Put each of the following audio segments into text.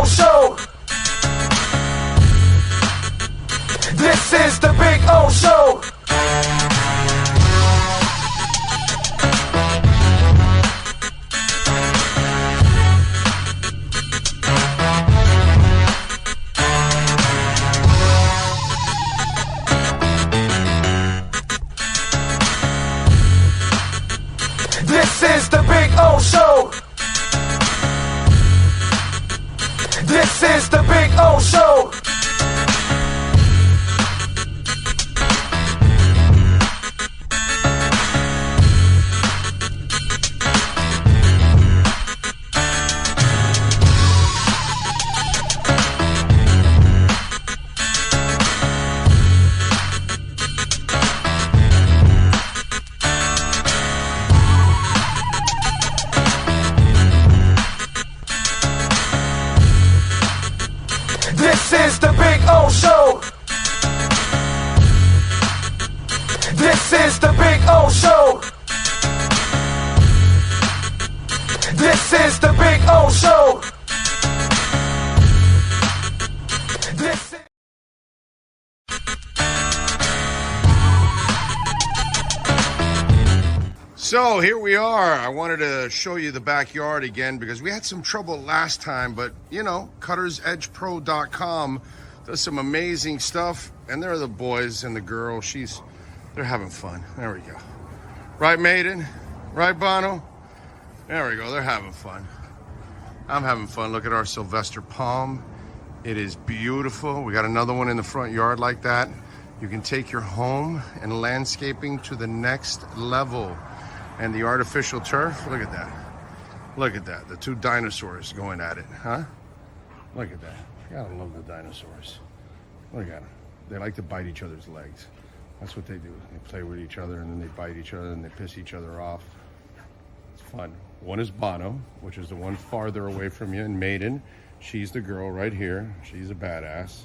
O Show. This is the Big O Show. This is the Big O Show. This is the Big O Show. This is the Big O Show. This is the Big O Show. This is the Big O Show. This is... So here we are. I wanted to show you the backyard again because we had some trouble last time, but you know, cuttersedgepro.com does some amazing stuff, and there are the boys and the girl. They're having fun. There we go. Right, Maiden? Right, Bono? There we go. They're having fun. I'm having fun. Look at our Sylvester palm. It is beautiful. We got another one in the front yard like that. You can take your home and landscaping to the next level. And the artificial turf, look at that. Look at that. The two dinosaurs going at it, huh? Look at that. Gotta love the dinosaurs. Look at them. They like to bite each other's legs. That's what they do. They play with each other and then they bite each other and they piss each other off. It's fun. One is Bono, which is the one farther away from you, and Maiden. She's the girl right here. She's a badass.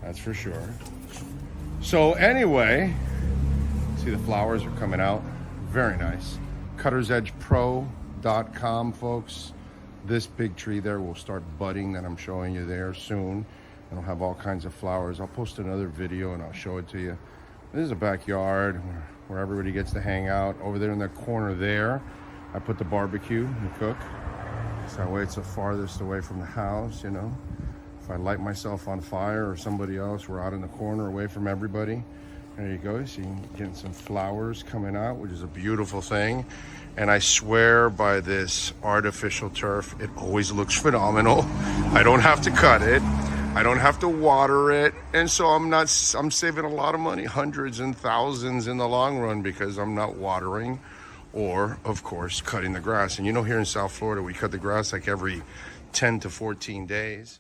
That's for sure. So anyway, see the flowers are coming out. Very nice. cuttersedgepro.com, folks. This big tree there will start budding that I'm showing you there soon. It'll have all kinds of flowers. I'll post another video and I'll show it to you. This is a backyard where everybody gets to hang out. Over there in that corner there, I put the barbecue and cook. So that way it's the farthest away from the house, you know. If I light myself on fire or somebody else, we're out in the corner away from everybody. There you go. So you're getting some flowers coming out, which is a beautiful thing. And I swear by this artificial turf, it always looks phenomenal. I don't have to cut it. I don't have to water it. And so I'm saving a lot of money, hundreds and thousands in the long run, because I'm not watering or, of course, cutting the grass. And you know, here in South Florida, we cut the grass like every 10 to 14 days.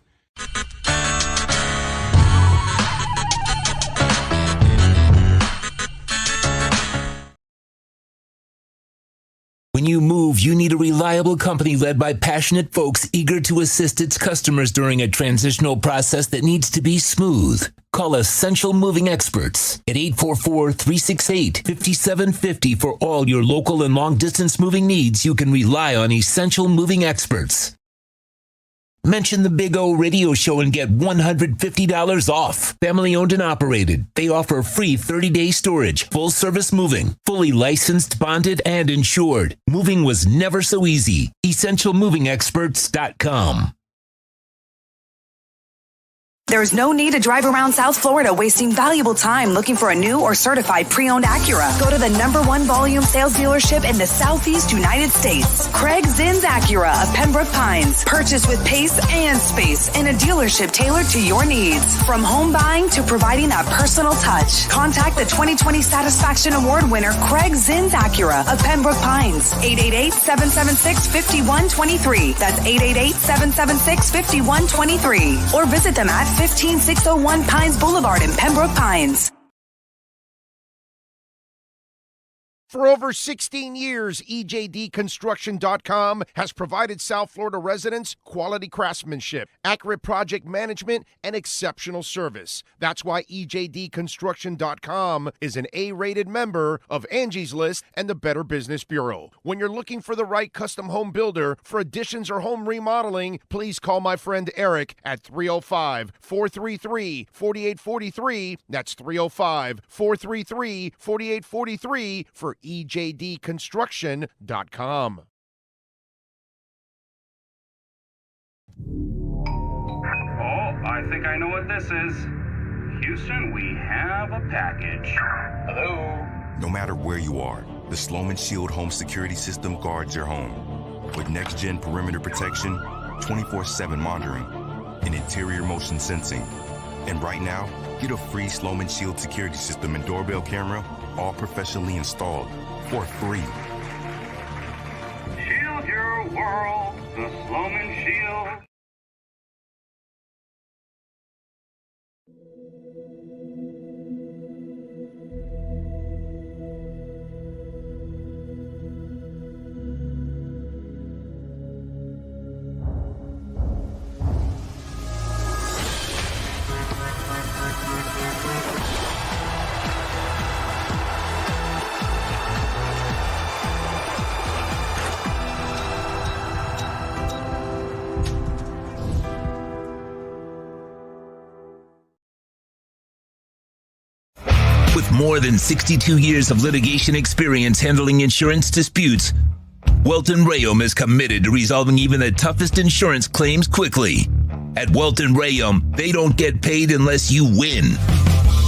When you move, you need a reliable company led by passionate folks eager to assist its customers during a transitional process that needs to be smooth. Call Essential Moving Experts at 844-368-5750 for all your local and long-distance moving needs. You can rely on Essential Moving Experts. Mention the Big O Radio Show and get $150 off. Family owned and operated. They offer free 30-day storage, full service moving, fully licensed, bonded, and insured. Moving was never so easy. EssentialMovingExperts.com. There's no need to drive around South Florida wasting valuable time looking for a new or certified pre-owned Acura. Go to the #1 volume sales dealership in the Southeast United States. Craig Zinn's Acura of Pembroke Pines. Purchase with pace and space in a dealership tailored to your needs. From home buying to providing that personal touch. Contact the 2020 Satisfaction Award winner Craig Zinn's Acura of Pembroke Pines. 888-776-5123. That's 888-776-5123. Or visit them at 15601 Pines Boulevard in Pembroke Pines. For over 16 years, EJDconstruction.com has provided South Florida residents quality craftsmanship, accurate project management, and exceptional service. That's why EJDconstruction.com is an A-rated member of Angie's List and the Better Business Bureau. When you're looking for the right custom home builder for additions or home remodeling, please call my friend Erik at 305-433-4843. That's 305-433-4843 for EJDconstruction.com. I think I know what this is. Houston, we have a package. Hello? No matter where you are, the Sloman Shield Home Security System guards your home. With next-gen perimeter protection, 24/7 monitoring, and interior motion sensing. And right now, get a free Sloman Shield security system and doorbell camera, all professionally installed, for free. Shield your world, the Sloman Shield. With more than 62 years of litigation experience handling insurance disputes, Welton Rayom is committed to resolving even the toughest insurance claims quickly. At Welton Rayom, they don't get paid unless you win.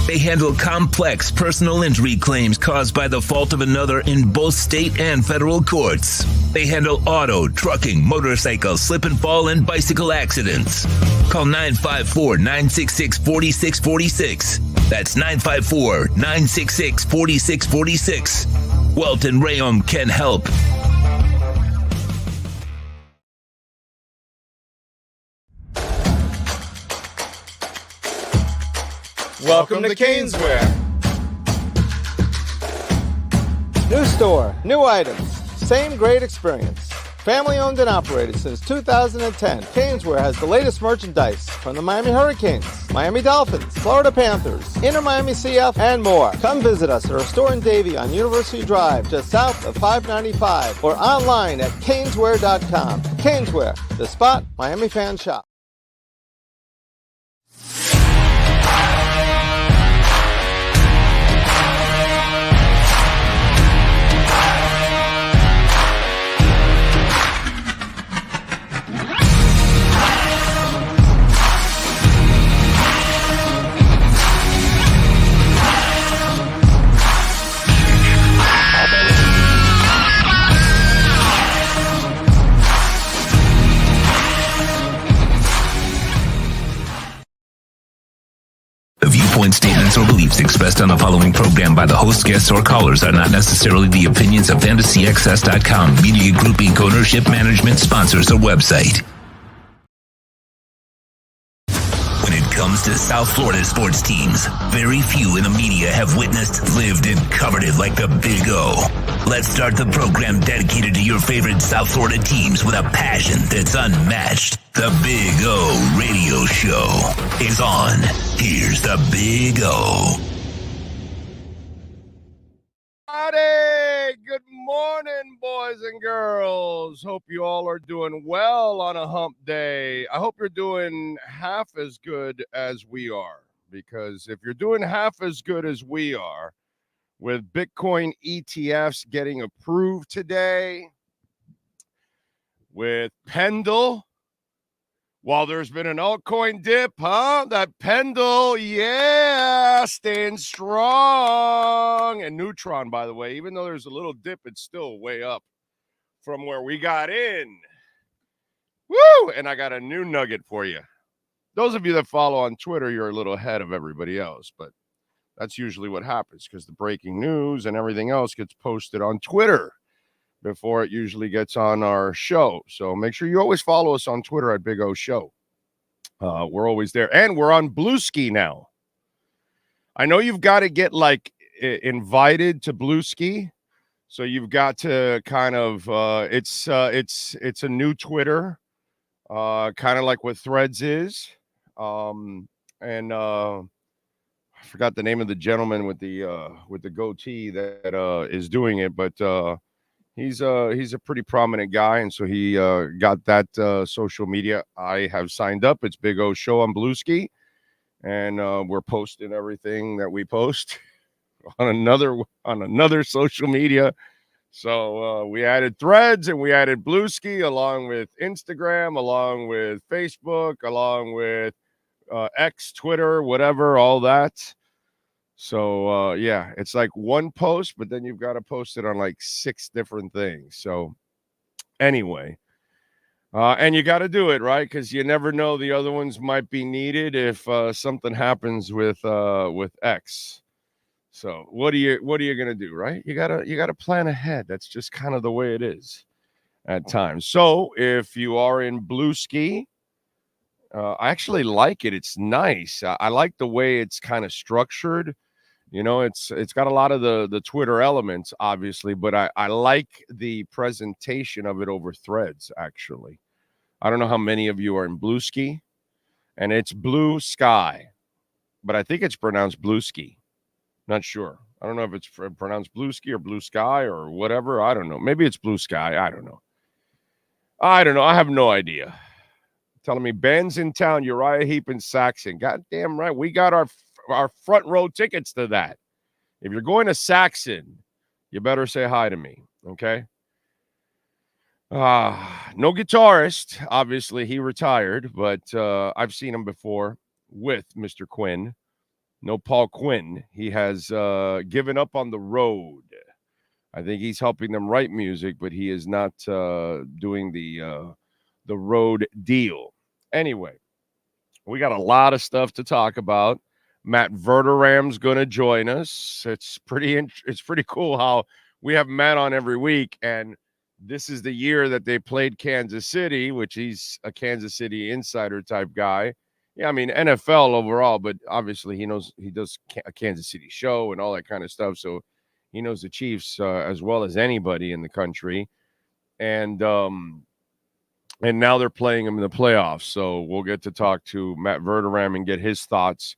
They handle complex personal injury claims caused by the fault of another in both state and federal courts. They handle auto, trucking, motorcycle, slip and fall, and bicycle accidents. Call 954-966-4646. That's 954-966-4646. Welton Rayom can help. Welcome to Caneswear. New store, new items, same great experience. Family owned and operated since 2010, Caneswear has the latest merchandise from the Miami Hurricanes, Miami Dolphins, Florida Panthers, Inter Miami CF, and more. Come visit us at our store in Davie on University Drive, just south of 595, or online at caneswear.com. Caneswear, the spot Miami fans shop. Statements or beliefs expressed on the following program by the host, guests, or callers are not necessarily the opinions of FantasyAccess.com, Media Group Inc., ownership, management, sponsors, or website. When it comes to South Florida sports teams, very few in the media have witnessed, lived, and covered it like the Big O. Let's start the program dedicated to your favorite South Florida teams with a passion that's unmatched. The Big O Radio Show is on. Here's the Big O. Howdy! Good morning, boys and girls. Hope you all are doing well on a hump day. I hope you're doing half as good as we are, because if you're doing half as good as we are, with Bitcoin ETFs getting approved today, with Pendle, while there's been an altcoin dip, that Pendle, yeah, staying strong. And Neutron, by the way, even though there's a little dip, it's still way up from where we got in. Woo! And I got a new nugget for you. Those of you that follow on Twitter, you're a little ahead of everybody else, but that's usually what happens because the breaking news and everything else gets posted on Twitter before it usually gets on our show. So make sure you always follow us on Twitter at Big O Show. We're always there. And we're on Bluesky now. I know you've got to get invited to Bluesky So you've got to kind of it's a new Twitter, kind of like what Threads is, and I forgot the name of the gentleman with the goatee that is doing it, but he's a pretty prominent guy, and so he got that social media. I have signed up. It's Big O Show on Blueski, and we're posting everything that we post on another social media. So we added Threads and we added Blueski along with Instagram, along with Facebook, along with X, Twitter, whatever, all that. So yeah, it's like one post, but then you've got to post it on like 6 different things. So anyway, and you got to do it right, because you never know, the other ones might be needed if something happens with X. So what are you gonna do, right? You gotta plan ahead. That's just kind of the way it is at times. So if you are in Blueski, I actually like it. It's nice. I like the way it's kind of structured. You know, it's got a lot of the Twitter elements, obviously, but I like the presentation of it over Threads, actually. I don't know how many of you are in Blueski, and it's Blue Sky, but I think it's pronounced Blueski. Not sure. I don't know if it's pronounced Blueski or Blue Sky or whatever. I don't know. Maybe it's Blue Sky. I don't know. I have no idea. Telling me Ben's in town, Uriah Heep and Saxon. Goddamn right. We got our front row tickets to that. If you're going to Saxon, you better say hi to me, okay? No guitarist. Obviously, he retired, but I've seen him before with Mr. Quinn. No Paul Quinn. He has given up on the road. I think he's helping them write music, but he is not doing the road deal. Anyway, we got a lot of stuff to talk about. Matt Verderam's going to join us. It's pretty cool how we have Matt on every week, and this is the year that they played Kansas City, which he's a Kansas City insider type guy. Yeah, I mean, NFL overall, but obviously he does a Kansas City show and all that kind of stuff. So he knows the Chiefs as well as anybody in the country. And now they're playing them in the playoffs. So we'll get to talk to Matt Verderam and get his thoughts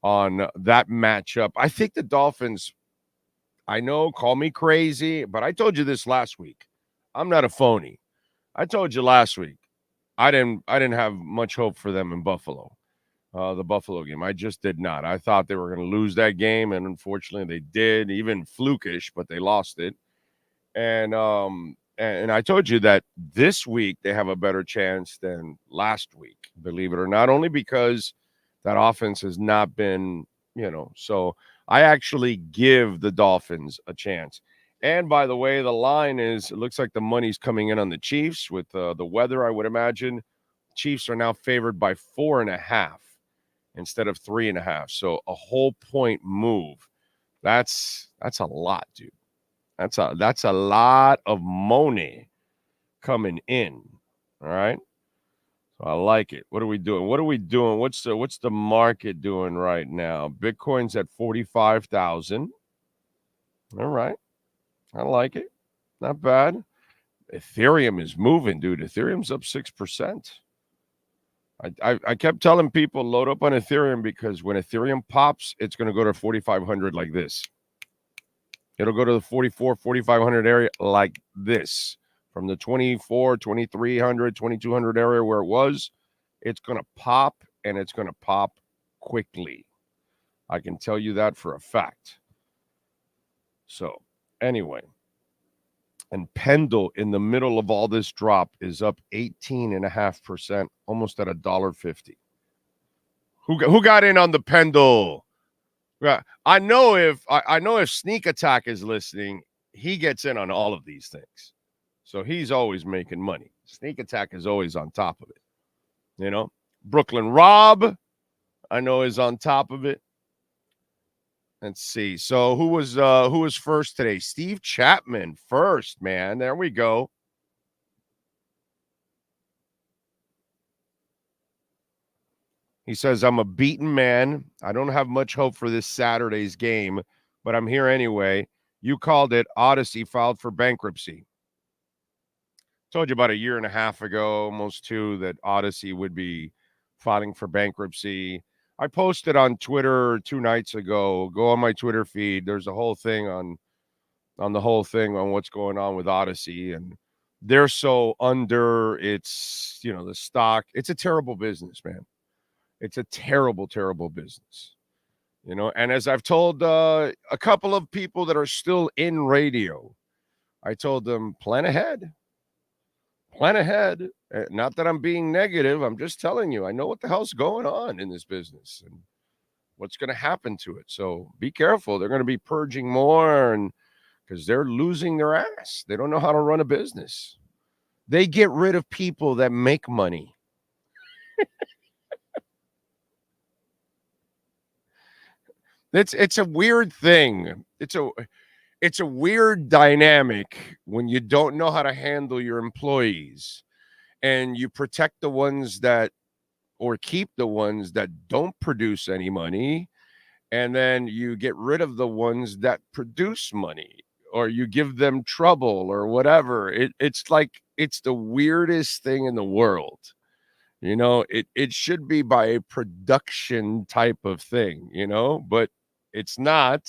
on that matchup. I think the Dolphins, I know, call me crazy, but I told you this last week. I'm not a phony. I told you last week I didn't have much hope for them in Buffalo. The Buffalo game. I just did not. I thought they were going to lose that game, and unfortunately they did, even flukish, but they lost it. And I told you that this week they have a better chance than last week, believe it or not, only because that offense has not been, so I actually give the Dolphins a chance. And by the way, the line it looks like the money's coming in on the Chiefs with the weather, I would imagine. Chiefs are now favored by 4.5. instead of 3.5. So a whole point move. That's a lot, dude. That's a lot of money coming in. All right. So I like it. What are we doing? What's the market doing right now? Bitcoin's at 45,000. All right. I like it. Not bad. Ethereum is moving, dude. Ethereum's up 6%. I kept telling people load up on Ethereum, because when Ethereum pops, it's going to go to 4,500 like this. It'll go to the 4,500 area like this. From the 24, 2,300, 2,200 area where it was, it's going to pop, and it's going to pop quickly. I can tell you that for a fact. So anyway, and Pendle in the middle of all this drop is up 18.5%, almost at $1.50. Who got in on the Pendle? I know if Sneak Attack is listening, he gets in on all of these things. So he's always making money. Sneak Attack is always on top of it. Brooklyn Rob, I know, is on top of it. Let's see. So who was first today? Steve Chapman first, man. There we go. He says, I'm a beaten man. I don't have much hope for this Saturday's game, but I'm here anyway. You called it Odyssey filed for bankruptcy. Told you about a year and a half ago, almost 2, that Odyssey would be filing for bankruptcy. I posted on Twitter 2 nights ago. Go on my Twitter feed. There's a whole thing on the whole thing on what's going on with Odyssey, and they're so under. It's, the stock. It's a terrible business, man. It's a terrible, terrible business. And as I've told a couple of people that are still in radio, I told them, plan ahead. Plan ahead. Not that I'm being negative. I'm just telling you, I know what the hell's going on in this business and what's going to happen to it. So be careful. They're going to be purging more, and because they're losing their ass. They don't know how to run a business. They get rid of people that make money. It's a weird thing. It's a weird dynamic when you don't know how to handle your employees, and you protect the ones that, or keep the ones that don't produce any money, and then you get rid of the ones that produce money, or you give them trouble or whatever. It's like, it's the weirdest thing in the world. It should be by a production type of thing, but it's not.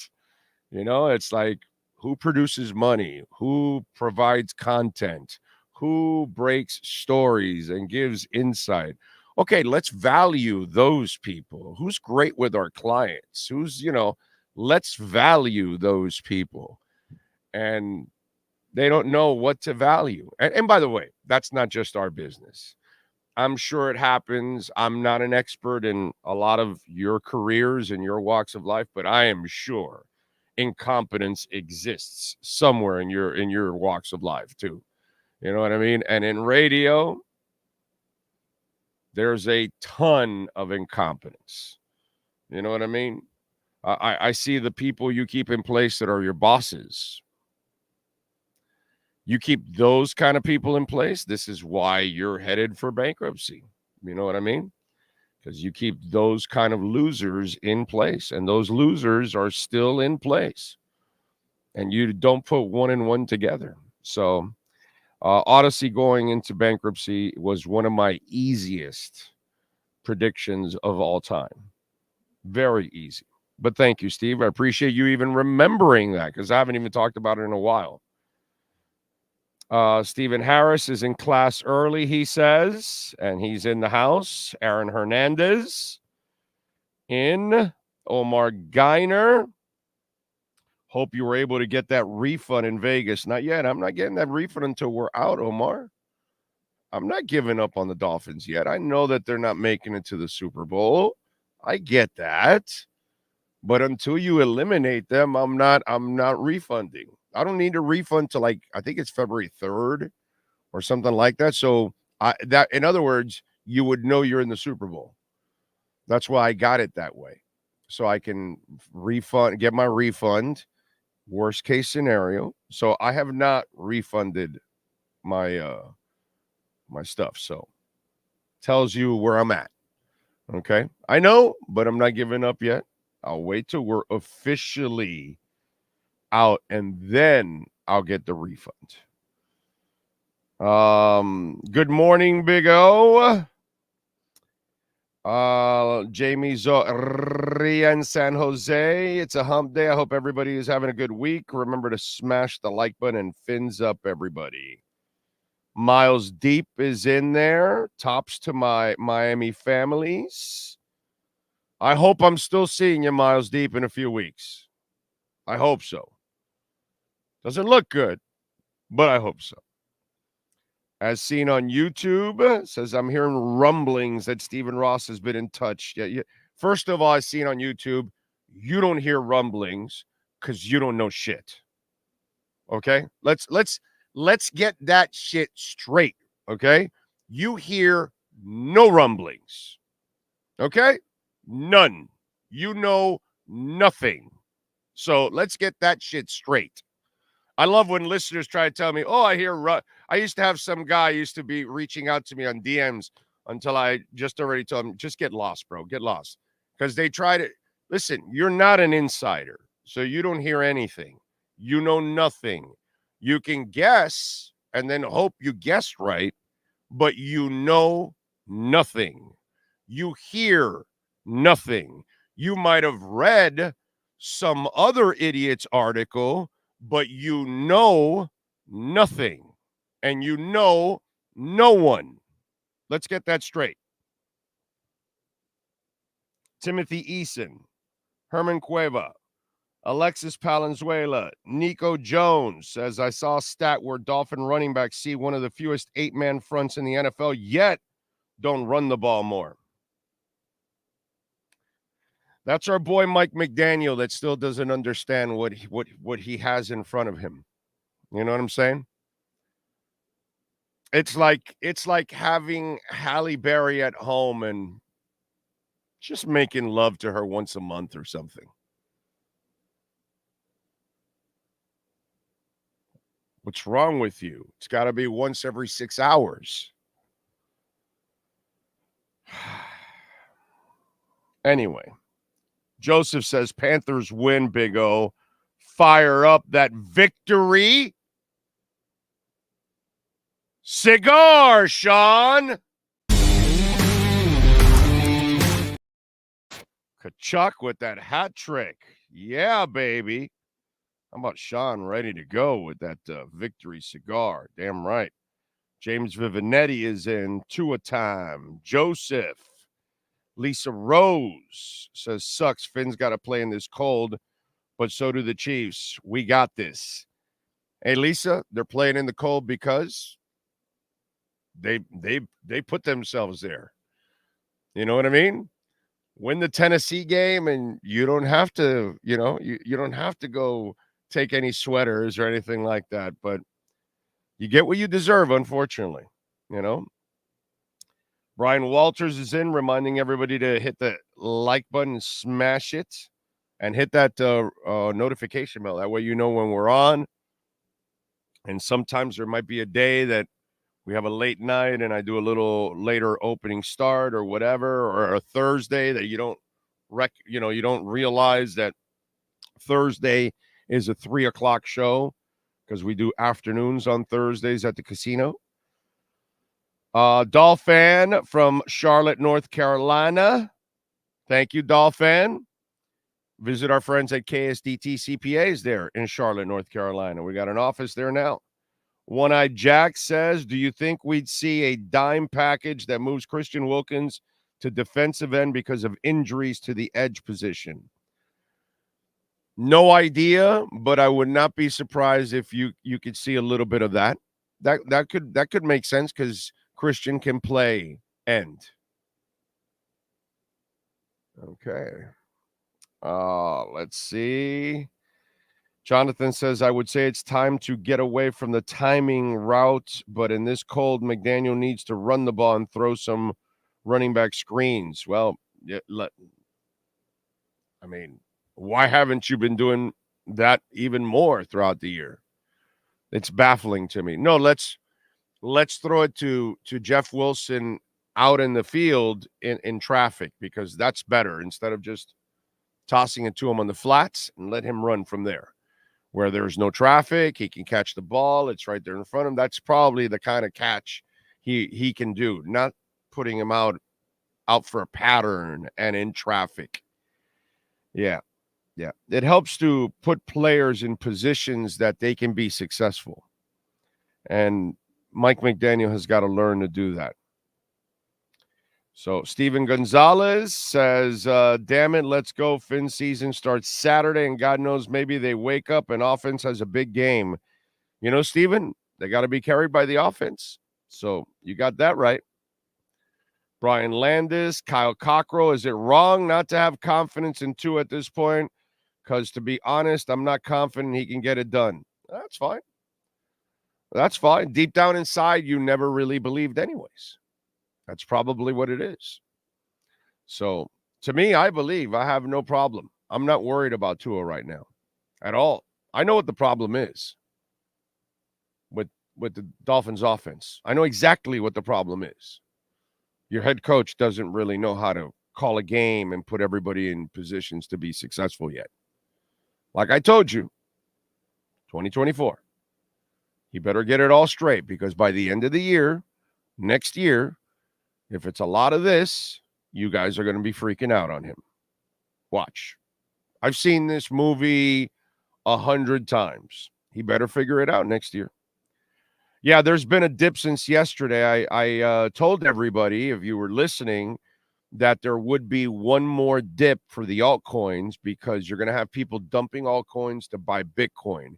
It's like, who produces money, who provides content, who breaks stories and gives insight. Okay, let's value those people. Who's great with our clients? Who's, let's value those people. And they don't know what to value. And by the way, that's not just our business. I'm sure it happens. I'm not an expert in a lot of your careers and your walks of life, but I am sure incompetence exists somewhere in your walks of life too. You know what I mean? And in radio, there's a ton of incompetence. You know what I mean? I see the people you keep in place that are your bosses. You keep those kind of people in place. This is why you're headed for bankruptcy. You know what I mean? Because you keep those kind of losers in place, and those losers are still in place, and you don't put one and one together. So Odyssey going into bankruptcy was one of my easiest predictions of all time. Very easy. But thank you, Steve. I appreciate you even remembering that, because I haven't even talked about it in a while. Stephen Harris is in class early, he says, and he's in the house. Aaron Hernandez in. Omar Geiner. Hope you were able to get that refund in Vegas. Not yet. I'm not getting that refund until we're out, Omar. I'm not giving up on the Dolphins yet. I know that they're not making it to the Super Bowl. I get that. But until you eliminate them, I'm not refunding. I don't need a refund till, like, I think it's February 3rd or something like that. So in other words, you would know you're in the Super Bowl. That's why I got it that way. So I can get my refund, worst case scenario. So I have not refunded my my stuff. So tells you where I'm at. Okay. I know, but I'm not giving up yet. I'll wait till we're officially out, and then I'll get the refund. Good morning, Big O. Jamie Zoria in San Jose. It's a hump day. I hope everybody is having a good week. Remember to smash the like button and fins up, everybody. Miles Deep is in there. Tops to my Miami families. I hope I'm still seeing you, Miles Deep, in a few weeks. I hope so. Doesn't look good, but I hope so. As seen on YouTube, says, I'm hearing rumblings that Stephen Ross has been in touch. Yeah. First of all, I seen on YouTube, you don't hear rumblings because you don't know shit. Okay? Let's get that shit straight. Okay? You hear no rumblings. Okay? None. You know nothing. So let's get that shit straight. I love when listeners try to tell me, oh, I hear. I used to have some guy used to be reaching out to me on DMs until I just already told him, just get lost, bro. Get lost. Because they try to, listen, you're not an insider, so you don't hear anything. You know nothing. You can guess and then hope you guessed right, but you know nothing. You hear nothing. You might have read some other idiot's article, but you know nothing. And you know no one. Let's get that straight. Timothy Eason, Herman Cueva, Alexis Palenzuela, Nico Jones says, I saw a stat where Dolphin running backs see one of the fewest 8-man fronts in the NFL, yet don't run the ball more. That's our boy Mike McDaniel that still doesn't understand what he has in front of him. You know what I'm saying? It's like having Halle Berry at home and just making love to her once a month or something. What's wrong with you? It's got to be once every 6 hours. Anyway, Joseph says Panthers win, Big O. Fire up that victory. Cigar, Sean. Kachuk with that hat trick. Yeah, baby. How about Sean ready to go with that victory cigar? Damn right. James Vivinetti is in. Tua time. Joseph. Lisa Rose says, sucks. Finn's got to play in this cold, but so do the Chiefs. We got this. Hey, Lisa, they're playing in the cold because they put themselves there. You know what I mean? Win the Tennessee game, and you don't have to, you don't have to go take any sweaters or anything like that, but you get what you deserve, unfortunately, Brian Walters is in, reminding everybody to hit the like button, smash it, and hit that notification bell. That way you know when we're on. And sometimes there might be a day that we have a late night and I do a little later opening start or whatever, or a Thursday that you don't realize that Thursday is a 3:00 show because we do afternoons on Thursdays at the casino. Dolphin from Charlotte, North Carolina. Thank you, Dolphin. Visit our friends at KSDT CPAs there in Charlotte, North Carolina. We got an office there now. One-Eyed Jack says, do you think we'd see a dime package that moves Christian Wilkins to defensive end because of injuries to the edge position? No idea, but I would not be surprised if you could see a little bit of that. That could make sense because Christian can play end. Okay. Let's see. Jonathan says, I would say it's time to get away from the timing route, but in this cold, McDaniel needs to run the ball and throw some running back screens. Well, why haven't you been doing that even more throughout the year? It's baffling to me. No, let's throw it to Jeff Wilson out in the field in traffic, because that's better, instead of just tossing it to him on the flats, and let him run from there. Where there's no traffic, he can catch the ball. It's right there in front of him. That's probably the kind of catch he can do, not putting him out for a pattern and in traffic. Yeah. It helps to put players in positions that they can be successful. And Mike McDaniel has got to learn to do that. So Steven Gonzalez says, damn it, let's go. Finn season starts Saturday, and God knows maybe they wake up and offense has a big game. Steven, they got to be carried by the offense. So you got that right. Brian Landis, Kyle Cockrell, is it wrong not to have confidence in Tua at this point? Because to be honest, I'm not confident he can get it done. That's fine. That's fine. Deep down inside, you never really believed anyways. That's probably what it is. So, to me, I believe I have no problem. I'm not worried about Tua right now at all. I know what the problem is with the Dolphins offense. I know exactly what the problem is. Your head coach doesn't really know how to call a game and put everybody in positions to be successful yet. Like I told you, 2024. He better get it all straight, because by the end of the year, next year, if it's a lot of this, you guys are going to be freaking out on him. Watch. I've seen this movie 100 times. He better figure it out next year. Yeah, there's been a dip since yesterday. I told everybody, if you were listening, that there would be one more dip for the altcoins, because you're going to have people dumping altcoins to buy Bitcoin.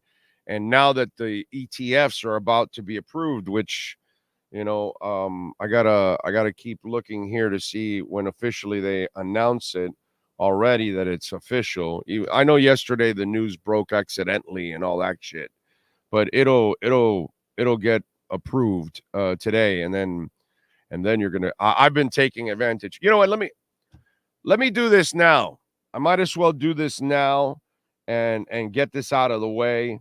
And now that the ETFs are about to be approved, which, you know, I gotta keep looking here to see when officially they announce it already, that it's official. I know yesterday the news broke accidentally and all that shit, but it'll get approved today, and then you're gonna. I've been taking advantage. You know what? Let me do this now. I might as well do this now and get this out of the way.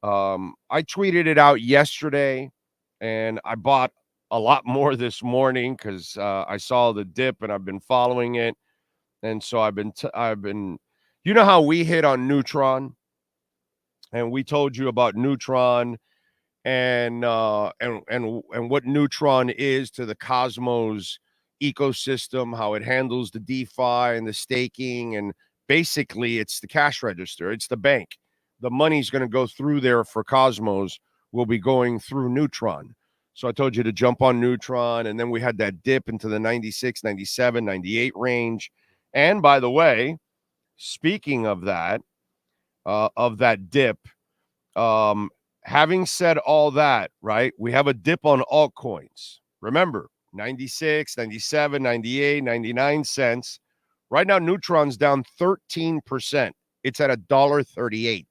I tweeted it out yesterday, and I bought a lot more this morning because I saw the dip and I've been following it. And so I've been, you know how we hit on Neutron, and we told you about Neutron and what Neutron is to the Cosmos ecosystem, how it handles the DeFi and the staking, and basically it's the cash register, it's the bank. The money's going to go through there for Cosmos will be going through Neutron. So I told you to jump on Neutron, and then we had that dip into the 96, 97, 98 range. And by the way, speaking of that dip, having said all that, right, we have a dip on altcoins. Remember, 96, 97, 98, 99 cents. Right now, Neutron's down 13%. It's at $1.38.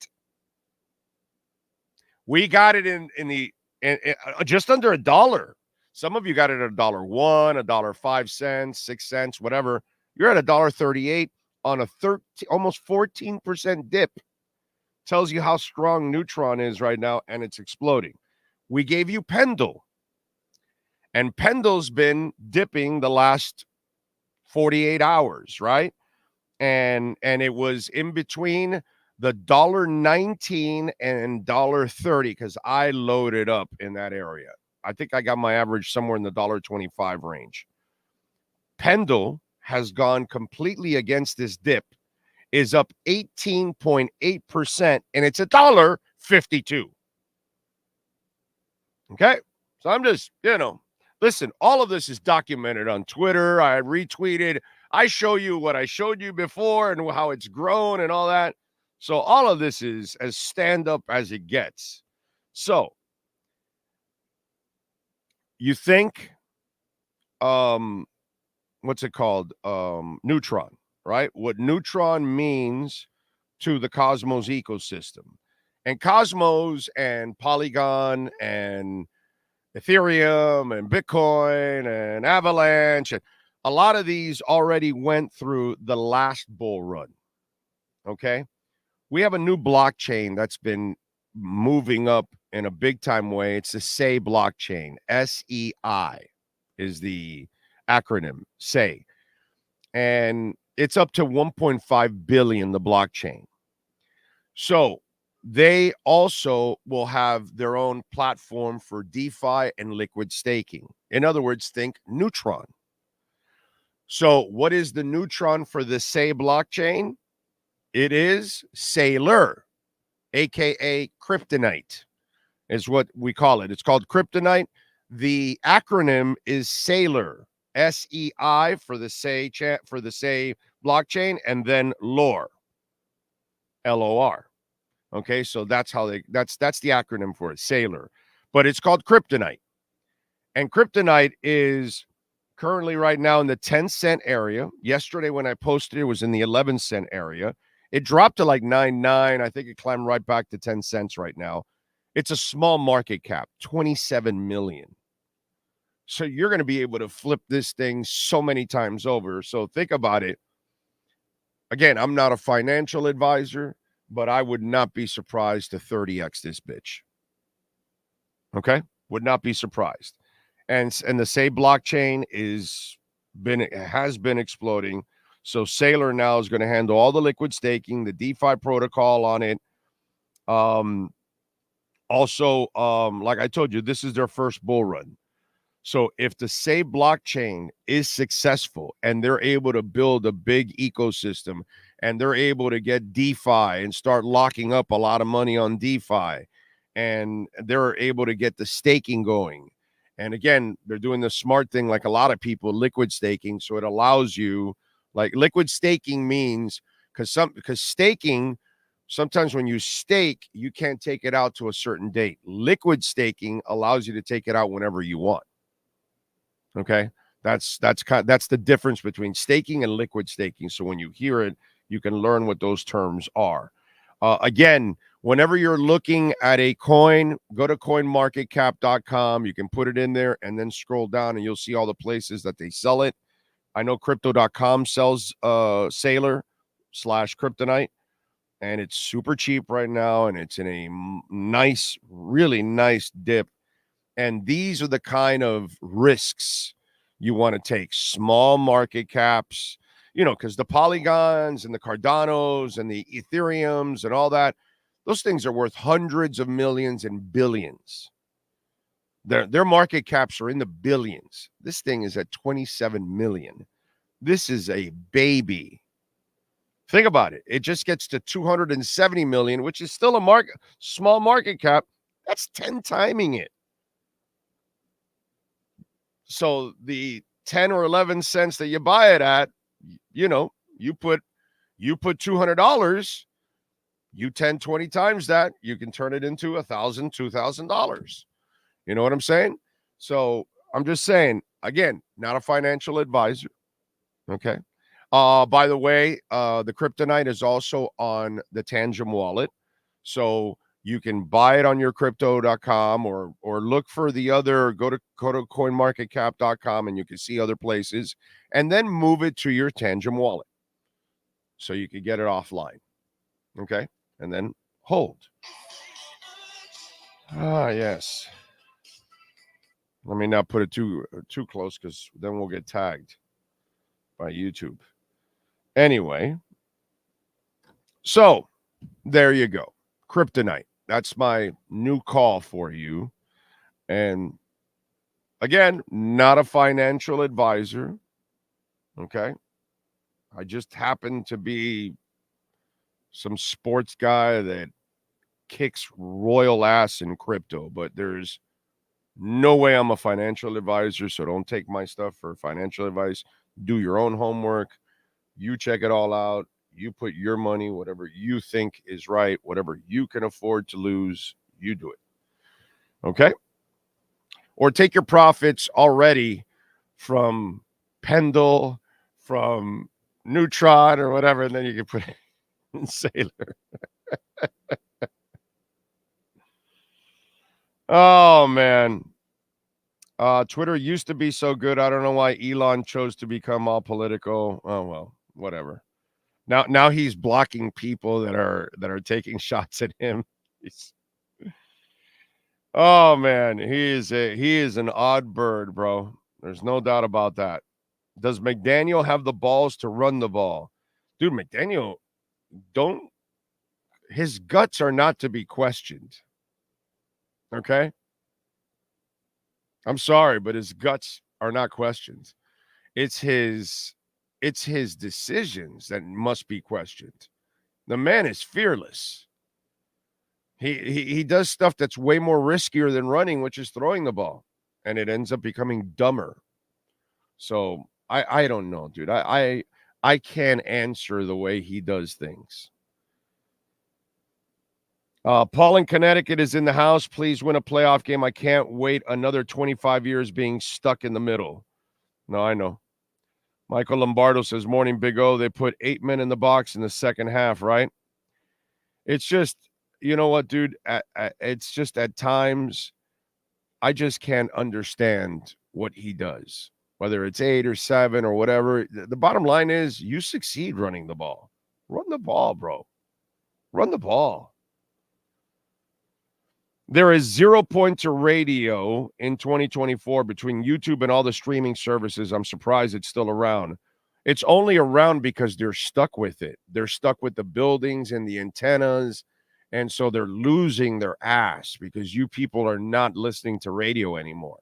We got it in just under $1. Some of you got it at $1.01, $1.05, 6 cents, whatever. You're at $1.38 on a almost 14% dip. Tells you how strong Neutron is right now, and it's exploding. We gave you Pendle, and Pendle's been dipping the last 48 hours, right? And it was in between the $1.19 and $1.30, because I loaded up in that area. I think I got my average somewhere in the $1.25 range. Pendle has gone completely against this dip, is up 18.8%, and it's $1.52. Okay? So I'm just, listen, all of this is documented on Twitter. I retweeted. I show you what I showed you before and how it's grown and all that. So all of this is as stand-up as it gets. So you think, what's it called? Neutron, right? What Neutron means to the Cosmos ecosystem. And Cosmos and Polygon and Ethereum and Bitcoin and Avalanche, and a lot of these already went through the last bull run. Okay? We have a new blockchain that's been moving up in a big time way. It's the SEI blockchain. SEI is the acronym, SEI. And it's up to 1.5 billion, the blockchain. So they also will have their own platform for DeFi and liquid staking. In other words, think Neutron. So what is the Neutron for the SEI blockchain? It is Sailor, a.k.a. Kryptonite, is what we call it. It's called Kryptonite. The acronym is Sailor, SEI for the SEI blockchain, and then LOR, LOR. Okay, so that's how that's the acronym for it, Sailor. But it's called Kryptonite. And Kryptonite is currently right now in the 10-cent area. Yesterday when I posted it was in the 11-cent area. It dropped to like 9.9. I think it climbed right back to 10 cents right now. It's a small market cap, 27 million. So you're going to be able to flip this thing so many times over. So think about it. Again, I'm not a financial advisor, but I would not be surprised to 30x this bitch. Okay? Would not be surprised. And the SEI blockchain has been exploding. So Sailor now is going to handle all the liquid staking, the DeFi protocol on it. Also, like I told you, this is their first bull run. So if the Say blockchain is successful and they're able to build a big ecosystem and they're able to get DeFi and start locking up a lot of money on DeFi, and they're able to get the staking going. And again, they're doing the smart thing like a lot of people, liquid staking. So it allows you, like liquid staking means, because staking, sometimes when you stake, you can't take it out to a certain date. Liquid staking allows you to take it out whenever you want. Okay, that's the difference between staking and liquid staking. So when you hear it, you can learn what those terms are. Again, whenever you're looking at a coin, go to coinmarketcap.com. You can put it in there and then scroll down and you'll see all the places that they sell it. I know crypto.com sells Sailor/Kryptonite, and it's super cheap right now, and it's in a nice, really nice dip. And these are the kind of risks you want to take. Small market caps, because the Polygons and the Cardanos and the Ethereums and all that, those things are worth hundreds of millions and billions. Their market caps are in the billions. This thing is at 27 million. This is a baby. Think about it. It just gets to 270 million, which is still a small market cap. That's 10 timing it. So the 10 or 11 cents that you buy it at, you put $200, you 10, 20 times that, you can turn it into $1,000, $2,000. You know what I'm saying? So I'm just saying, again, not a financial advisor. Okay. By the way, the Kryptonite is also on the Tangem wallet. So you can buy it on your crypto.com or look for the other, go to coinmarketcap.com and you can see other places and then move it to your Tangem wallet so you can get it offline. Okay. And then hold. Yes. Let me not put it too close because then we'll get tagged by YouTube. Anyway. So there you go. Kryptonite. That's my new call for you. And again, not a financial advisor. Okay. I just happen to be some sports guy that kicks royal ass in crypto, but there's no way I'm a financial advisor. So don't take my stuff for financial advice. Do your own homework. You check it all out. You put your money, whatever you think is right, whatever you can afford to lose, you do it. Okay? Or take your profits already from Pendle, from Neutron, or whatever, and then you can put it in Sailor. Oh, man. Twitter used to be so good. I don't know why Elon chose to become all political. Oh, well, whatever. Now he's blocking people that are taking shots at him. Oh man, he is an odd bird, bro. There's no doubt about that. Does McDaniel have the balls to run the ball? Dude, McDaniel his guts are not to be questioned. Okay? I'm sorry, but his guts are not questioned. It's his decisions that must be questioned. The man is fearless. He does stuff that's way more riskier than running, which is throwing the ball, and it ends up becoming dumber. So I don't know, dude. I can't answer the way he does things. Paul in Connecticut is in the house. Please win a playoff game. I can't wait another 25 years being stuck in the middle. No, I know. Michael Lombardo says, morning, Big O. They put 8 men in the box in the second half, right? It's just, you know what, dude? It's just at times, I just can't understand what he does, whether it's 8 or 7 or whatever. The bottom line is you succeed running the ball. Run the ball, bro. Run the ball. There is 0 points of radio in 2024 between YouTube and all the streaming services. I'm surprised it's still around. It's only around because they're stuck with it. They're stuck with the buildings and the antennas And so they're losing their ass because you people are not listening to radio anymore.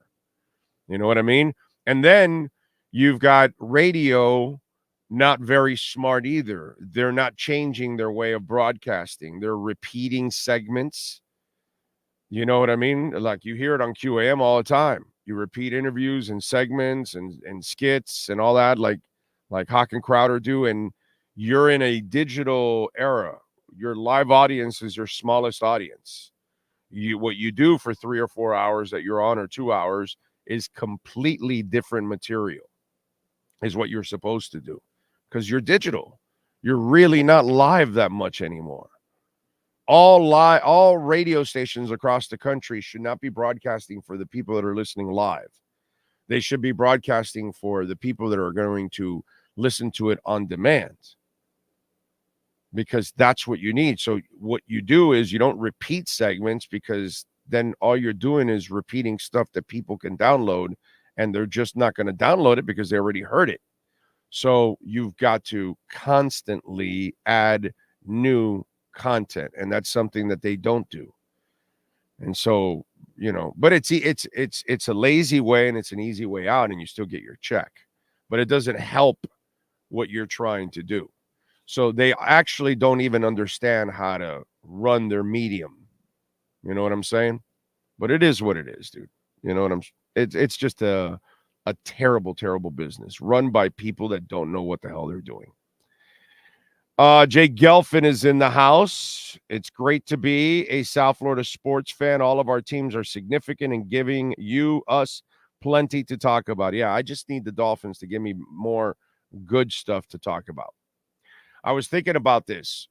You know what I mean? And then you've got radio not very smart either. They're not changing their way of broadcasting. They're repeating segments. You know what I mean? Like you hear it on QAM all the time. You repeat interviews and segments and skits and all that like Hawk and Crowder do. And you're in a digital era. Your live audience is your smallest audience. What you do for 3 or 4 hours that you're on or 2 hours is completely different material, is what you're supposed to do, because you're digital. You're really not live that much anymore. All radio stations across the country should not be broadcasting for the people that are listening live. They should be broadcasting for the people that are going to listen to it on demand, because that's what you need. So what you do is you don't repeat segments, because then all you're doing is repeating stuff that people can download, and they're just not going to download it because they already heard it. So you've got to constantly add new content, and that's something that they don't do. And so, but it's a lazy way, and it's an easy way out, and you still get your check, but it doesn't help what you're trying to do. So they actually don't even understand how to run their medium. You know what I'm saying? But it is what it is, dude. You know what it's just a terrible, terrible business run by people that don't know what the hell they're doing. Jay Gelfin is in the house. It's great to be a South Florida sports fan. All of our teams are significant in giving us plenty to talk about. Yeah, I just need the Dolphins to give me more good stuff to talk about. I was thinking about this.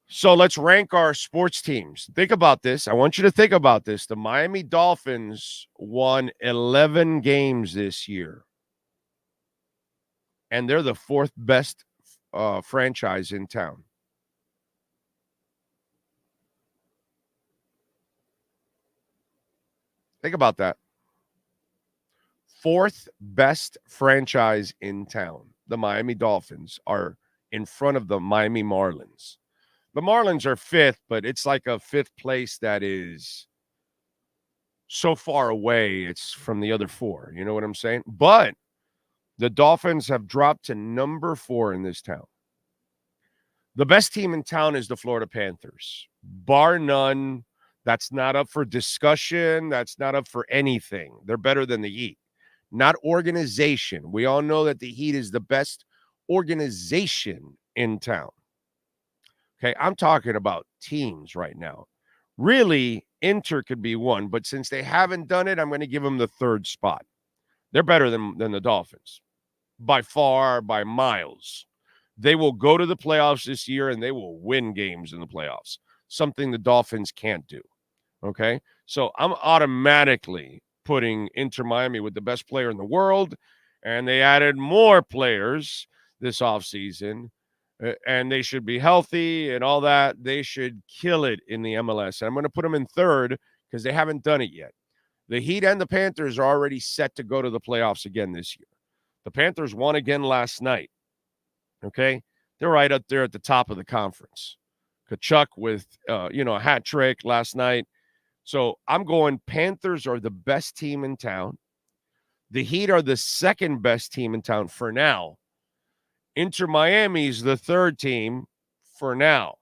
So let's rank our sports teams. Think about this. I want you to think about this. The Miami Dolphins won 11 games this year, and they're the 4th best franchise in town. Think about that. 4th best franchise in town. The Miami Dolphins are in front of the Miami Marlins. The Marlins are 5th, but it's like a 5th place that is so far away. It's from the other 4. You know what I'm saying? But the Dolphins have dropped to number 4 in this town. The best team in town is the Florida Panthers. Bar none. That's not up for discussion. That's not up for anything. They're better than the Heat. Not organization. We all know that the Heat is the best organization in town. Okay, I'm talking about teams right now. Really, Inter could be 1, but since they haven't done it, I'm going to give them the 3rd spot. They're better than the Dolphins. By far, by miles. They will go to the playoffs this year, and they will win games in the playoffs. Something the Dolphins can't do. Okay? So I'm automatically putting Inter Miami with the best player in the world, and they added more players this offseason, and they should be healthy and all that. They should kill it in the MLS. And I'm going to put them in 3rd because they haven't done it yet. The Heat and the Panthers are already set to go to the playoffs again this year. The Panthers won again last night. Okay? They're right up there at the top of the conference. Kachuk with, a hat trick last night. So I'm going Panthers are the best team in town. The Heat are the 2nd best team in town for now. Inter Miami's the 3rd team for now.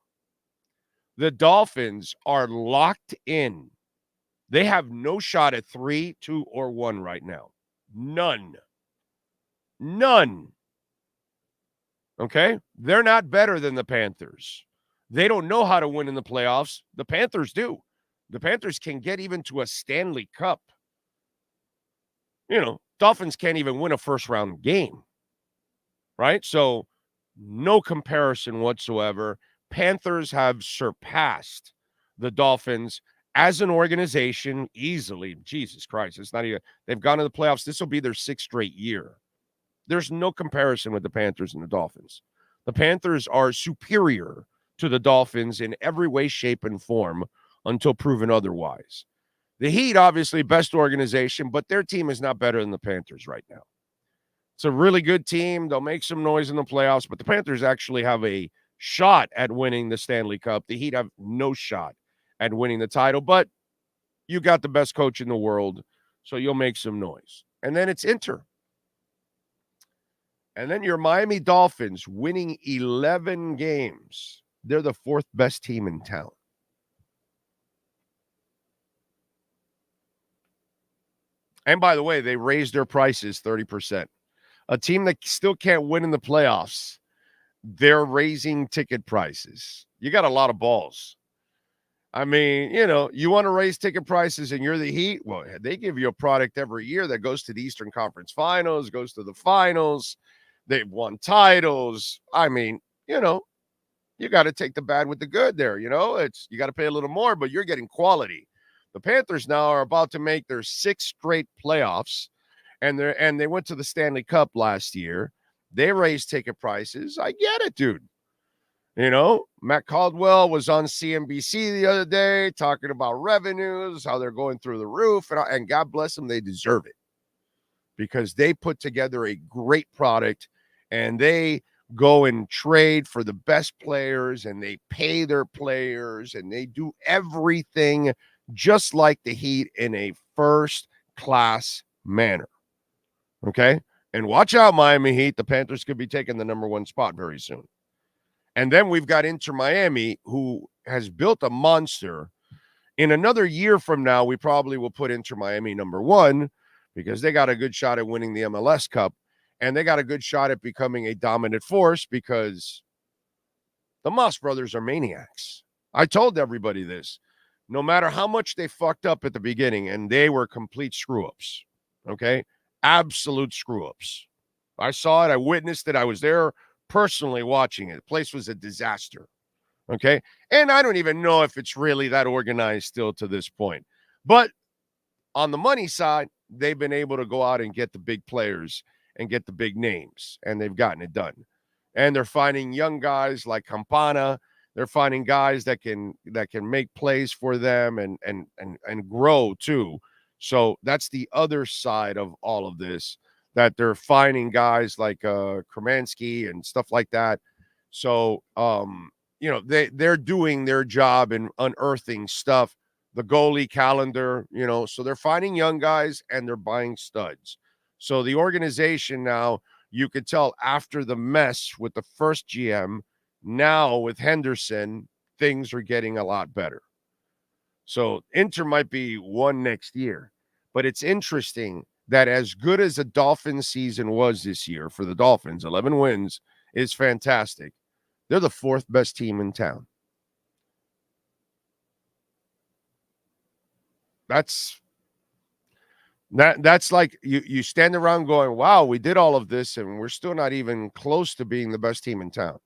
The Dolphins are locked in. They have no shot at 3, 2, or 1 right now. None. Okay? They're not better than the Panthers. They don't know how to win in the playoffs. The Panthers do. The Panthers can get even to a Stanley Cup. Dolphins can't even win a first-round game. Right? So no comparison whatsoever. Panthers have surpassed the Dolphins as an organization easily. Jesus Christ. It's not even, they've gone to the playoffs. This will be their 6th straight year. There's no comparison with the Panthers and the Dolphins. The Panthers are superior to the Dolphins in every way, shape, and form until proven otherwise. The Heat, obviously, best organization, but their team is not better than the Panthers right now. It's a really good team. They'll make some noise in the playoffs, but the Panthers actually have a shot at winning the Stanley Cup. The Heat have no shot at winning the title, but you got the best coach in the world, so you'll make some noise. And then it's Inter. And then your Miami Dolphins winning 11 games. They're the fourth best team in town. And by the way, they raised their prices 30%. A team that still can't win in the playoffs, they're raising ticket prices. You got a lot of balls. I mean, you want to raise ticket prices and you're the Heat? Well, they give you a product every year that goes to the Eastern Conference Finals, goes to the finals. They've won titles. I mean, you got to take the bad with the good there. You got to pay a little more, but you're getting quality. The Panthers now are about to make their 6th straight playoffs, and they went to the Stanley Cup last year. They raised ticket prices. I get it, dude. Matt Caldwell was on CNBC the other day talking about revenues, how they're going through the roof, and God bless them, they deserve it because they put together a great product, and they go and trade for the best players, and they pay their players, and they do everything just like the Heat in a first-class manner. Okay? And watch out, Miami Heat. The Panthers could be taking the number 1 spot very soon. And then we've got Inter Miami, who has built a monster. In another year from now, we probably will put Inter Miami number 1 because they got a good shot at winning the MLS Cup, and they got a good shot at becoming a dominant force because the Moss brothers are maniacs. I told everybody this. No matter how much they fucked up at the beginning, and they were complete screw-ups, okay? Absolute screw-ups. I saw it. I witnessed it. I was there personally watching it. The place was a disaster, okay? And I don't even know if it's really that organized still to this point. But on the money side, they've been able to go out and get the big players and get the big names, and they've gotten it done. And they're finding young guys like Campana. They're finding guys that can make plays for them and grow too. So that's the other side of all of this, that they're finding guys like Kromansky and stuff like that. So they're doing their job in unearthing stuff. The goalie calendar, so they're finding young guys and they're buying studs. So the organization now, you could tell after the mess with the first GM, now with Henderson, things are getting a lot better. So Inter might be 1 next year, but it's interesting that as good as the Dolphins season was this year for the Dolphins, 11 wins is fantastic. They're the 4th best team in town. That's like you stand around going, wow, we did all of this and we're still not even close to being the best team in town.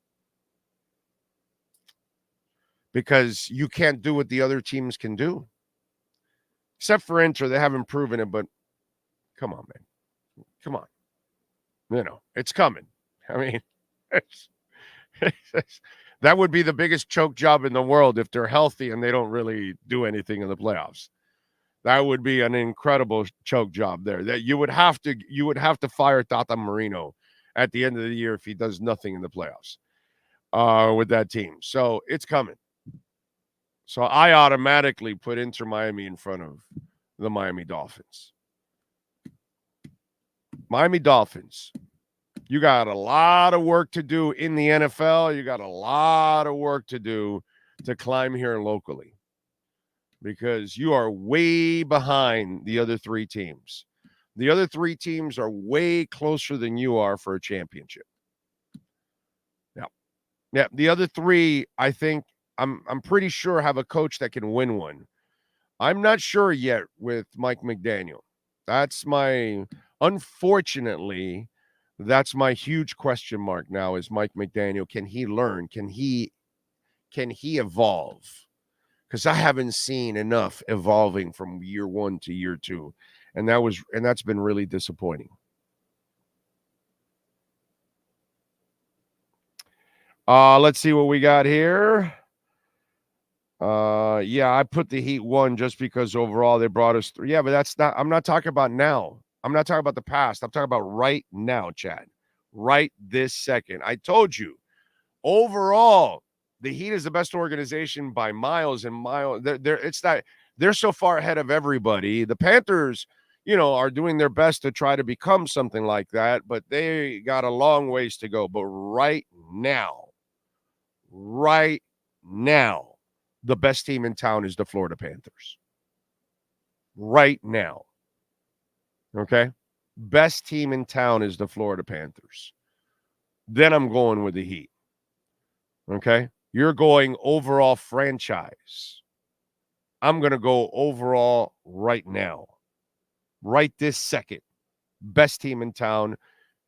Because you can't do what the other teams can do. Except for Inter, they haven't proven it, but come on, man. Come on. It's coming. I mean, that would be the biggest choke job in the world if they're healthy and they don't really do anything in the playoffs. That would be an incredible choke job there. That you would have to fire Tata Marino at the end of the year if he does nothing in the playoffs with that team. So it's coming. So I automatically put Inter Miami in front of the Miami Dolphins. Miami Dolphins, you got a lot of work to do in the NFL. You got a lot of work to do to climb here locally because you are way behind the other 3 teams. The other 3 teams are way closer than you are for a championship. Yeah. The other 3, I think, I'm pretty sure have a coach that can win one. I'm not sure yet with Mike McDaniel. Unfortunately, that's my huge question mark now is Mike McDaniel. Can he learn? Can he evolve? Because I haven't seen enough evolving from year 1 to year 2. And that's been really disappointing. Let's see what we got here. Yeah, I put the Heat 1 just because overall they brought us through. Yeah, but I'm not talking about now. I'm not talking about the past. I'm talking about right now, Chad. Right this second. I told you overall, the Heat is the best organization by miles and miles. They're so far ahead of everybody. The Panthers, are doing their best to try to become something like that, but they got a long ways to go. But right now, the best team in town is the Florida Panthers. Right now. Okay? Best team in town is the Florida Panthers. Then I'm going with the Heat. Okay? You're going overall franchise. I'm going to go overall right now. Right this second. Best team in town.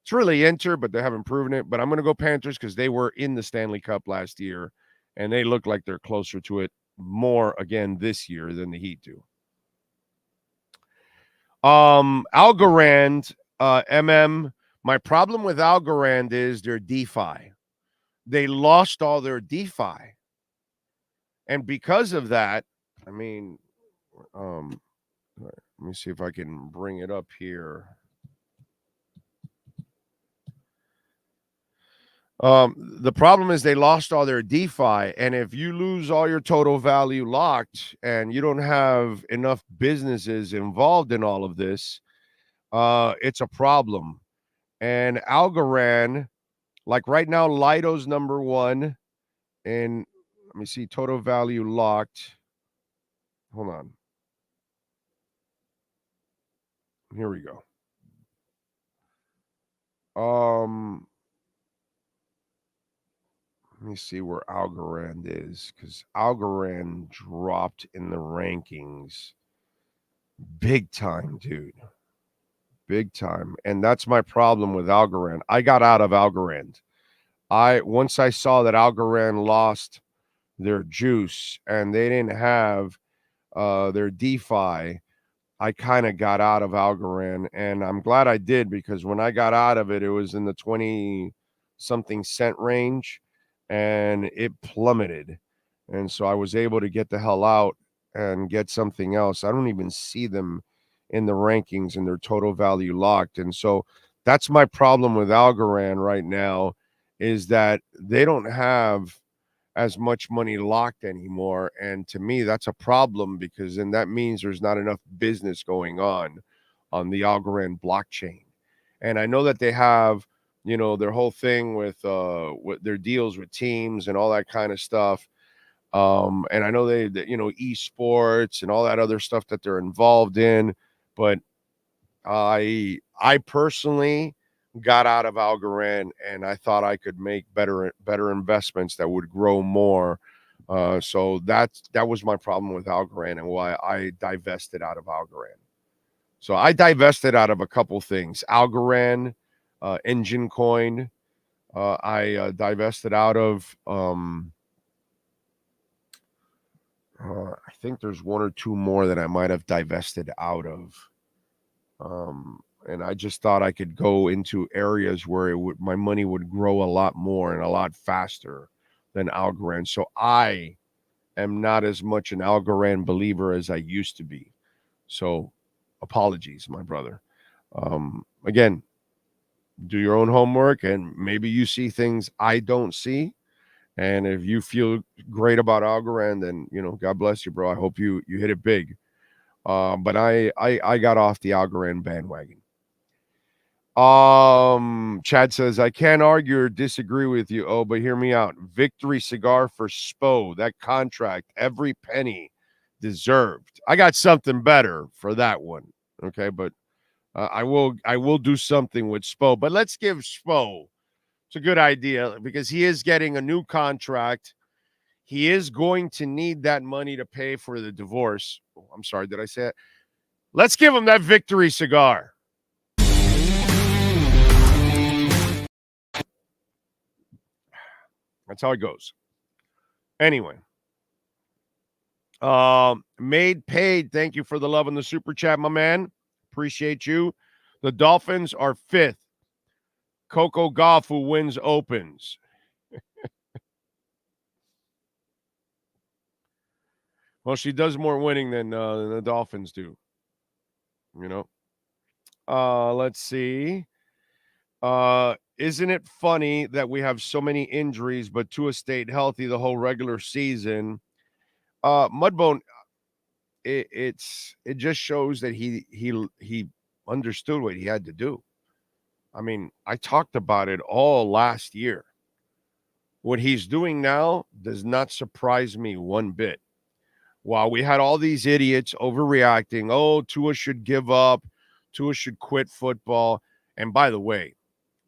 It's really Inter, but they haven't proven it. But I'm going to go Panthers because they were in the Stanley Cup last year, and they look like they're closer to it more again this year than the Heat do. Algorand, my problem with Algorand is their DeFi. They lost all their DeFi. And because of that, let me see if I can bring it up here. The problem is they lost all their DeFi, and if you lose all your total value locked and you don't have enough businesses involved in all of this, it's a problem. And Algorand, like right now, Lido's number one, and let me see, total value locked. Hold on. Here we go. Let me see where Algorand is, because Algorand dropped in the rankings big time, dude. Big time. And that's my problem with Algorand. I got out of Algorand. Once I saw that Algorand lost their juice and they didn't have their DeFi, I kind of got out of Algorand, and I'm glad I did, because when I got out of it, it was in the 20-something cent range, and it plummeted. And so I was able to get the hell out and get something else. I don't even see them in the rankings and their total value locked. And so that's my problem with Algorand right now, is that they don't have as much money locked anymore. And to me, that's a problem, because then that means there's not enough business going on the Algorand blockchain. And I know that they have, their whole thing with their deals with teams and all that kind of stuff. And I know they esports and all that other stuff that they're involved in. But I personally got out of Algorand, and I thought I could make better investments that would grow more. So that was my problem with Algorand, and why I divested out of Algorand. So I divested out of a couple things. Algorand, Engine Coin. I divested out of. I think there's one or two more that I might have divested out of. And I just thought I could go into areas where my money would grow a lot more and a lot faster than Algorand. So I am not as much an Algorand believer as I used to be. So apologies, my brother. Again, do your own homework, and maybe you see things I don't see. And if you feel great about Algorand, then, God bless you, bro. I hope you hit it big. But I got off the Algorand bandwagon. Chad says, I can't argue or disagree with you. Oh, but hear me out. Victory cigar for Spo. That contract, every penny deserved. I got something better for that one. Okay, but I will do something with Spo. But let's give Spo. It's a good idea, because he is getting a new contract. He is going to need that money to pay for the divorce. Oh, I'm sorry, did I say it? Let's give him that victory cigar. That's how it goes. Anyway. Made paid. Thank you for the love in the super chat, my man. Appreciate you. The Dolphins are 5th. Coco Gauff, who wins, opens. Well, she does more winning than the Dolphins do. Let's see. Isn't it funny that we have so many injuries, but Tua stayed healthy the whole regular season? Mudbone, it just shows that he understood what he had to do. I mean, I talked about it all last year. What he's doing now does not surprise me one bit. While we had all these idiots overreacting, oh, Tua should give up, Tua should quit football. And by the way,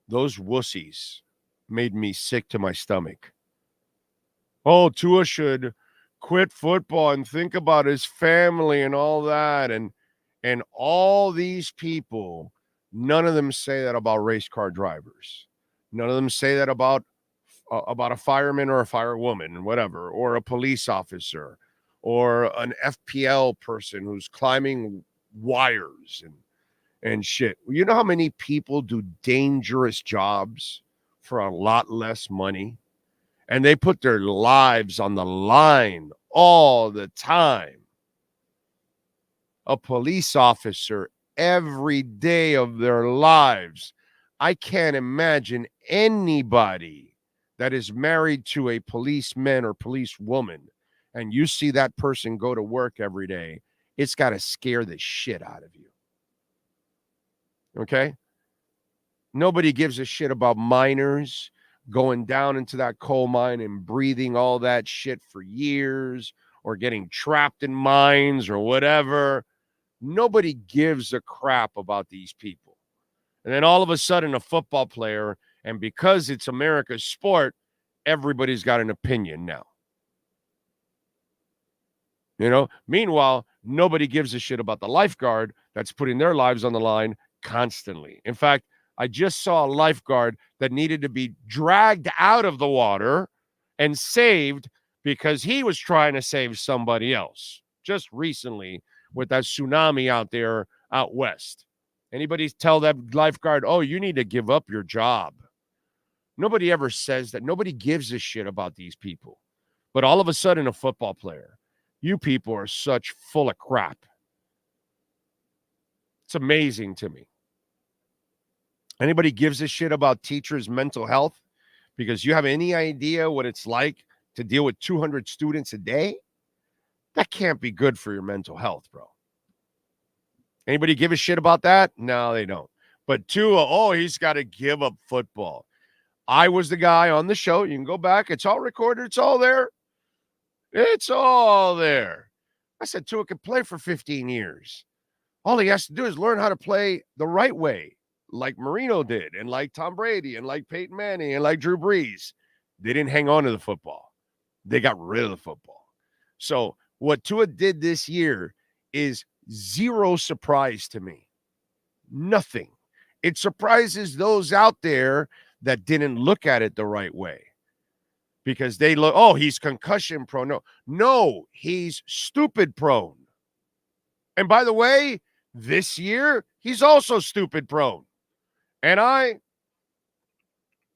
those wussies made me sick to my stomach. Oh, Tua should quit football and think about his family and all that. And all these people, none of them say that about race car drivers. None of them say that about a fireman or a firewoman and whatever, or a police officer or an FPL person who's climbing wires and shit. You know how many people do dangerous jobs for a lot less money? And they put their lives on the line all the time. A police officer every day of their lives. I can't imagine anybody that is married to a policeman or policewoman, and you see that person go to work every day, it's got to scare the shit out of you. Okay? Nobody gives a shit about miners going down into that coal mine and breathing all that shit for years, or getting trapped in mines or whatever. Nobody gives a crap about these people. And then all of a sudden, a football player, and because it's America's sport, everybody's got an opinion now. You know, meanwhile, nobody gives a shit about the lifeguard that's putting their lives on the line constantly. In fact, I just saw a lifeguard that needed to be dragged out of the water and saved because he was trying to save somebody else just recently with that tsunami out there out west. Anybody tell that lifeguard, oh, you need to give up your job? Nobody ever says that. Nobody gives a shit about these people. But all of a sudden, a football player, you people are such full of crap. It's amazing to me. Anybody gives a shit about teachers' mental health? Because you have any idea what it's like to deal with 200 students a day? That can't be good for your mental health, bro. Anybody give a shit about that? No, they don't. But Tua, oh, he's got to give up football. I was the guy on the show. You can go back. It's all recorded. It's all there. It's all there. I said Tua could play for 15 years. All he has to do is learn how to play the right way, like Marino did, and like Tom Brady, and like Peyton Manning, and like Drew Brees. They didn't hang on to the football. They got rid of the football. So what Tua did this year is zero surprise to me. Nothing. It surprises those out there that didn't look at it the right way. Because they look, oh, he's concussion prone. No, he's stupid prone. And by the way, this year, he's also stupid prone. And I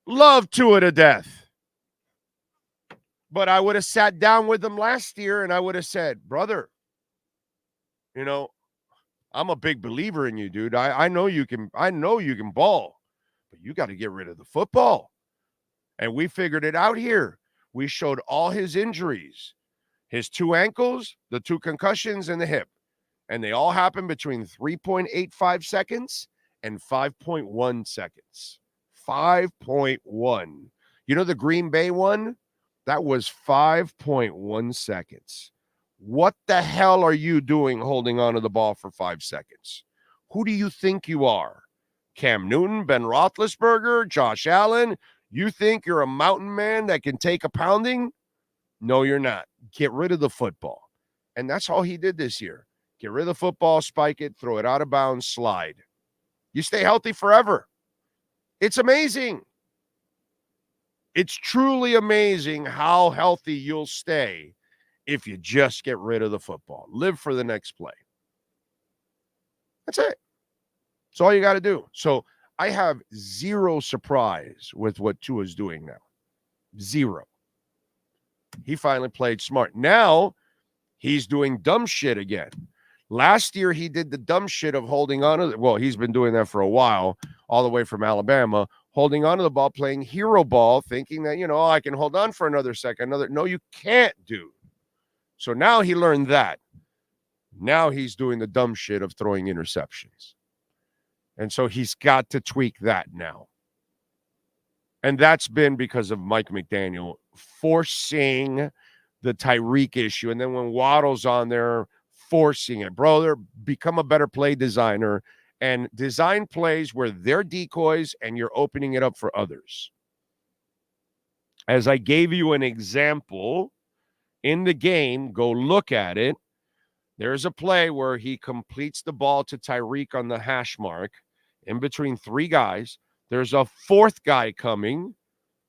love Tua to death. But I would have sat down with him last year and I would have said, brother, you know, I'm a big believer in you, dude. I know you can ball, but you got to get rid of the football. And we figured it out here. We showed all his injuries, his 2 ankles, the 2 concussions, and the hip. And they all happened between 3.85 seconds and 5.1 seconds. 5.1. You know the Green Bay one? That was 5.1 seconds. What the hell are you doing holding onto the ball for 5 seconds? Who do you think you are? Cam Newton, Ben Roethlisberger, Josh Allen? You think you're a mountain man that can take a pounding? No, you're not. Get rid of the football. And that's all he did this year. Get rid of the football, spike it, throw it out of bounds, slide. You stay healthy forever. It's amazing. It's truly amazing how healthy you'll stay if you just get rid of the football. Live for the next play. That's it. That's all you got to do. So I have zero surprise with what Tua's doing now. Zero. He finally played smart. Now he's doing dumb shit again. Last year he did the dumb shit of holding on to, well, he's been doing that for a while, all the way from Alabama, holding on to the ball, playing hero ball, thinking that, I can hold on for another second. No, you can't, dude. So now he learned that. Now he's doing the dumb shit of throwing interceptions. And so he's got to tweak that now. And that's been because of Mike McDaniel forcing the Tyreek issue. And then when Waddle's on there, forcing it. Brother, become a better play designer and design plays where they're decoys and you're opening it up for others. As I gave you an example in the game, go look at it. There's a play where he completes the ball to Tyreek on the hash mark in between three guys. There's a fourth guy coming.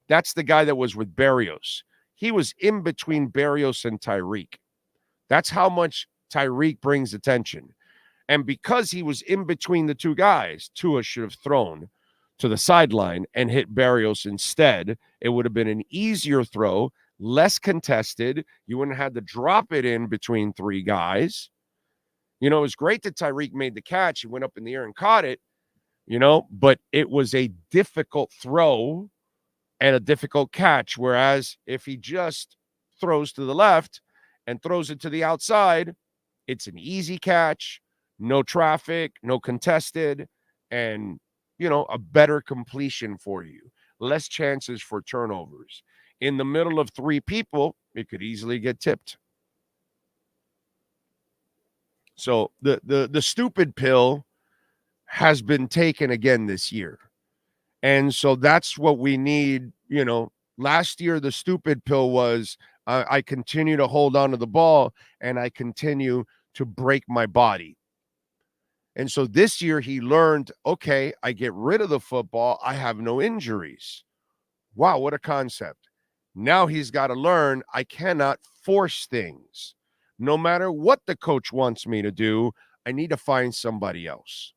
That's the guy that was with Berrios. He was in between Berrios and Tyreek. That's how much Tyreek brings attention. And because he was in between the two guys, Tua should have thrown to the sideline and hit Berrios instead. It would have been an easier throw, less contested. You wouldn't have had to drop it in between three guys. It was great that Tyreek made the catch. He went up in the air and caught it, but it was a difficult throw and a difficult catch. Whereas if he just throws to the left and throws it to the outside, it's an easy catch, no traffic, no contested, and, a better completion for you. Less chances for turnovers. In the middle of three people, it could easily get tipped. So the stupid pill has been taken again this year. And so that's what we need. Last year, the stupid pill was I continue to hold on to the ball and I continue to break my body. And so this year he learned, okay, I get rid of the football. I have no injuries. Wow, what a concept. Now he's got to learn I cannot force things. No matter what the coach wants me to do, I need to find somebody else.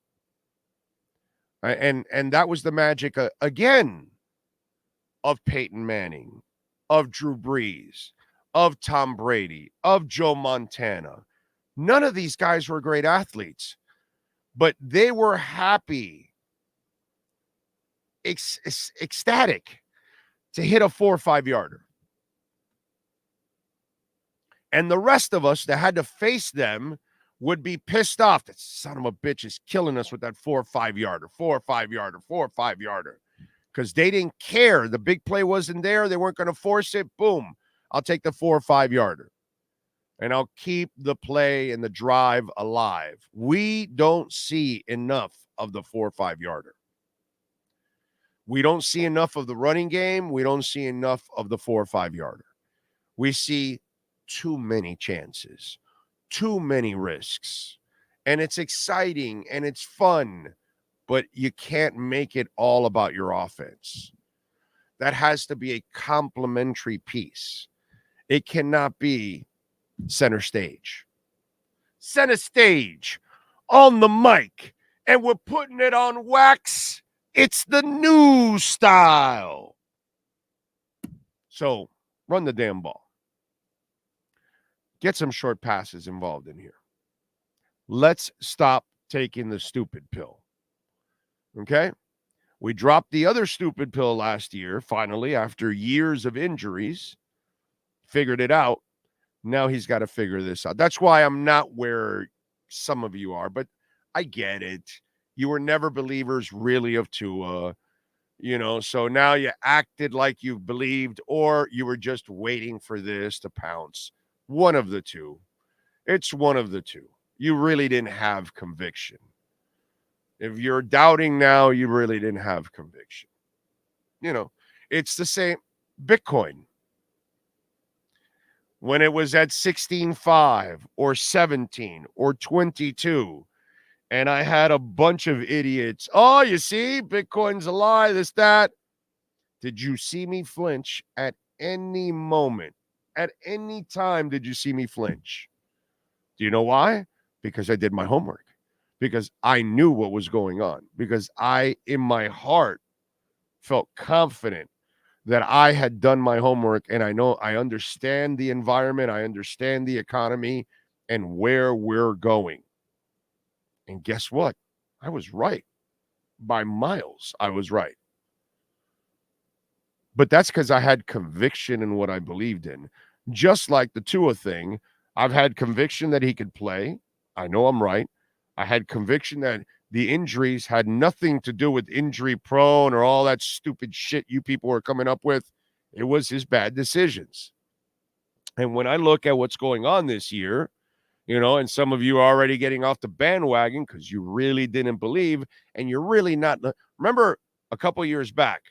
And that was the magic, again, of Peyton Manning, of Drew Brees, of Tom Brady, of Joe Montana. None of these guys were great athletes, but they were happy, ecstatic to hit a 4 or 5 yarder. And the rest of us that had to face them would be pissed off. That son of a bitch is killing us with that 4 or 5 yarder, 4 or 5 yarder, 4 or 5 yarder. Because they didn't care. The big play wasn't there. They weren't going to force it. Boom. I'll take the 4 or 5 yarder. And I'll keep the play and the drive alive. We don't see enough of the 4 or 5 yarder. We don't see enough of the running game. We don't see enough of the 4 or 5 yarder. We see too many chances, too many risks. And it's exciting and it's fun, but you can't make it all about your offense. That has to be a complementary piece. It cannot be center stage. Center stage on the mic, and we're putting it on wax. It's the new style. So run the damn ball. Get some short passes involved in here. Let's stop taking the stupid pill. Okay? We dropped the other stupid pill last year, finally, after years of injuries. Figured it out. Now he's got to figure this out. That's why I'm not where some of you are, but I get it. You were never believers really of Tua, so now you acted like you believed, or you were just waiting for this to pounce. One of the two. It's one of the two. You really didn't have conviction. If you're doubting now, you really didn't have conviction. It's the same. Bitcoin. When it was at 16.5 or 17 or 22, and I had a bunch of idiots. Oh, you see, Bitcoin's a lie, this, that. Did you see me flinch at any moment? At any time did you see me flinch? Do you know why? Because I did my homework. Because I knew what was going on. Because I, in my heart, felt confident that I had done my homework, and I understand the environment, I understand the economy, and where we're going. And guess what? I was right. By miles, I was right. But that's because I had conviction in what I believed in. Just like the Tua thing, I've had conviction that he could play. I know I'm right. I had conviction that the injuries had nothing to do with injury prone or all that stupid shit you people were coming up with. It was his bad decisions. And when I look at what's going on this year, and some of you are already getting off the bandwagon because you really didn't believe, and you're really not. Remember a couple years back,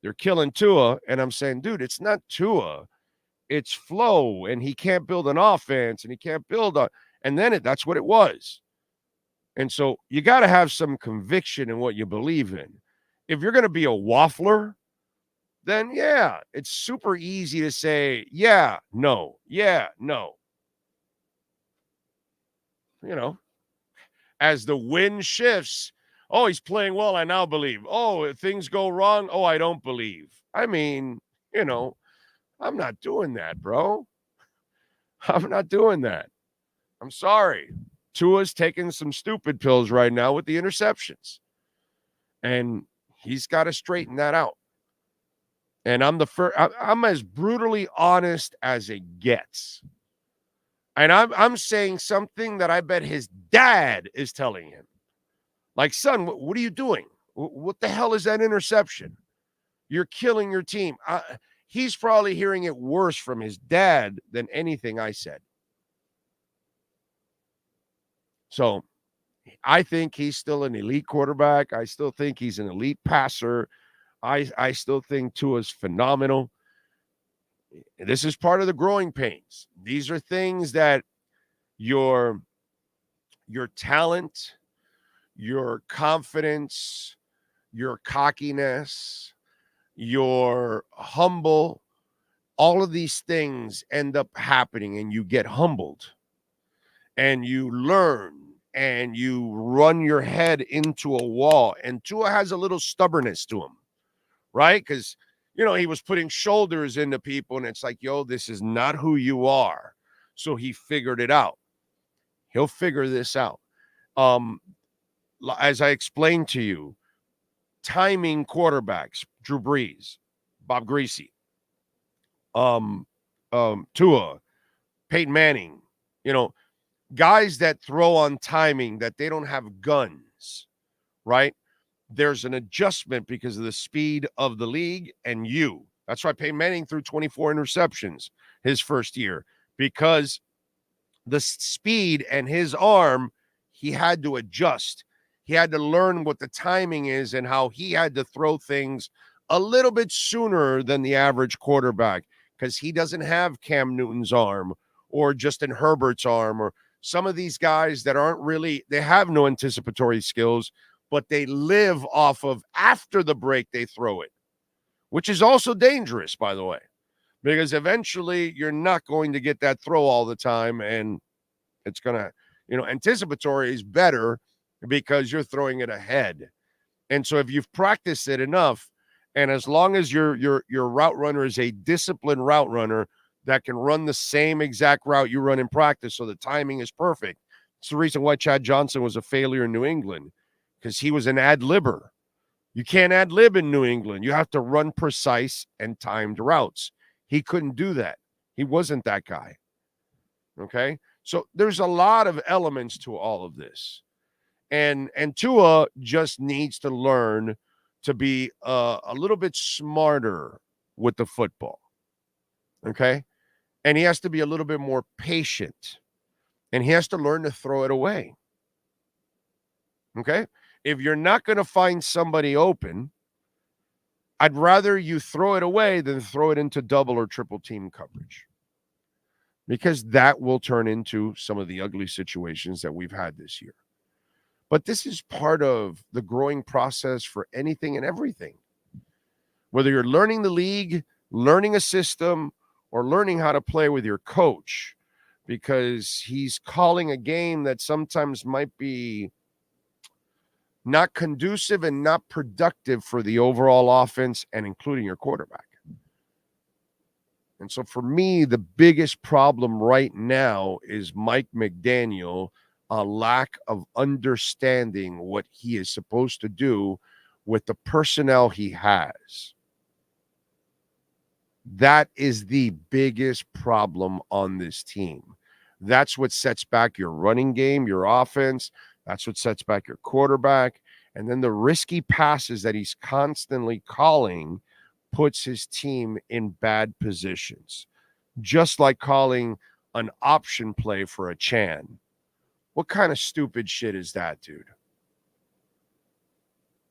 they're killing Tua, and I'm saying, dude, it's not Tua. It's flow, and he can't build an offense, and he can't build a, and then that's what it was. And so you got to have some conviction in what you believe in. If you're going to be a waffler, then yeah, it's super easy to say, yeah, no. As the wind shifts, oh, he's playing well, I now believe. Oh, if things go wrong, oh, I don't believe. I mean, I'm not doing that, bro. I'm not doing that. I'm sorry. Tua's taking some stupid pills right now with the interceptions. And he's got to straighten that out. And I'm as brutally honest as it gets. And I'm saying something that I bet his dad is telling him. Like, son, what are you doing? What the hell is that interception? You're killing your team. He's probably hearing it worse from his dad than anything I said. So I think he's still an elite quarterback. I still think he's an elite passer. I still think Tua's phenomenal. This is part of the growing pains. These are things that your talent, your confidence, your cockiness, your humble, all of these things end up happening, and you get humbled and you learn and you run your head into a wall. And Tua has a little stubbornness to him, right? Because he was putting shoulders into people, and it's like, yo, this is not who you are. So he figured it out. He'll figure this out. As I explained to you, timing quarterbacks, Drew Brees, Bob Greasy, Tua, Peyton Manning, guys that throw on timing, that they don't have guns, right? There's an adjustment because of the speed of the league and you. That's why Peyton Manning threw 24 interceptions his first year, because the speed and his arm, he had to adjust. He had to learn what the timing is and how he had to throw things a little bit sooner than the average quarterback, because he doesn't have Cam Newton's arm or Justin Herbert's arm or some of these guys that aren't really, they have no anticipatory skills, but they live off of after the break, they throw it, which is also dangerous, by the way, because eventually you're not going to get that throw all the time. And it's going to, anticipatory is better because you're throwing it ahead. And so if you've practiced it enough, and as long as your route runner is a disciplined route runner that can run the same exact route you run in practice, so the timing is perfect. It's the reason why Chad Johnson was a failure in New England, because he was an ad-libber. You can't ad-lib in New England. You have to run precise and timed routes. He couldn't do that. He wasn't that guy. Okay? So there's a lot of elements to all of this. And Tua just needs to learn to be a little bit smarter with the football. Okay? And he has to be a little bit more patient. And he has to learn to throw it away. Okay? If you're not going to find somebody open, I'd rather you throw it away than throw it into double or triple team coverage, because that will turn into some of the ugly situations that we've had this year. But this is part of the growing process for anything and everything. Whether you're learning the league, learning a system, or learning how to play with your coach, because he's calling a game that sometimes might be not conducive and not productive for the overall offense and including your quarterback. And so for me, the biggest problem right now is Mike McDaniel, a lack of understanding what he is supposed to do with the personnel he has. That is the biggest problem on this team. That's what sets back your running game, your offense. That's what sets back your quarterback. And then the risky passes that he's constantly calling puts his team in bad positions. Just like calling an option play for a Chan. What kind of stupid shit is that, dude?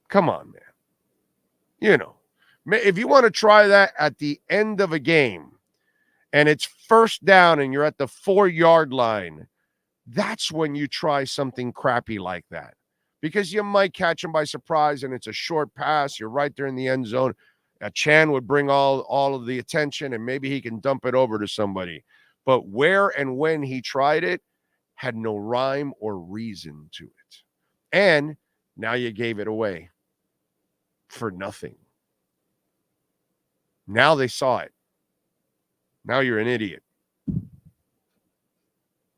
Come on, man. You know, if you want to try that at the end of a game and it's first down and you're at the 4-yard line, that's when you try something crappy like that. Because you might catch him by surprise and it's a short pass. You're right there in the end zone. A Chan would bring all of the attention and maybe he can dump it over to somebody. But where and when he tried it had no rhyme or reason to it. And now you gave it away for nothing. Now they saw it. Now you're an idiot.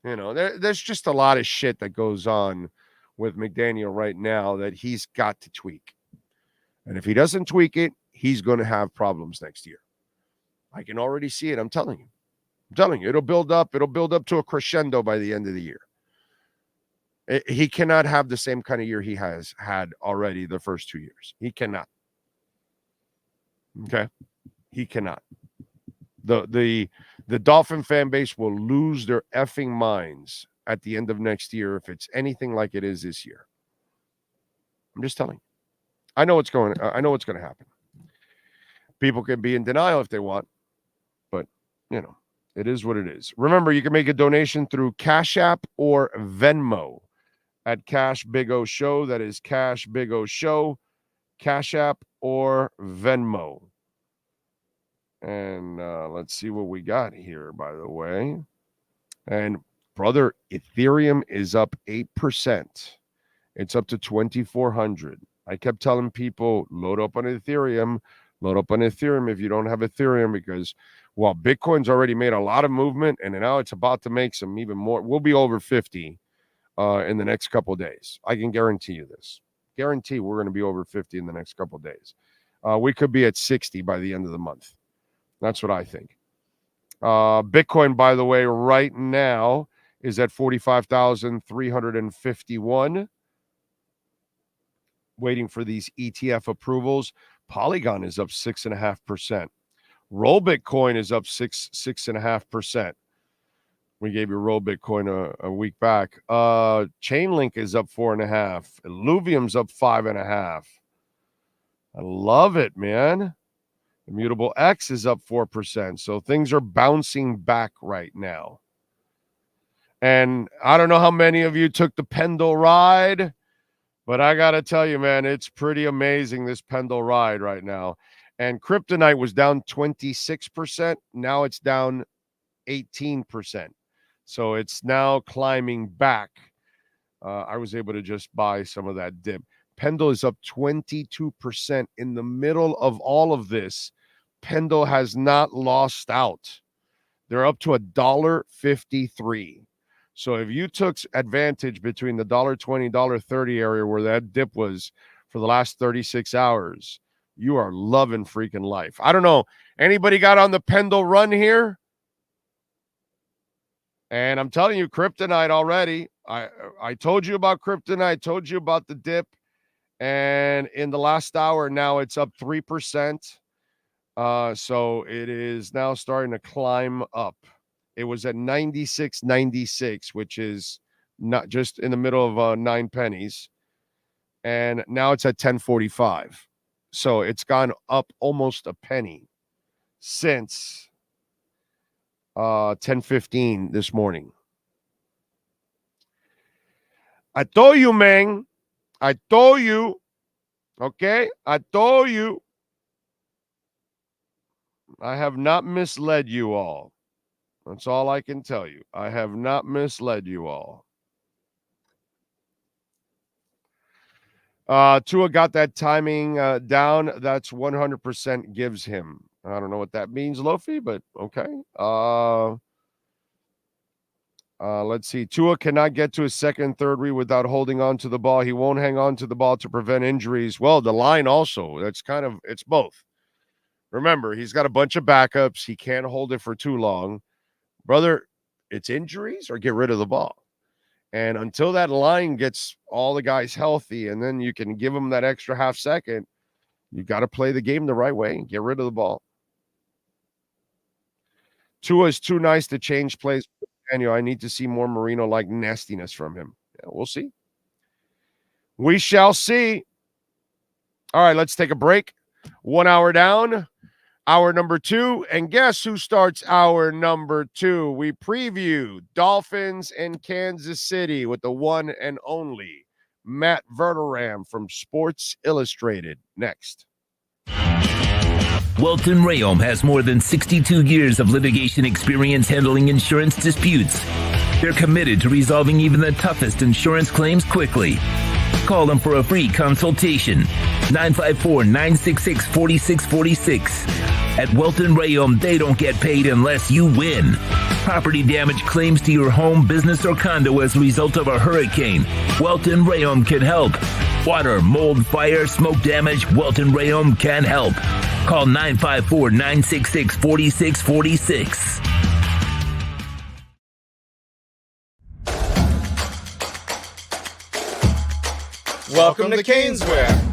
You know, there's just a lot of shit that goes on with McDaniel right now that he's got to tweak. And if he doesn't tweak it, he's going to have problems next year. I can already see it. I'm telling you, it'll build up. It'll build up to a crescendo by the end of the year. He cannot have the same kind of year he has had already the first 2 years. He cannot. Okay? He cannot. The Dolphin fan base will lose their effing minds at the end of next year if it's anything like it is this year. I'm just telling you. I know what's going to happen. People can be in denial if they want, but you know, it is what it is. Remember, you can make a donation through Cash App or Venmo at Cash Big O Show. That is Cash Big O Show, Cash App or Venmo. And let's see what we got here, by the way. And brother, Ethereum is up 8%. It's up to 2,400. I kept telling people, load up on Ethereum if you don't have Ethereum, because while Bitcoin's already made a lot of movement and now it's about to make some even more. We'll be over 50 in the next couple of days. I can guarantee you this. Guarantee we're going to be over 50 in the next couple of days. We could be at 60 by the end of the month. That's what I think. Bitcoin, by the way, right now is at 45,351. Waiting for these ETF approvals. Polygon is up 6.5%. Roll Bitcoin is up 6.5%. We gave you Roll Bitcoin a week back. Chainlink is up 4.5%. Illuvium's up 5.5%. I love it, man. Immutable X is up 4%. So things are bouncing back right now. And I don't know how many of you took the Pendle ride, but I got to tell you, man, it's pretty amazing, this Pendle ride right now. And Kryptonite was down 26%. Now it's down 18%. So it's now climbing back. I was able to just buy some of that dip. Pendle is up 22% in the middle of all of this. Pendle has not lost out. They're up to $1.53. So if you took advantage between the $1.20, $1.30 area where that dip was for the last 36 hours, you are loving freaking life. I don't know. Anybody got on the Pendle run here? And I'm telling you, Kryptonite already. I told you about Kryptonite. Told you about the dip. And in the last hour, now it's up 3%. So it is now starting to climb up. It was at 96.96, which is not just in the middle of 9 pennies. And now it's at 10.45. So it's gone up almost a penny since 10:15 this morning. I told you, man. I told you. Okay? I told you. I have not misled you all. That's all I can tell you. I have not misled you all. Tua got that timing down. That's 100% gives him. I don't know what that means, Lofi, but okay. Let's see. Tua cannot get to his second, third read without holding on to the ball. He won't hang on to the ball to prevent injuries. Well, the line also. That's kind of, it's both. Remember, he's got a bunch of backups. He can't hold it for too long. Brother, it's injuries or get rid of the ball. And until that line gets all the guys healthy and then you can give them that extra half second, you got to play the game the right way and get rid of the ball. Tua is too nice to change plays. Daniel, I need to see more Marino-like nastiness from him. Yeah, we'll see. We shall see. All right, let's take a break. 1 hour down. Hour number 2, and guess who starts hour number 2? We preview Dolphins and Kansas City with the one and only Matt Verderam from Sports Illustrated. Next. Welton Rayom has more than 62 years of litigation experience handling insurance disputes. They're committed to resolving even the toughest insurance claims quickly. Call them for a free consultation. 954-966-4646. At Welton Rayom, they don't get paid unless you win. Property damage claims to your home, business, or condo as a result of a hurricane. Welton Rayom can help. Water, mold, fire, smoke damage, Welton Rayom can help. Call 954-966-4646. Welcome to Caneswear.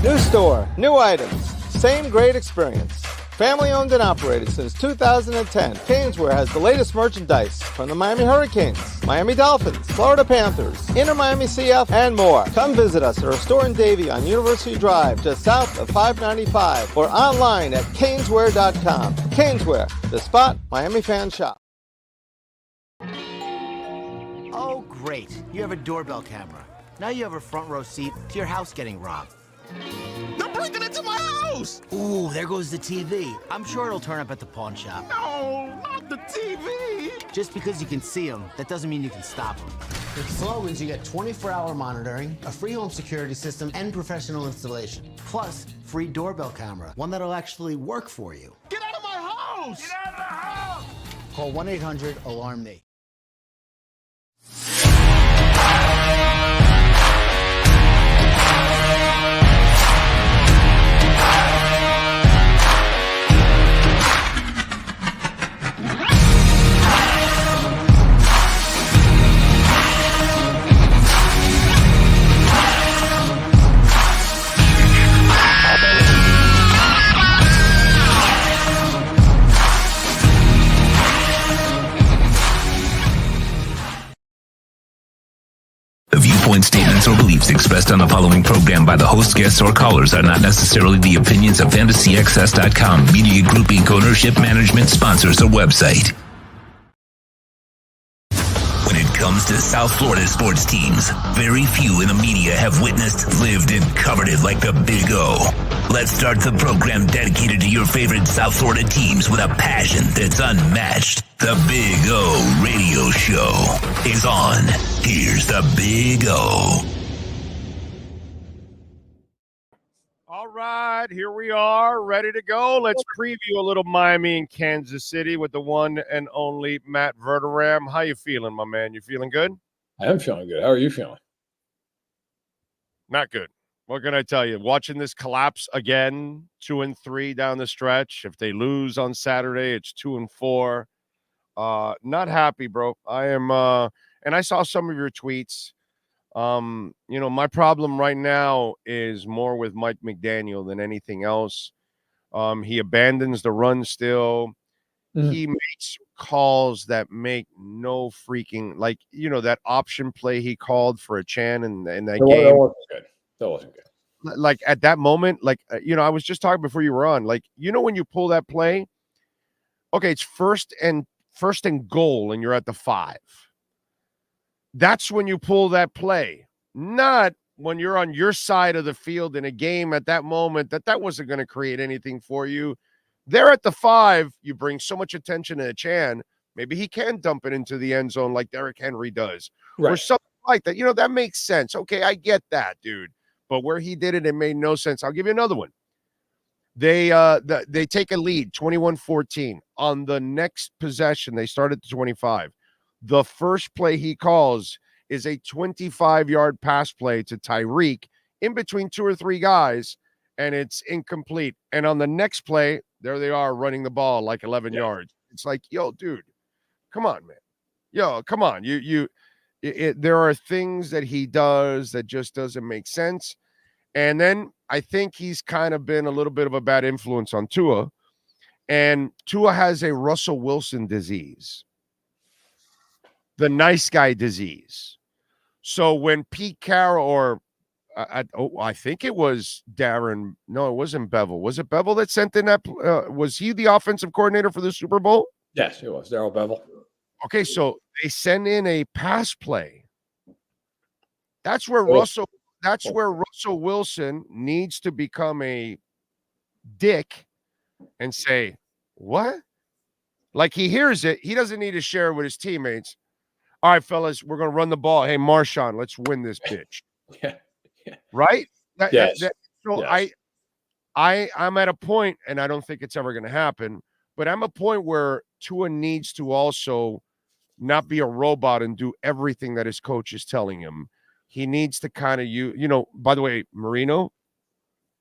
New store, new items, same great experience. Family owned and operated since 2010, Caneswear has the latest merchandise from the Miami Hurricanes, Miami Dolphins, Florida Panthers, Inter Miami CF, and more. Come visit us at our store in Davie on University Drive, just south of 595, or online at caneswear.com. Caneswear, the spot Miami fans shop. Oh, great. You have a doorbell camera. Now you have a front row seat to your house getting robbed. They're breaking into my house! Ooh, there goes the TV. I'm sure it'll turn up at the pawn shop. No, not the TV! Just because you can see them, that doesn't mean you can stop them. With Slogans, you get 24-hour monitoring, a free home security system, and professional installation. Plus, free doorbell camera, one that'll actually work for you. Get out of my house! Get out of the house! Call 1-800-ALARM-ME. Statements or beliefs expressed on the following program by the host, guests, or callers are not necessarily the opinions of FantasyAccess.com, Media Group Inc., ownership, management, sponsors, or website. When it comes to South Florida sports teams, very few in the media have witnessed, lived, and covered it like the Big O. Let's start the program dedicated to your favorite South Florida teams with a passion that's unmatched. The Big O Radio Show is on. Here's the Big O. All right, here we are, ready to go. Let's preview a little Miami and Kansas City with the one and only Matt Verderam. How you feeling, my man? You feeling good? I am feeling good. How are you feeling? Not good. What can I tell you? Watching this collapse again, 2-3 down the stretch. If they lose on Saturday, it's 2-4. Not happy, bro. I am, and I saw some of your tweets. My problem right now is more with Mike McDaniel than anything else. He abandons the run still. Mm-hmm. He makes calls that make no freaking, that option play he called for a Chan in that game. That wasn't good. That wasn't good. Like at that moment, I was just talking before you were on, when you pull that play, okay, it's first and goal and you're at the 5. That's when you pull that play, not when you're on your side of the field in a game at that moment that wasn't going to create anything for you. They're at the 5. You bring so much attention to Chan. Maybe he can dump it into the end zone like Derrick Henry does, right, or something like that. That makes sense. Okay, I get that, dude. But where he did it, it made no sense. I'll give you another one. They take a lead, 21-14. On the next possession, they start at the 25. The first play he calls is a 25-yard pass play to Tyreek in between 2 or 3 guys, and it's incomplete. And on the next play, there they are running the ball like 11 yards. It's like, yo, dude, come on, man. Yo, come on. There are things that he does that just doesn't make sense. And then I think he's kind of been a little bit of a bad influence on Tua. And Tua has a Russell Wilson disease, the nice guy disease. So when Pete Carroll or I think it was Darren. No, it wasn't Bevel. Was it Bevel that sent in that? Was he the offensive coordinator for the Super Bowl? Yes, it was Darrell Bevel. Okay, so they send in a pass play. That's where Russell Wilson needs to become a dick and say, what? Like he hears it. He doesn't need to share it with his teammates. All right, fellas, we're going to run the ball. Hey, Marshawn, let's win this bitch. Yeah. Right? Yes. I'm at a point, and I don't think it's ever going to happen, but I'm at a point where Tua needs to also not be a robot and do everything that his coach is telling him. He needs to kind of, by the way, Marino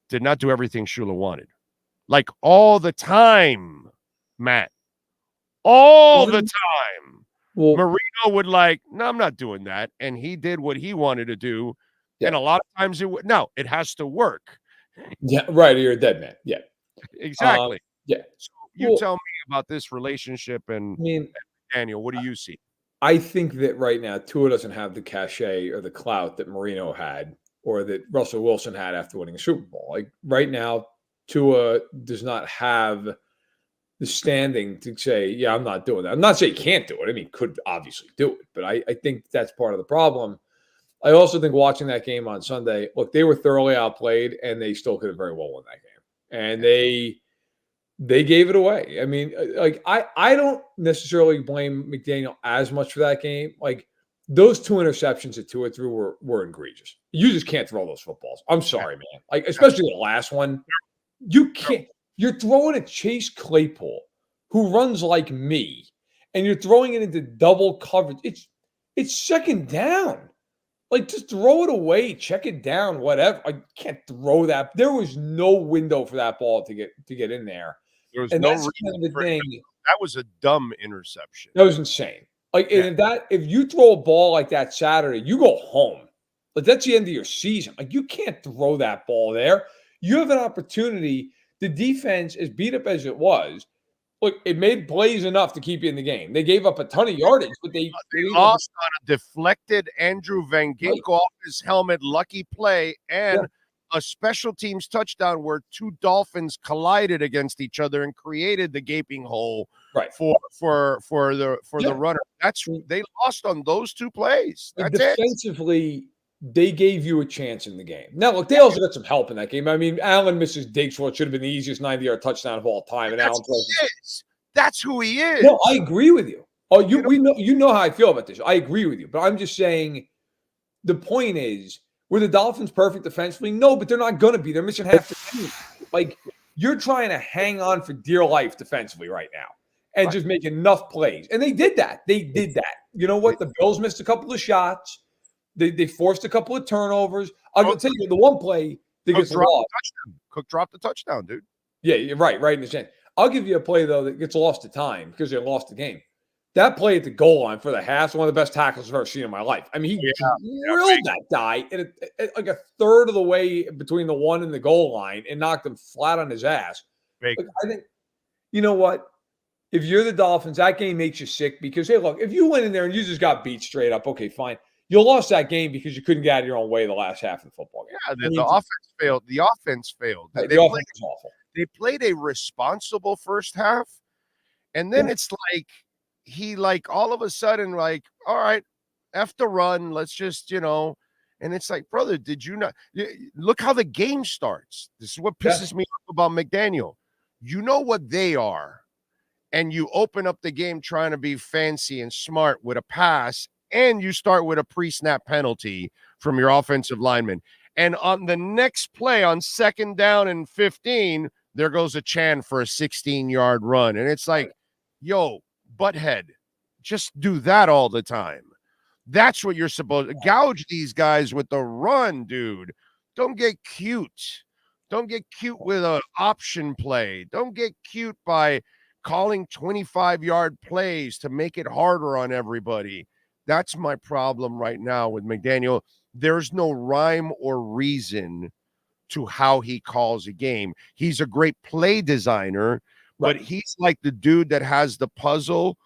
did not do everything Shula wanted. Like all the time, Matt. All the time. Well, Marino would no, I'm not doing that. And he did what he wanted to do. Yeah. And a lot of times it has to work. Yeah, right. You're a dead man. Yeah. Exactly. Yeah. So you tell me about this relationship and Daniel, what do you see? I think that right now Tua doesn't have the cachet or the clout that Marino had or that Russell Wilson had after winning a Super Bowl. Like right now, Tua does not have the standing to say, yeah, I'm not doing that. I'm not saying he can't do it. I mean, could obviously do it, but I think that's part of the problem. I also think watching that game on Sunday, look, they were thoroughly outplayed and they still could have very well won that game. And they gave it away. I mean, I don't necessarily blame McDaniel as much for that game. Like those 2 interceptions that Tua threw were egregious. You just can't throw those footballs. I'm sorry, man. Like especially the last one. You can't. You're throwing at Chase Claypool, who runs like me, and you're throwing it into double coverage. It's second down. Like, just throw it away, check it down, whatever. I can't throw that. There was no window for that ball to get in there. There was no reason kind of the thing. That was a dumb interception. That was insane. Like, if you throw a ball like that Saturday, you go home. Like, that's the end of your season. Like, you can't throw that ball there. You have an opportunity. The defense, as beat up as it was, look, it made plays enough to keep you in the game. They gave up a ton of yardage, but they lost on a deflected Andrew Van Ginkel off his helmet lucky play and a special teams touchdown where 2 Dolphins collided against each other and created the gaping hole for the runner. They lost on those 2 plays. That's defensively, they gave you a chance in the game. Now, look, they also got some help in that game. I mean, Allen misses Diggs for what should have been the easiest 90-yard touchdown of all time. And that's who he is. No, I agree with you. Oh, you know how I feel about this. I agree with you. But I'm just saying the point is, were the Dolphins perfect defensively? No, but they're not going to be. They're missing half the team. Like, you're trying to hang on for dear life defensively right now and just make enough plays. And they did that. You know what? The Bills missed a couple of shots. They forced a couple of turnovers. I'm going to tell you, the one play that gets lost. Cook dropped the touchdown, dude. Yeah, you're right in the end. I'll give you a play, though, that gets lost to time because they lost the game. That play at the goal line for the half is one of the best tackles I've ever seen in my life. I mean, he drilled that guy at like a third of the way between the 1 and the goal line and knocked him flat on his ass. Look, I think, you know what? If you're the Dolphins, that game makes you sick because, hey, look, if you went in there and you just got beat straight up, okay, fine. You lost that game because you couldn't get out of your own way the last half of the football game. Yeah, the offense failed. The offense failed. The offense was awful. They played a responsible first half, and then it's like he all of a sudden all right, F the run. Let's just and it's like, brother, did you not look how the game starts? This is what pisses me off about McDaniel. You know what they are, and you open up the game trying to be fancy and smart with a pass. And you start with a pre-snap penalty from your offensive lineman. And on the next play, on 2nd down and 15, there goes a Chan for a 16-yard run. And it's like, yo, butthead, just do that all the time. That's what you're supposed to gouge these guys with the run, dude. Don't get cute. Don't get cute with an option play. Don't get cute by calling 25-yard plays to make it harder on everybody. That's my problem right now with McDaniel. There's no rhyme or reason to how he calls a game. He's a great play designer, but he's like the dude that has the puzzle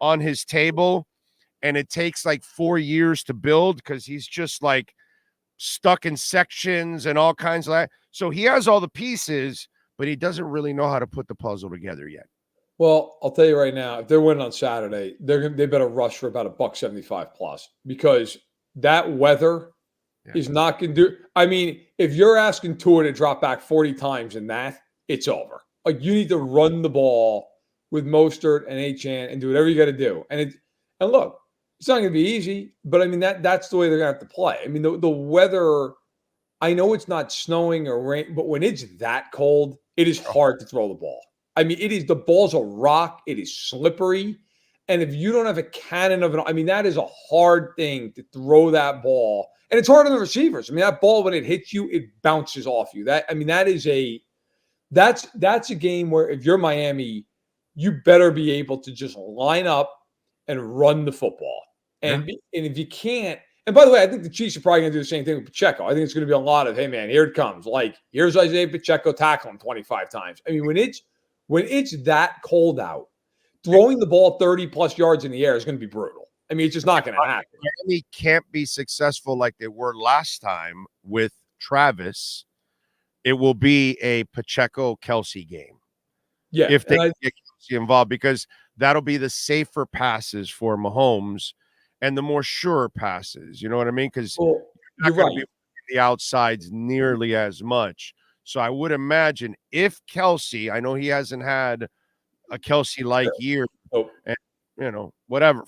on his table, and it takes like 4 years to build because he's just like stuck in sections and all kinds of that. So he has all the pieces, but he doesn't really know how to put the puzzle together yet. Well, I'll tell you right now, if they're winning on Saturday, they better rush for about $1.75 plus, because that weather is not going to do. I mean, if you're asking Tua to drop back 40 times in that, it's over. Like, you need to run the ball with Mostert and Achane and do whatever you got to do. And look, it's not going to be easy, but I mean, that's the way they're going to have to play. I mean, the weather, I know it's not snowing or rain, but when it's that cold, it is hard to throw the ball. I mean, the ball's a rock. It is slippery. And if you don't have a cannon that is a hard thing to throw that ball. And it's hard on the receivers. I mean, that ball, when it hits you, it bounces off you. That's a game where if you're Miami, you better be able to just line up and run the football. And if you can't, and by the way, I think the Chiefs are probably going to do the same thing with Pacheco. I think it's going to be a lot of, hey man, here it comes. Like, here's Isaiah Pacheco, tackle him 25 times. I mean, when it's that cold out, throwing the ball 30 plus yards in the air is going to be brutal. I mean, it's just not going to happen. Miami can't be successful like they were last time with Travis. It will be a Pacheco-Kelsey game. Yeah, if they get Kelsey involved, because that'll be the safer passes for Mahomes and the more sure passes. You know what I mean? Because you're not going to be the outsides nearly as much. So I would imagine if Kelsey, I know he hasn't had a Kelsey-like year, and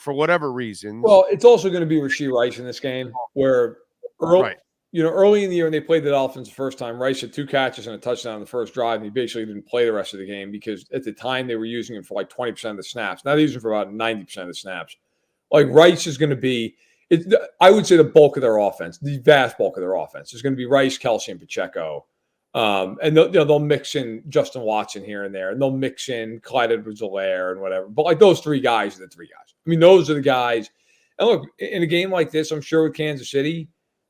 for whatever reasons. Well, it's also going to be Rashee Rice in this game, where early in the year when they played the Dolphins the first time, Rice had 2 catches and a touchdown in the first drive, and he basically didn't play the rest of the game because at the time they were using him for like 20% of the snaps. Now they're using him for about 90% of the snaps. Like, Rice is going to be, I would say, the bulk of their offense, the vast bulk of their offense is going to be Rice, Kelsey, and Pacheco. And they'll mix in Justin Watson here and there, and they'll mix in Clyde Edwards-Helaire and whatever. But like, those 3 guys are the 3 guys. I mean, those are the guys. And look, in a game like this, I'm sure with Kansas City,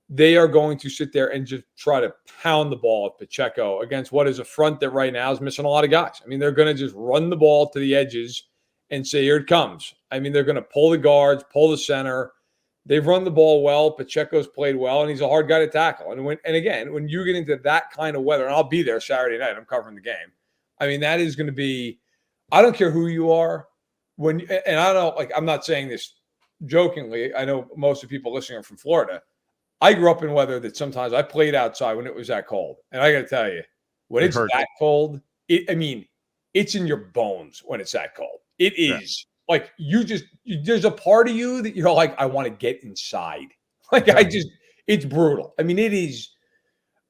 they are going to sit there and just try to pound the ball at Pacheco against what is a front that right now is missing a lot of guys. I mean, they're going to just run the ball to the edges and say, here it comes. I mean, they're going to pull the guards, pull the center. They've run the ball well. Pacheco's played well, and he's a hard guy to tackle. And again, when you get into that kind of weather, and I'll be there Saturday night, I'm covering the game. I mean, that is going to be, I don't care who you are. And I don't know, like, I'm not saying this jokingly. I know most of the people listening are from Florida. I grew up in weather that sometimes I played outside when it was that cold. And I got to tell you, when it's that cold, it's in your bones when it's that cold. It is. Like, there's a part of you that you're like, I want to get inside. Like, it's brutal. I mean, it is.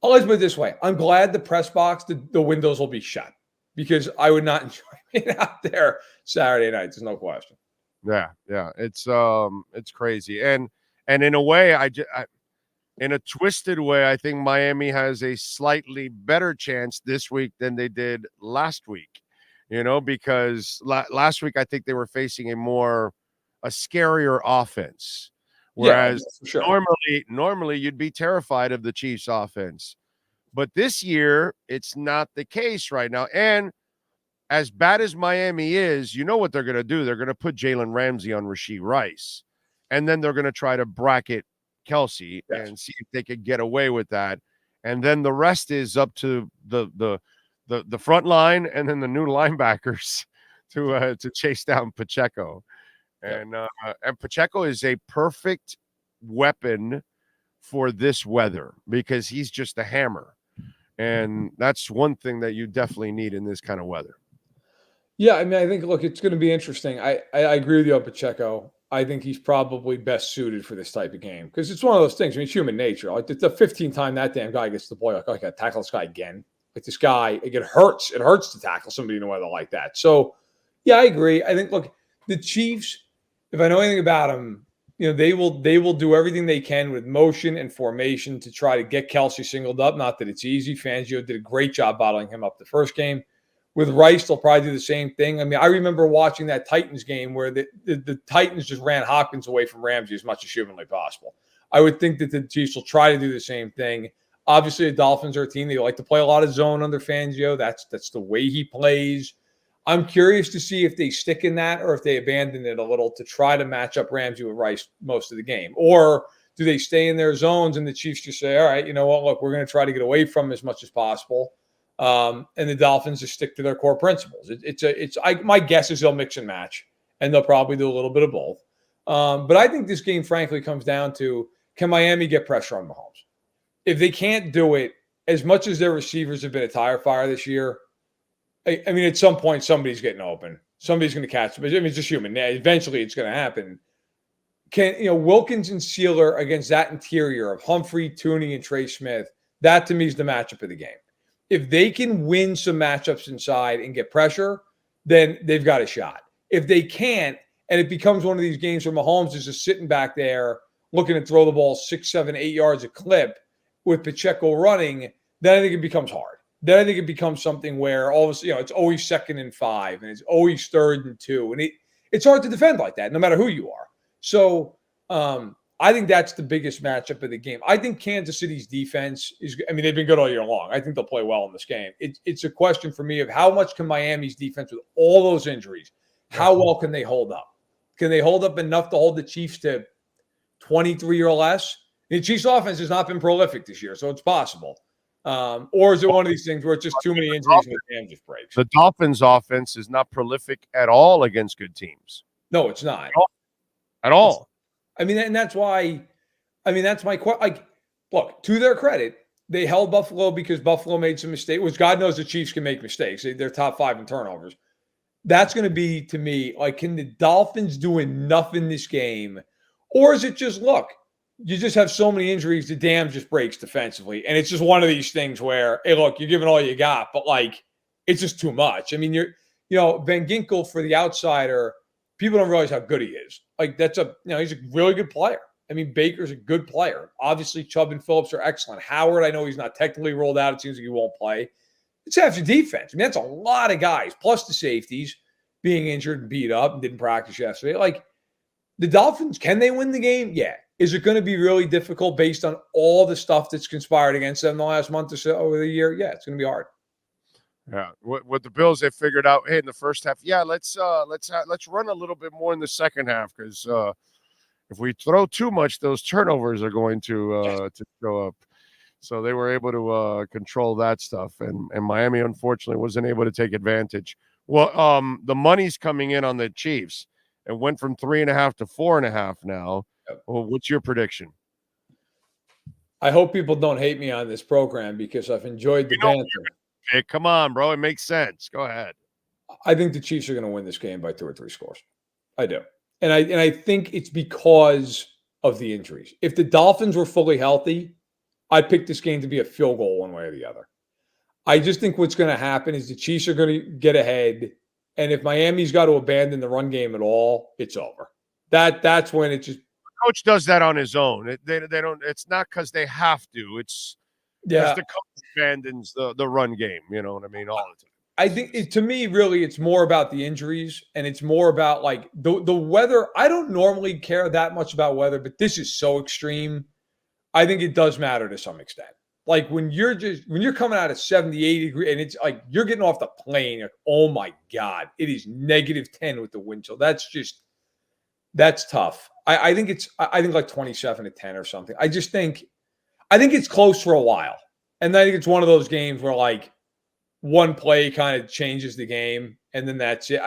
Let's put it this way. I'm glad the press box, the windows will be shut, because I would not enjoy being out there Saturday night. There's no question. Yeah. It's crazy. And in a way, in a twisted way, I think Miami has a slightly better chance this week than they did last week. Because last week I think they were facing a scarier offense, whereas normally you'd be terrified of the Chiefs' offense. But this year it's not the case right now. And as bad as Miami is, you know what they're going to do? They're going to put Jalen Ramsey on Rashee Rice, and then they're going to try to bracket Kelsey and see if they could get away with that. And then the rest is up to the front line and then the new linebackers to chase down Pacheco. And Pacheco is a perfect weapon for this weather because he's just a hammer. And that's one thing that you definitely need in this kind of weather. Yeah, I mean, I think, look, it's going to be interesting. I agree with you on Pacheco. I think he's probably best suited for this type of game because it's one of those things. I mean, it's human nature. Like, the 15th time that damn guy gets the ball, like, I got to tackle this guy again. Like, this guy, it hurts. It hurts to tackle somebody in a weather like that. So, yeah, I agree. I think, look, the Chiefs, if I know anything about them, they will do everything they can with motion and formation to try to get Kelsey singled up. Not that it's easy. Fangio did a great job bottling him up the first game. With Rice, they'll probably do the same thing. I mean, I remember watching that Titans game where the Titans just ran Hopkins away from Ramsey as much as humanly possible. I would think that the Chiefs will try to do the same thing. Obviously, the Dolphins are a team. They like to play a lot of zone under Fangio. That's the way he plays. I'm curious to see if they stick in that or if they abandon it a little to try to match up Ramsey with Rice most of the game. Or do they stay in their zones and the Chiefs just say, all right, you know what, look, we're going to try to get away from him as much as possible. And the Dolphins just stick to their core principles. My guess is they'll mix and match, and they'll probably do a little bit of both. But I think this game, frankly, comes down to, can Miami get pressure on Mahomes? If they can't do it, as much as their receivers have been a tire fire this year, I mean, at some point, somebody's getting open. Somebody's going to catch them. I mean, it's just human. Eventually, it's going to happen. Wilkins and Sealer against that interior of Humphrey, Tooney, and Trey Smith, that to me is the matchup of the game. If they can win some matchups inside and get pressure, then they've got a shot. If they can't, and it becomes one of these games where Mahomes is just sitting back there looking to throw the ball 6, 7, 8 yards a clip with Pacheco running, then I think it becomes hard. Then I think it becomes something where all of a sudden, it's always 2nd and 5 and it's always 3rd and 2. And it's hard to defend like that, no matter who you are. So I think that's the biggest matchup of the game. I think Kansas City's defense they've been good all year long. I think they'll play well in this game. It's a question for me of how much can Miami's defense, with all those injuries, how well can they hold up? Can they hold up enough to hold the Chiefs to 23 or less? The Chiefs' offense has not been prolific this year, so it's possible. Or is it one of these things where it's just too many injuries and the game just breaks? The Dolphins' offense is not prolific at all against good teams. No, it's not. At all. I mean, and that's why, that's my question. Like, look, to their credit, they held Buffalo because Buffalo made some mistakes, which God knows the Chiefs can make mistakes. They're top 5 in turnovers. That's going to be, to me, like, can the Dolphins do enough in this game? Or is it just, look, you just have so many injuries, the dam just breaks defensively. And it's just one of these things where, hey, look, you're giving all you got, but, like, it's just too much. I mean, Van Ginkel, for the outsider, people don't realize how good he is. Like, he's a really good player. I mean, Baker's a good player. Obviously, Chubb and Phillips are excellent. Howard, I know he's not technically rolled out. It seems like he won't play. It's half your defense. I mean, that's a lot of guys, plus the safeties being injured and beat up and didn't practice yesterday. Like, the Dolphins, can they win the game? Yeah. Is it going to be really difficult based on all the stuff that's conspired against them the last month or so over the year? Yeah, it's going to be hard. Yeah, with the Bills, they figured out, hey, in the first half, let's run a little bit more in the second half, because if we throw too much, those turnovers are going to show up. So they were able to control that stuff, and Miami unfortunately wasn't able to take advantage. Well, the money's coming in on the Chiefs. It went from 3.5 to 4.5 now. Yep. Well, what's your prediction? I hope people don't hate me on this program because I've enjoyed the banter. Hey, come on, bro. It makes sense. Go ahead. I think the Chiefs are going to win this game by 2 or 3 scores. I do. And I think it's because of the injuries. If the Dolphins were fully healthy, I'd pick this game to be a field goal one way or the other. I just think what's going to happen is the Chiefs are going to get ahead. And if Miami's got to abandon the run game at all, it's over. That's when it just. The coach does that on his own. They don't. It's not because they have to. It's because the coach abandons the run game. You know what I mean? All the time. I think to me, really, it's more about the injuries, and it's more about like the weather. I don't normally care that much about weather, but this is so extreme. I think it does matter to some extent. Like when you're coming out of 78 degrees and it's like you're getting off the plane, like, oh my God, it is -10 with the wind chill. That's tough. I think like 27-10 or something. I think it's close for a while. And I think it's one of those games where like one play kind of changes the game and then that's it.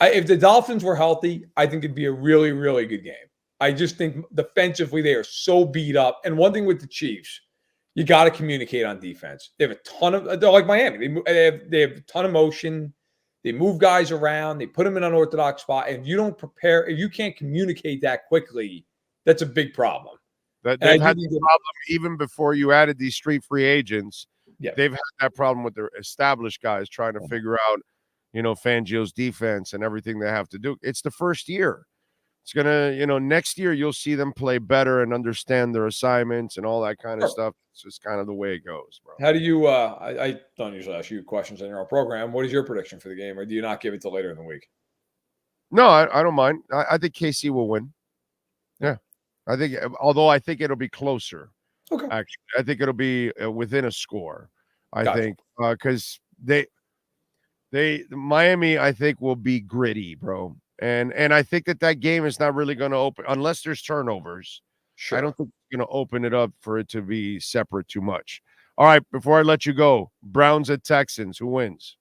If the Dolphins were healthy, I think it'd be a really, really good game. I just think defensively they are so beat up. And one thing with the Chiefs, you got to communicate on defense. They have a ton of – they're like Miami. They have a ton of motion. They move guys around. They put them in an unorthodox spot. And if you don't prepare – if you can't communicate that quickly, that's a big problem. They've had the problem even before you added these street free agents. Yeah. They've had that problem with their established guys trying to figure out, Fangio's defense and everything they have to do. It's the first year. It's gonna, next year you'll see them play better and understand their assignments and all that kind of stuff. It's just kind of the way it goes, bro. How do you? I don't usually ask you questions on your own program. What is your prediction for the game, or do you not give it till later in the week? No, I don't mind. I think KC will win. Yeah, although I think it'll be closer. Okay. Actually, I think it'll be within a score. I Gotcha. think because Miami, I think, will be gritty, bro. And I think that game is not really going to open unless there's turnovers. Sure. I don't think it's going to open it up for it to be separate too much. All right, before I let you go, Browns at Texans, who wins?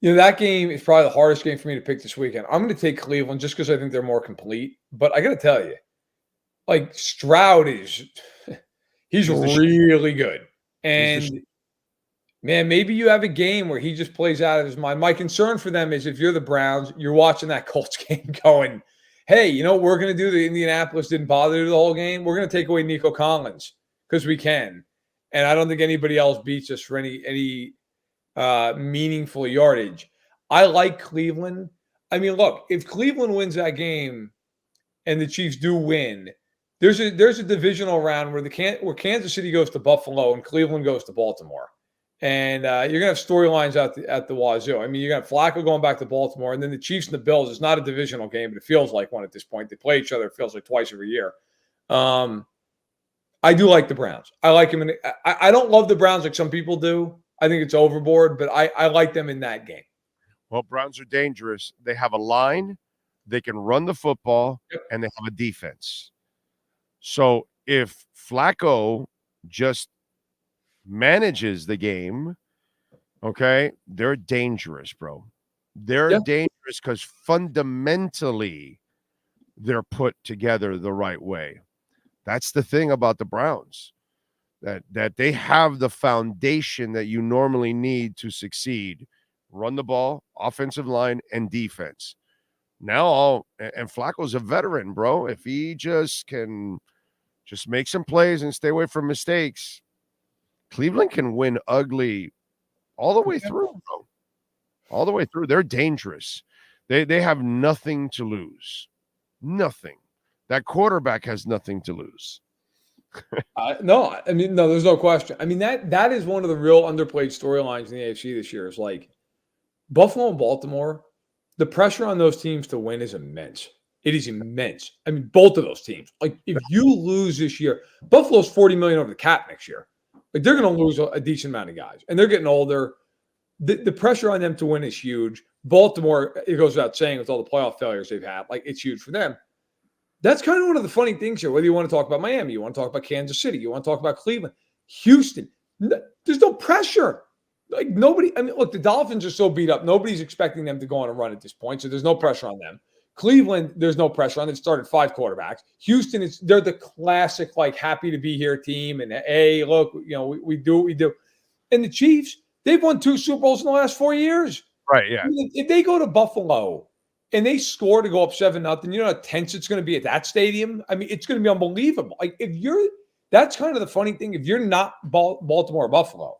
That game is probably the hardest game for me to pick this weekend. I'm going to take Cleveland just because I think they're more complete. But I got to tell you, like Stroud he's really good. And man, maybe you have a game where he just plays out of his mind. My concern for them is if you're the Browns, you're watching that Colts game going, hey, you know what we're going to do? The Indianapolis didn't bother to do the whole game. We're going to take away Nico Collins because we can. And I don't think anybody else beats us for any meaningful yardage. I like Cleveland. I mean, look, if Cleveland wins that game and the Chiefs do win, there's a divisional round where Kansas City goes to Buffalo and Cleveland goes to Baltimore. And you're going to have storylines at the wazoo. I mean, you're going to have Flacco going back to Baltimore, and then the Chiefs and the Bills. It's not a divisional game, but it feels like one at this point. They play each other, it feels like twice every year. I do like the Browns. I like them. I don't love the Browns like some people do. I think it's overboard, but I like them in that game. Well, Browns are dangerous. They have a line, they can run the football, and they have a defense. So if Flacco just manages the game, okay, they're dangerous, bro. They're dangerous because fundamentally they're put together the right way. That's the thing about the Browns, that they have the foundation that you normally need to succeed. Run the ball, offensive line, and defense. And Flacco's a veteran, bro. If he can make some plays and stay away from mistakes, Cleveland can win ugly all the way through, bro. All the way through. They're dangerous. They have nothing to lose. Nothing. That quarterback has nothing to lose. No, there's no question. I mean, that is one of the real underplayed storylines in the AFC this year is like Buffalo and Baltimore, the pressure on those teams to win is immense. It is immense. I mean, both of those teams. Like, if you lose this year, Buffalo's $40 million over the cap next year. Like, they're going to lose a decent amount of guys, and they're getting older. The pressure on them to win is huge. Baltimore, it goes without saying, with all the playoff failures they've had, like, it's huge for them. That's kind of one of the funny things here. Whether you want to talk about Miami, you want to talk about Kansas City, you want to talk about Cleveland, Houston, there's no pressure. Like, nobody, I mean, look, the Dolphins are so beat up. Nobody's expecting them to go on a run at this point, so there's no pressure on them. Cleveland, there's no pressure on them. They started 5 quarterbacks. Houston, they're the classic, like, happy to be here team. And, hey, look, we do what we do. And the Chiefs, they've won 2 Super Bowls in the last 4 years. Right, yeah. I mean, if they go to Buffalo and they score to go up 7-0, you know how tense it's going to be at that stadium? I mean, it's going to be unbelievable. Like, that's kind of the funny thing. If you're not Baltimore or Buffalo,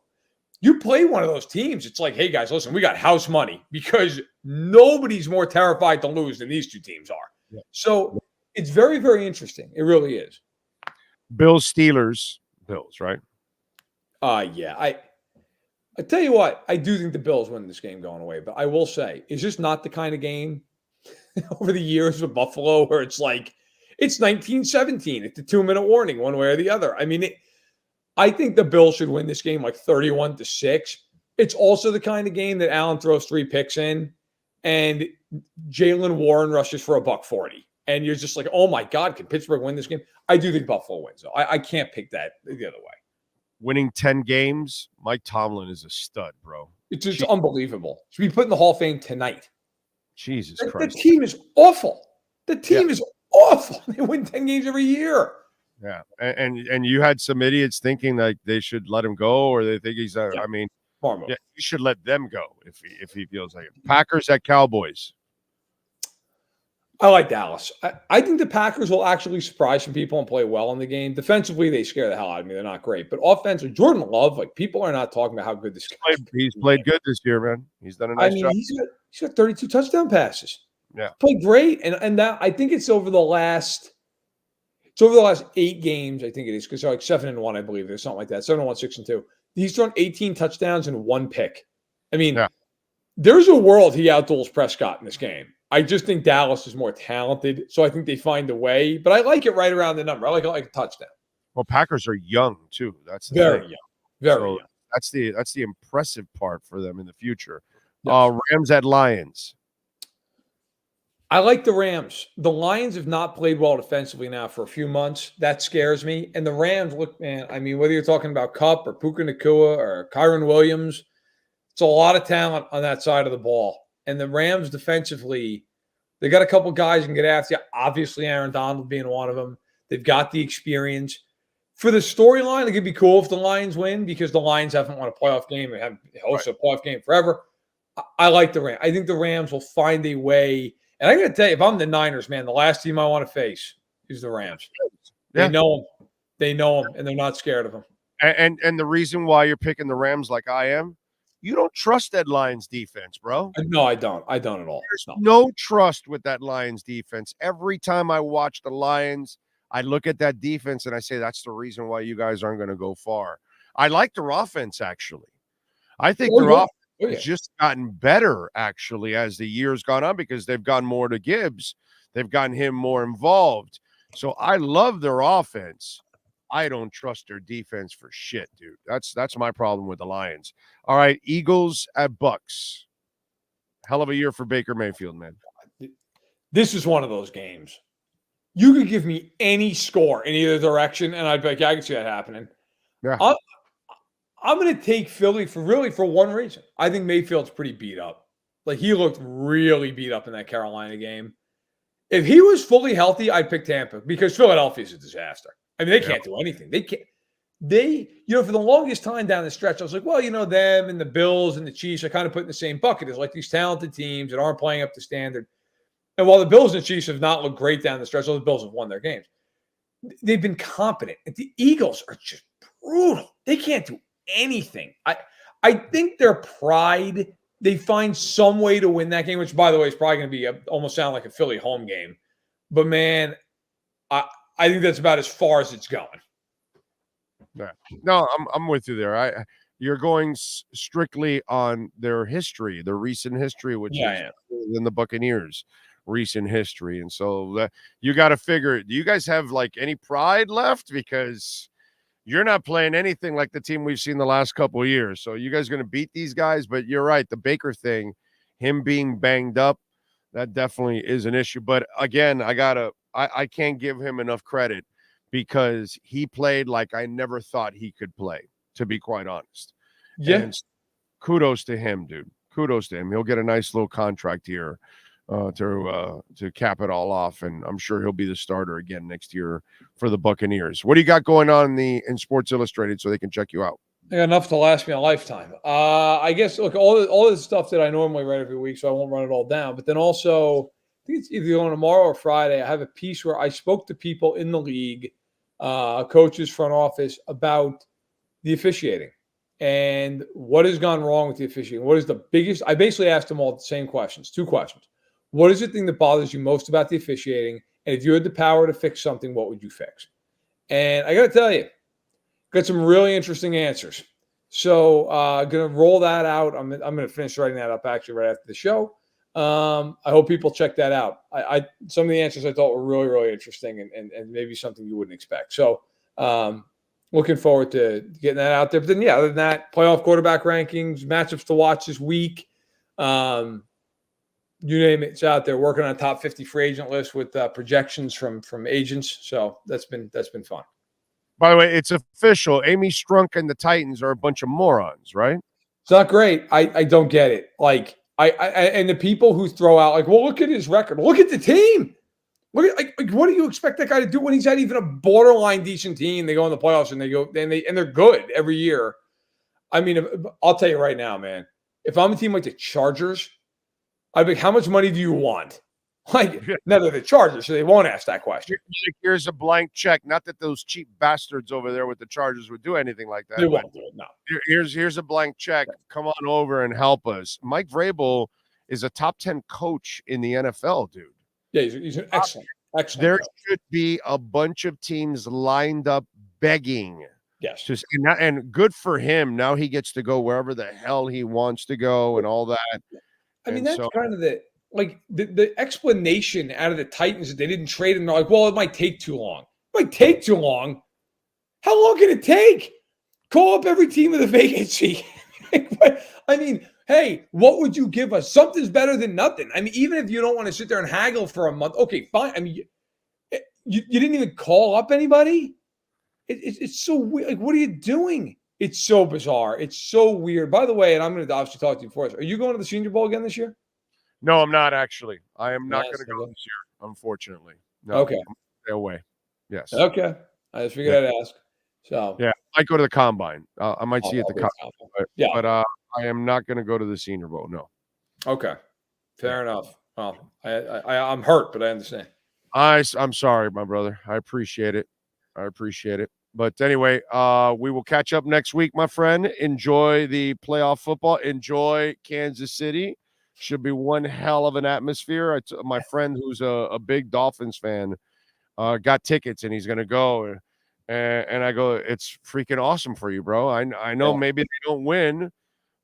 you play one of those teams, it's like, hey, guys, listen, we got house money because nobody's more terrified to lose than these 2 teams are. Yeah. So it's very, very interesting. It really is. Bills, right? Yeah. I tell you what, I do think the Bills win this game going away, but I will say, it's just not the kind of game over the years with Buffalo where it's like, it's 19-17. It's a 2-minute warning one way or the other. I mean, I think the Bills should win this game like 31-6. It's also the kind of game that Allen throws 3 picks in and Jaylen Warren rushes for $140. And you're just like, oh my God, can Pittsburgh win this game? I do think Buffalo wins, though. I can't pick that the other way. Winning 10 games, Mike Tomlin is a stud, bro. It's unbelievable. Should be put in the Hall of Fame tonight. Jesus Christ. The team is awful. The team is awful. They win 10 games every year. Yeah, and you had some idiots thinking like they should let him go, or they think he's. I mean, you should let them go if he feels like it. Packers at Cowboys. I like Dallas. I think the Packers will actually surprise some people and play well in the game. Defensively, they scare the hell out of me. They're not great, but offensively, Jordan Love, like people are not talking about how good this guy is. He's played good this year, man. He's done a nice job. He's got 32 touchdown passes. Yeah. Played great. And that I think it's over the last 8 games, I think it is, because they're like 7-1, I believe. There's something like that. 7-1, 6-2. He's thrown 18 touchdowns and 1 pick. I mean, there's a world he outduels Prescott in this game. I just think Dallas is more talented, so I think they find a way. But I like it right around the number. I like it like a touchdown. Well, Packers are young too. That's very young. Very young. That's the impressive part for them in the future. Yes. Rams at Lions. I like the Rams. The Lions have not played well defensively now for a few months. That scares me. And the Rams, look, man, I mean, whether you're talking about Kupp or Puka Nacua or Kyron Williams, it's a lot of talent on that side of the ball. And the Rams defensively, they got a couple guys who can get after you. Obviously, Aaron Donald being one of them. They've got the experience. For the storyline, it could be cool if the Lions win because the Lions haven't won a playoff game and haven't hosted a playoff game forever. I like the Rams. I think the Rams will find a way. And I got to tell you, if I'm the Niners, man, the last team I want to face is the Rams. Yeah. They know them. They know them, and they're not scared of them. And the reason why you're picking the Rams like I am, you don't trust that Lions defense, bro. No, I don't. I don't at all. There's no trust with that Lions defense. Every time I watch the Lions, I look at that defense and I say, that's the reason why you guys aren't going to go far. I like their offense, actually. I think their offense has just gotten better, actually, as the years gone on because they've gotten more to Gibbs. They've gotten him more involved. So I love their offense. I don't trust their defense for shit, dude. That's my problem with the Lions. All right, Eagles at Bucks. Hell of a year for Baker Mayfield, man. This is one of those games. You could give me any score in either direction, and I'd be like, yeah, I can see that happening. Yeah. I'm going to take Philly for one reason. I think Mayfield's pretty beat up. Like, he looked really beat up in that Carolina game. If he was fully healthy, I'd pick Tampa because Philadelphia's a disaster. I mean, they can't do anything. They can't. For the longest time down the stretch, I was like, well, them and the Bills and the Chiefs are kind of put in the same bucket as like these talented teams that aren't playing up to standard. And while the Bills and Chiefs have not looked great down the stretch, the Bills have won their games. They've been competent. And the Eagles are just brutal. They can't do anything. I think their pride, they find some way to win that game, which, by the way, is probably going to be almost sound like a Philly home game. But, man, I think that's about as far as it's going. Yeah. No, I'm with you there. You're going strictly on their history, their recent history, which is in the Buccaneers' recent history. And so you got to figure, do you guys have like any pride left? Because you're not playing anything like the team we've seen the last couple of years. So you guys going to beat these guys? But you're right. The Baker thing, him being banged up, that definitely is an issue. But again, I can't give him enough credit because he played like I never thought he could play, to be quite honest. Yeah. And kudos to him, dude. Kudos to him. He'll get a nice little contract here to cap it all off, and I'm sure he'll be the starter again next year for the Buccaneers. What do you got going on in Sports Illustrated so they can check you out? I got enough to last me a lifetime. I guess, look, all the stuff that I normally write every week, so I won't run it all down. But then also, I think it's either on tomorrow or Friday, I have a piece where I spoke to people in the league, coaches, front office, about the officiating and what has gone wrong with the officiating. What is the biggest? I basically asked them all the same questions, 2 questions. What is the thing that bothers you most about the officiating? And if you had the power to fix something, what would you fix? And I got to tell you, got some really interesting answers. So going to roll that out. I'm going to finish writing that up actually right after the show. I hope people check that out. Some of the answers I thought were really, really interesting and maybe something you wouldn't expect. So looking forward to getting that out there. But then, other than that, playoff quarterback rankings, matchups to watch this week. You name it, it's out there. Working on a top 50 free agent list with projections from agents. So that's been fun. By the way, it's official. Amy Strunk and the Titans are a bunch of morons, right? It's not great. I don't get it. Like and the people who throw out like, well, look at his record. Look at the team. Look at like what do you expect that guy to do when he's had even a borderline decent team? They go in the playoffs and they're good every year. I mean, I'll tell you right now, man. If I'm a team like the Chargers, I'd be like, how much money do you want? Like, now they're the Chargers, so they won't ask that question. Here's a blank check. Not that those cheap bastards over there with the Chargers would do anything like that. They won't do it, no. Here's a blank check. Come on over and help us. Mike Vrabel is a top 10 coach in the NFL, dude. Yeah, he's an excellent. There coach. should be a bunch of teams lined up begging. Yes. And good for him. Now he gets to go wherever the hell he wants to go and all that. I mean, that's kind of the explanation out of the Titans that they didn't trade him. They're like, well, it might take too long. It might take too long. How long can it take? Call up every team with a vacancy. I mean, hey, what would you give us? Something's better than nothing. I mean, even if you don't want to sit there and haggle for a month, okay, fine. I mean, you didn't even call up anybody? It's so weird. Like, what are you doing? It's so bizarre. It's so weird. By the way, and I'm going to obviously talk to you first. Are you going to the Senior Bowl again this year? No, I'm not actually. I am not going to go this year, unfortunately. No, okay. I'm stay away. Yes. Okay. I just figured I'd ask. So yeah, I might go to the Combine. I might see you at the Combine. But I am not going to go to the Senior Bowl. No. Okay. Fair enough. Well, I'm hurt, but I understand. I'm sorry, my brother. I appreciate it. But anyway, we will catch up next week, my friend. Enjoy the playoff football. Enjoy Kansas City. Should be one hell of an atmosphere. My friend who's a big Dolphins fan got tickets, and he's going to go. And I go, it's freaking awesome for you, bro. I know maybe they don't win,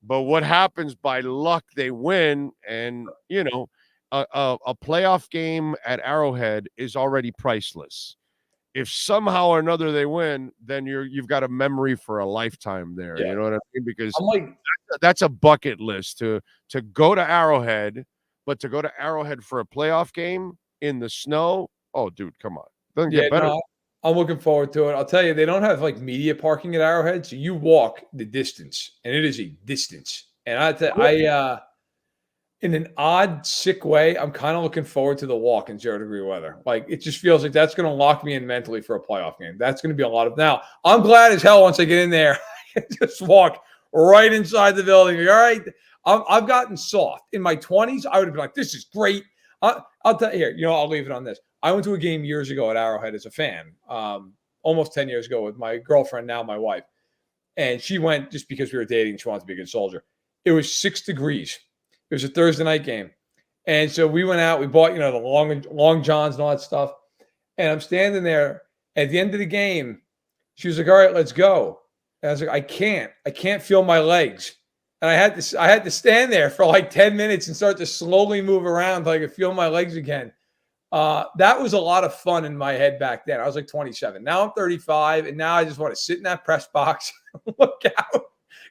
but what happens by luck, they win. And, you know, a playoff game at Arrowhead is already priceless. If somehow or another they win, then you've got a memory for a lifetime there. Yeah. You know what I mean? Because that's a bucket list to go to Arrowhead, but to go to Arrowhead for a playoff game in the snow. Oh, dude, come on. Doesn't get better. No, I'm looking forward to it. I'll tell you, they don't have like media parking at Arrowhead, so you walk the distance, and it is a distance. And I in an odd, sick way, I'm kind of looking forward to the walk in 0-degree weather. Like, it just feels like that's going to lock me in mentally for a playoff game. That's going to be a lot of. Now, I'm glad as hell once I get in there, just walk right inside the building. All right, I've gotten soft. In my 20s, I would have been like, "This is great." I'll tell you here. You know, I'll leave it on this. I went to a game years ago at Arrowhead as a fan, almost 10 years ago with my girlfriend, now my wife. And she went just because we were dating. She wanted to be a good soldier. It was 6 degrees. It was a Thursday night game. And so we went out. We bought, you know, the long johns and all that stuff. And I'm standing there. At the end of the game, she was like, "All right, let's go." And I was like, I can't feel my legs. And I had to stand there for like 10 minutes and start to slowly move around so I could feel my legs again. That was a lot of fun in my head back then. I was like 27. Now I'm 35, and now I just want to sit in that press box and look out.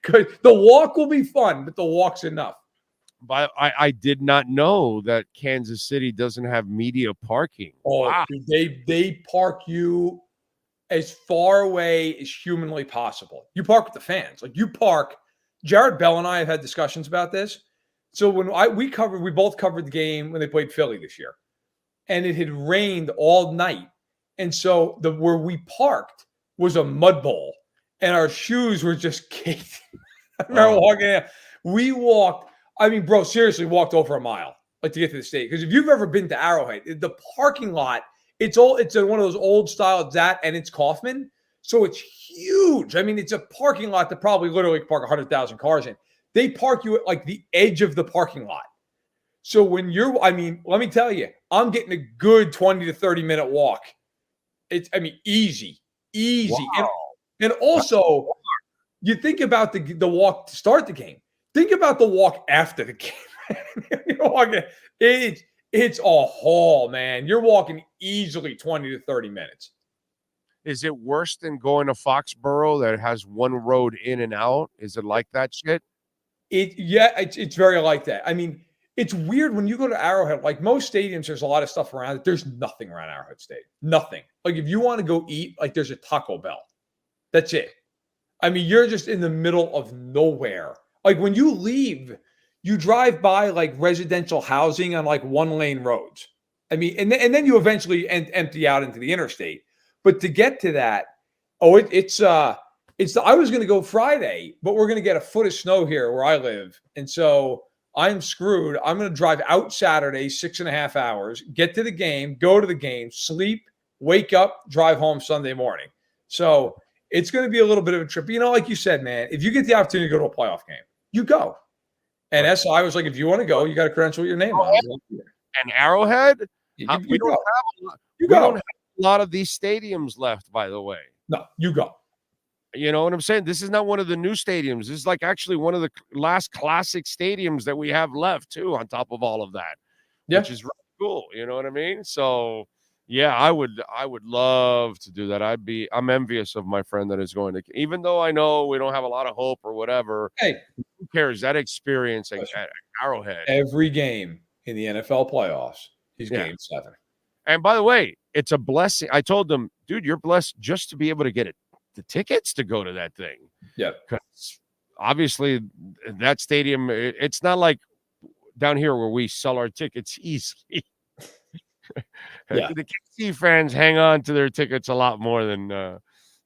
Because the walk will be fun, but the walk's enough. But I did not know that Kansas City doesn't have media parking. Oh, wow. They park you as far away as humanly possible. You park with the fans. Like, you park. Jared Bell and I have had discussions about this. So when we both covered the game when they played Philly this year. And it had rained all night. And so where we parked was a mud bowl. And our shoes were just caked. I remember walking in. We walked, I mean, bro, seriously, walked over a mile like to get to the stadium. Because if you've ever been to Arrowhead, the parking lot, it's one of those old style, and it's Kaufman. So it's huge. I mean, it's a parking lot that probably literally park 100,000 cars in. They park you at like the edge of the parking lot. So when let me tell you, I'm getting a good 20 to 30 minute walk. Easy. Wow. And also, you think about the walk to start the game. Think about the walk after the game. It's a haul, man. You're walking easily 20 to 30 minutes. Is it worse than going to Foxborough that has one road in and out? Is it like that shit? It's very like that. I mean, it's weird when you go to Arrowhead. Like most stadiums, there's a lot of stuff around it. There's nothing around Arrowhead Stadium. Nothing. Like if you want to go eat, like there's a Taco Bell. That's it. I mean, you're just in the middle of nowhere. Like when you leave, you drive by like residential housing on like 1-lane roads. I mean, and then you eventually empty out into the interstate. But to get to that, I was going to go Friday, but we're going to get a foot of snow here where I live. And so I'm screwed. I'm going to drive out Saturday, 6.5 hours, get to the game, go to the game, sleep, wake up, drive home Sunday morning. So it's going to be a little bit of a trip. You know, like you said, man, if you get the opportunity to go to a playoff game, you go. And SI was like, if you want to go, you got to credential your name on it. And Arrowhead, You we go. don't have a lot of these stadiums left, by the way. No, you go. You know what I'm saying? This is not one of the new stadiums. This is like actually one of the last classic stadiums that we have left, too, on top of all of that, which is really cool. You know what I mean? So, yeah, I would love to do that. I'm envious of my friend that is going to, even though I know we don't have a lot of hope or whatever. Hey, who cares? That experience at Arrowhead. Every game in the NFL playoffs is Game 7. And by the way, it's a blessing. I told them, dude, you're blessed just to be able to get the tickets to go to that thing. Yeah. Because obviously that stadium, it's not like down here where we sell our tickets easily. The KC fans hang on to their tickets a lot more than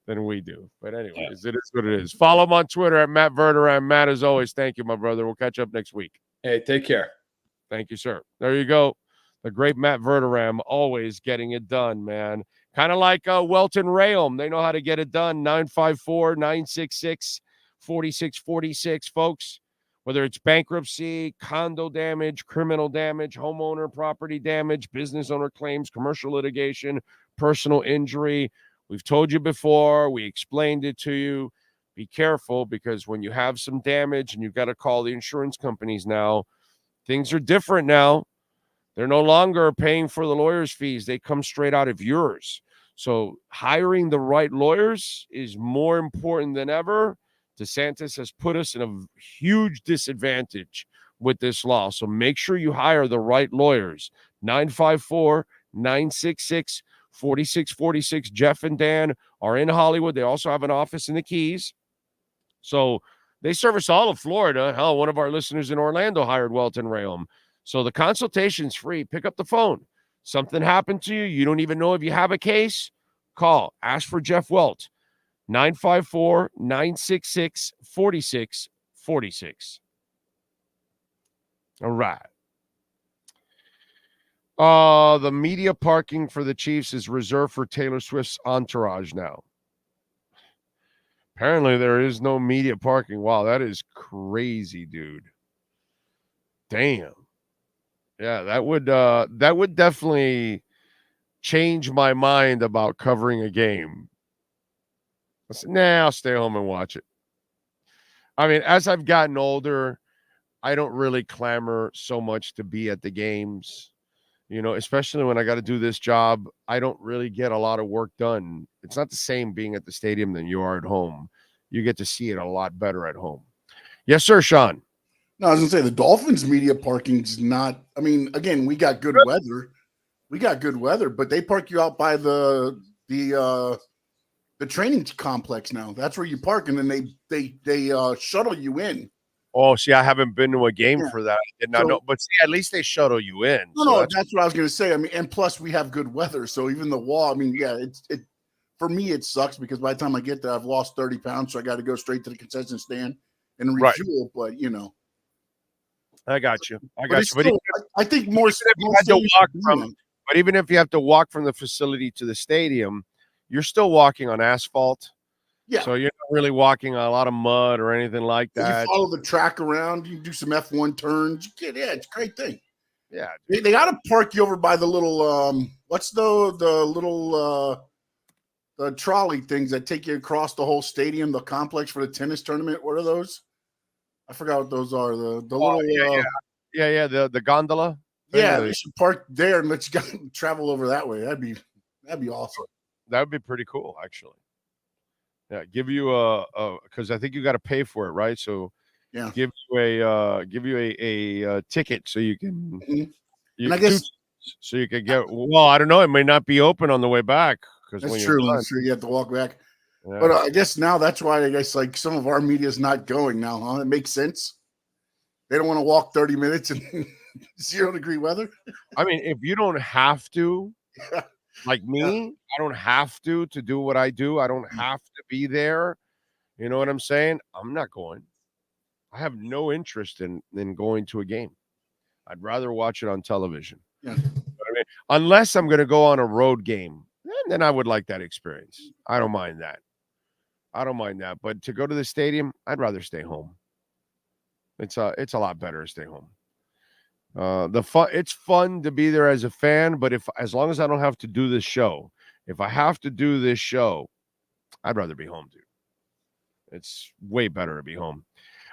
we do. But anyways, it is what it is. Follow him on Twitter at Matt Verderam. Matt, as always, thank you, my brother. We'll catch up next week. Hey, take care. Thank you, sir. There you go. The great Matt Verderam, always getting it done, man. Kind of like Welton Rayom. They know how to get it done. 954-966-4646, folks. Whether it's bankruptcy, condo damage, criminal damage, homeowner property damage, business owner claims, commercial litigation, personal injury. We've told you before. We explained it to you. Be careful, because when you have some damage and you've got to call the insurance companies now, things are different now. They're no longer paying for the lawyer's fees. They come straight out of yours. So hiring the right lawyers is more important than ever. DeSantis has put us in a huge disadvantage with this law. So make sure you hire the right lawyers. 954-966-4646. Jeff and Dan are in Hollywood. They also have an office in the Keys. So they service all of Florida. Hell, one of our listeners in Orlando hired Welton Rayom. So the consultation's free. Pick up the phone. Something happened to you. You don't even know if you have a case. Call. Ask for Jeff Welt. 954-966-4646. All right. The media parking for the Chiefs is reserved for Taylor Swift's entourage now. Apparently there is no media parking. Wow, that is crazy, dude. Damn. Yeah, that would definitely change my mind about covering a game. I said, nah, I'll stay home and watch it. I mean, as I've gotten older, I don't really clamor so much to be at the games, you know, especially when I got to do this job. I don't really get a lot of work done. It's not the same being at the stadium than you are at home. You get to see it a lot better at home. Yes, sir, Sean. No, I was going to say the Dolphins media parking's not, I mean, again, we got good weather. We got good weather, but they park you out by the training complex now. That's where you park, and then they shuttle you in. Oh, see, I haven't been to a game for that. I did not know, but see, at least they shuttle you in. No, that's what I was going to say. I mean, and plus we have good weather, so even the wall. I mean, yeah, it for me it sucks because by the time I get there, I've lost 30 pounds, so I got to go straight to the concession stand and refuel. Right. But you know, I got you. But I think more. But even if you have to walk from the facility to the stadium, you're still walking on asphalt. Yeah. So you're not really walking on a lot of mud or anything like that. You follow the track around. You do some F1 turns. It's a great thing. Yeah. They got to park you over by the little what's the little the trolley things that take you across the whole stadium, the complex for the tennis tournament. What are those? I forgot what those are. The little the gondola. Yeah, they should park there and let you guys travel over that way. That'd be awesome. That would be pretty cool, actually. Yeah, give you because I think you got to pay for it, right? So yeah, give you a ticket so you can. And I guess so you can get. Well, I don't know. It may not be open on the way back because that's true. That's true. You have to walk back. Yeah. But I guess now that's why I guess like some of our media is not going now. Huh? It makes sense. They don't want to walk 30 minutes in 0-degree weather. I mean, if you don't have to. Yeah. Like me, I don't have to do what I do. I don't have to be there. You know what I'm saying? I'm not going. I have no interest in going to a game. I'd rather watch it on television. Yeah. You know what I mean? Unless I'm going to go on a road game, then I would like that experience. I don't mind that. But to go to the stadium, I'd rather stay home. It's a lot better to stay home. It's fun to be there as a fan, but as long as I don't have to do this show, if I have to do this show, I'd rather be home, dude. It's way better to be home.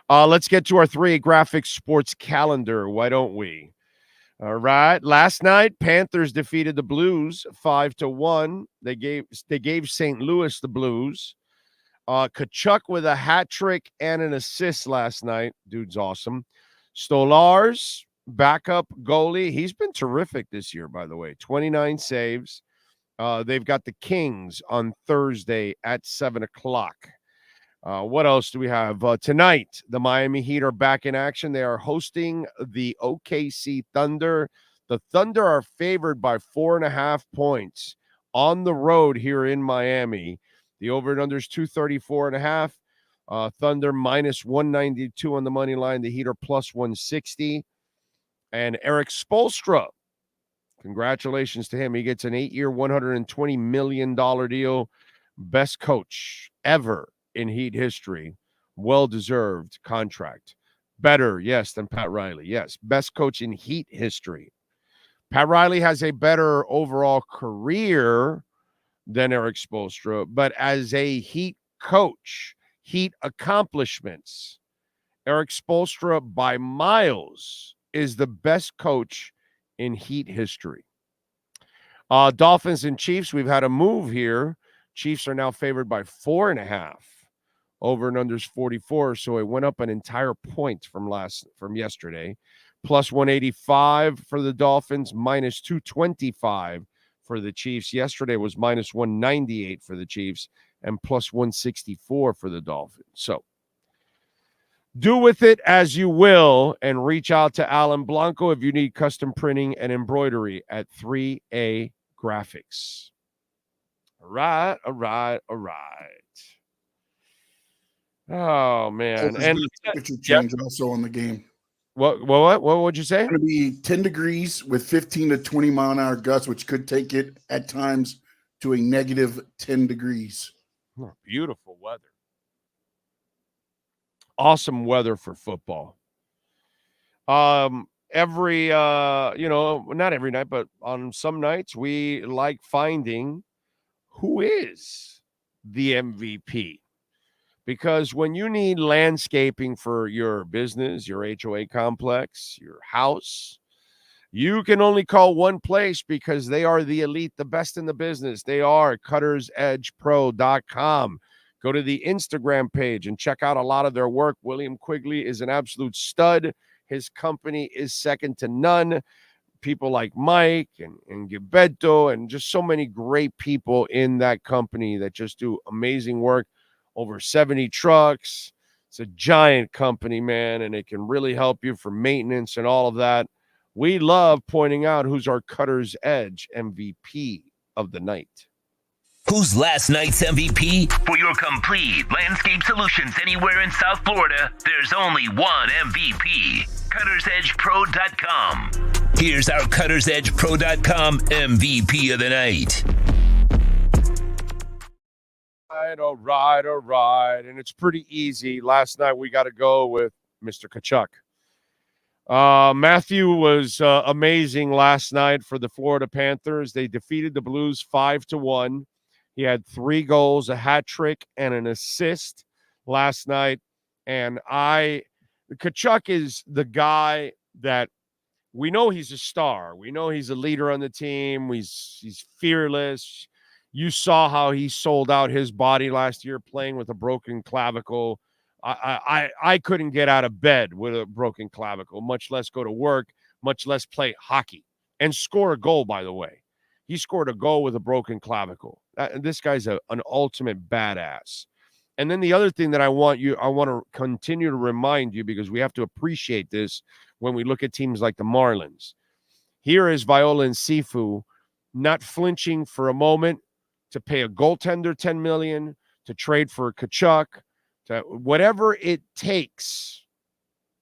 Let's get to our 3 graphic sports calendar. Why don't we? All right. Last night, Panthers defeated the Blues 5-1. They gave St. Louis the Blues. Kachuk with a hat trick and an assist last night. Dude's awesome. Stolarz, backup goalie. He's been terrific this year, by the way. 29 saves. They've got the Kings on Thursday at 7 o'clock. What else do we have? Tonight, the Miami Heat are back in action. They are hosting the OKC Thunder. The Thunder are favored by 4.5 points on the road here in Miami. The over and under is 234.5. Thunder minus 192 on the money line. The Heat are plus 160. And Erik Spoelstra, congratulations to him. He gets an 8-year, $120 million deal. Best coach ever in Heat history. Well-deserved contract. Better, yes, than Pat Riley. Yes, best coach in Heat history. Pat Riley has a better overall career than Erik Spoelstra, but as a Heat coach, Heat accomplishments, Erik Spoelstra by miles is the best coach in Heat history. Dolphins and Chiefs, we've had a move here. Chiefs are now favored by 4.5. Over and under is 44, so it went up an entire point from yesterday. Plus 185 for the Dolphins, minus 225 for the Chiefs. Yesterday was minus 198 for the Chiefs and plus 164 for the Dolphins. So do with it as you will, and reach out to Alan Blanco if you need custom printing and embroidery at 3A Graphics. All right. Oh, man. And change also on the game. What would you say? It's going to be 10 degrees with 15 to 20 mile an hour gusts, which could take it at times to a negative 10 degrees. Oh, beautiful weather. Awesome weather for football. Not every night, but on some nights we like finding who is the MVP. Because when you need landscaping for your business, your HOA complex, your house, you can only call one place because they are the elite, the best in the business. They are cuttersedgepro.com. Go to the Instagram page and check out a lot of their work. William Quigley is an absolute stud. His company is second to none. People like Mike and Gilberto and just so many great people in that company that just do amazing work. Over 70 trucks. It's a giant company, man, and it can really help you for maintenance and all of that. We love pointing out who's our Cutter's Edge MVP of the night. Who's last night's MVP? For your complete landscape solutions anywhere in South Florida, there's only one MVP. CuttersEdgePro.com. Here's our CuttersEdgePro.com MVP of the night. All right. And it's pretty easy. Last night we got to go with Mr. Kachuk. Matthew was amazing last night for the Florida Panthers. They defeated the Blues 5-1. He had 3 goals, a hat trick, and an assist last night. And Kachuk is the guy that we know he's a star. We know he's a leader on the team. He's fearless. You saw how he sold out his body last year playing with a broken clavicle. I couldn't get out of bed with a broken clavicle, much less go to work, much less play hockey and score a goal, by the way. He scored a goal with a broken clavicle. This guy's an ultimate badass. And then the other thing that I want to continue to remind you, because we have to appreciate this when we look at teams like the Marlins. Here is Viola and Sifu not flinching for a moment to pay a goaltender $10 million, to trade for Kachuk, to whatever it takes.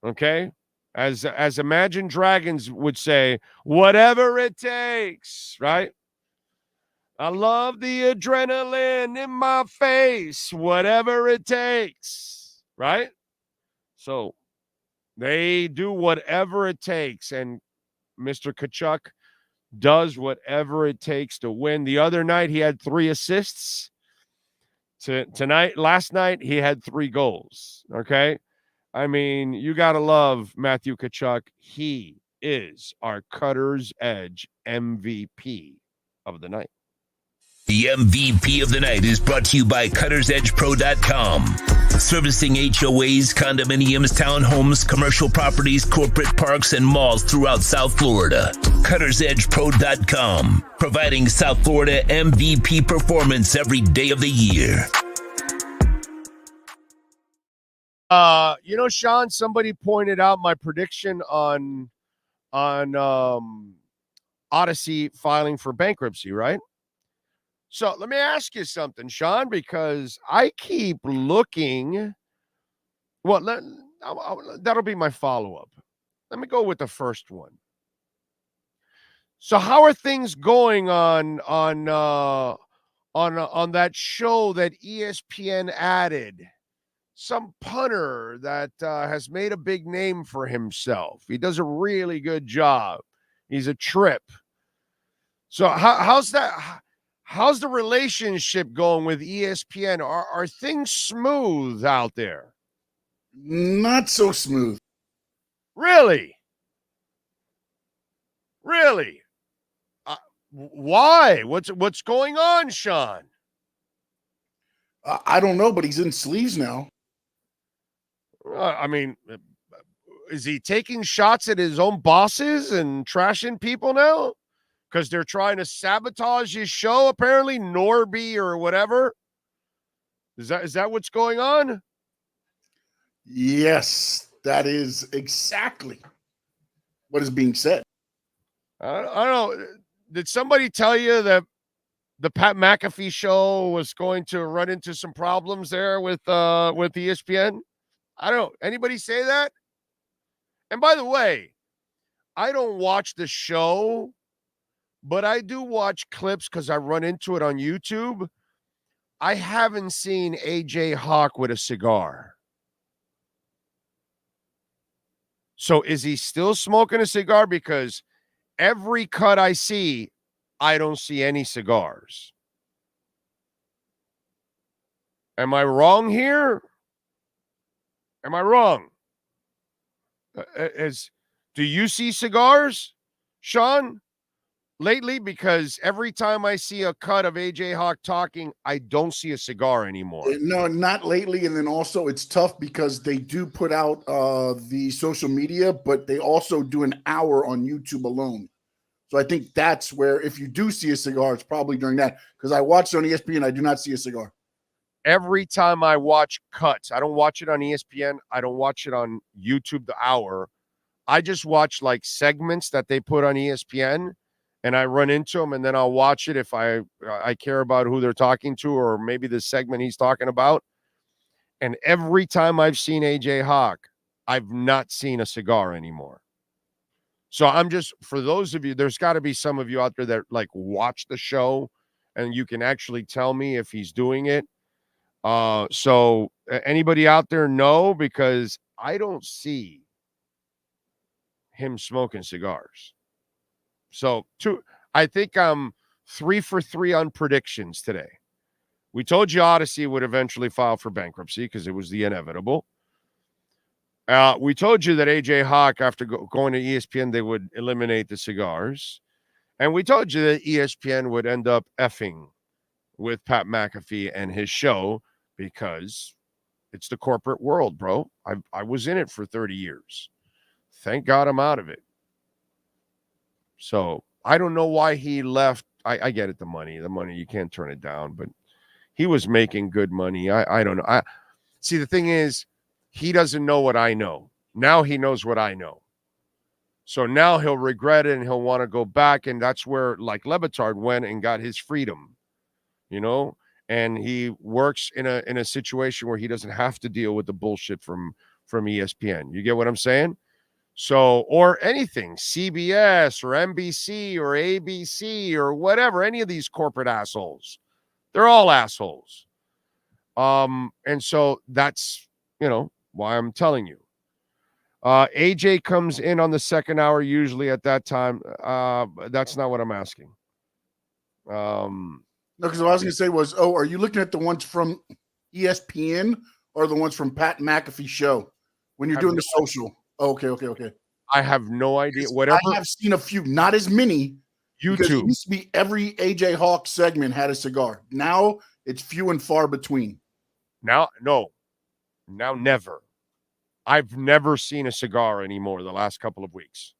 Okay? As Imagine Dragons would say, whatever it takes, right? I love the adrenaline in my face, whatever it takes, right? So They do whatever it takes, and Mr. Kachuk does whatever it takes to win. The other night, he had 3 assists. Last night, he had 3 goals, okay? I mean, you got to love Matthew Kachuk. He is our Cutter's Edge MVP of the night. The MVP of the night is brought to you by CuttersEdgePro.com. Servicing HOAs, condominiums, townhomes, commercial properties, corporate parks, and malls throughout South Florida. CuttersEdgePro.com. Providing South Florida MVP performance every day of the year. Sean, somebody pointed out my prediction on Odyssey filing for bankruptcy, right? So let me ask you something, Sean, because I keep looking. Well, that'll be my follow-up. Let me go with the first one. So how are things going on that show that ESPN added? Some punter that has made a big name for himself. He does a really good job. He's a trip. So how's that? How's the relationship going with ESPN? Are things smooth out there? Not so smooth. Really? Really? Why? What's going on, Sean? I don't know, but he's in sleeves now. I mean, is he taking shots at his own bosses and trashing people now? Because they're trying to sabotage his show, apparently, Norby or whatever. Is that what's going on? Yes, that is exactly what is being said. I don't know. Did somebody tell you that the Pat McAfee show was going to run into some problems there with ESPN? I don't know. Anybody say that? And by the way, I don't watch the show, but I do watch clips because I run into it on YouTube. I haven't seen AJ Hawk with a cigar. So is he still smoking a cigar? Because every cut I see, I don't see any cigars. Am I wrong here? Am I wrong? Do you see cigars, Sean, lately? Because every time I see a cut of AJ Hawk talking, I don't see a cigar anymore. No, not lately. And then also it's tough because they do put out the social media, but they also do an hour on YouTube alone. So I think that's where if you do see a cigar, it's probably during that. Because I watched on ESPN, I do not see a cigar. Every time I watch cuts, I don't watch it on ESPN. I don't watch it on YouTube, the hour. I just watch like segments that they put on ESPN, and I run into them, and then I'll watch it if I care about who they're talking to or maybe the segment he's talking about. And every time I've seen AJ Hawk, I've not seen a cigar anymore. So I'm just, for those of you, there's got to be some of you out there that like watch the show and you can actually tell me if he's doing it. So anybody out there know, because I don't see him smoking cigars. So I think I'm 3 for 3 on predictions today. We told you Odyssey would eventually file for bankruptcy because it was the inevitable. We told you that AJ Hawk, after going to ESPN, they would eliminate the cigars. And we told you that ESPN would end up effing with Pat McAfee and his show because it's the corporate world, bro. I was in it for 30 years. Thank God I'm out of it. So I don't know why he left. I get it, the money, you can't turn it down, but he was making good money. I don't know. See, the thing is, he doesn't know what I know. Now he knows what I know. So now he'll regret it and he'll want to go back. And that's where, like, Le Batard went and got his freedom, you know, and he works in a situation where he doesn't have to deal with the bullshit from ESPN. You get what I'm saying? So, or anything, CBS or NBC or ABC or whatever, any of these corporate assholes, they're all assholes. And so that's, you know, why I'm telling you. AJ comes in on the second hour usually at that time. That's not what I'm asking. No, because what I was going to say was, are you looking at the ones from ESPN or the ones from Pat McAfee show when you're doing the social? Okay. I have no idea. Whatever. I have seen a few, not as many. Because it YouTube. used to be every AJ Hawk segment had a cigar. Now it's few and far between. Now, never. I've never seen a cigar anymore the last couple of weeks.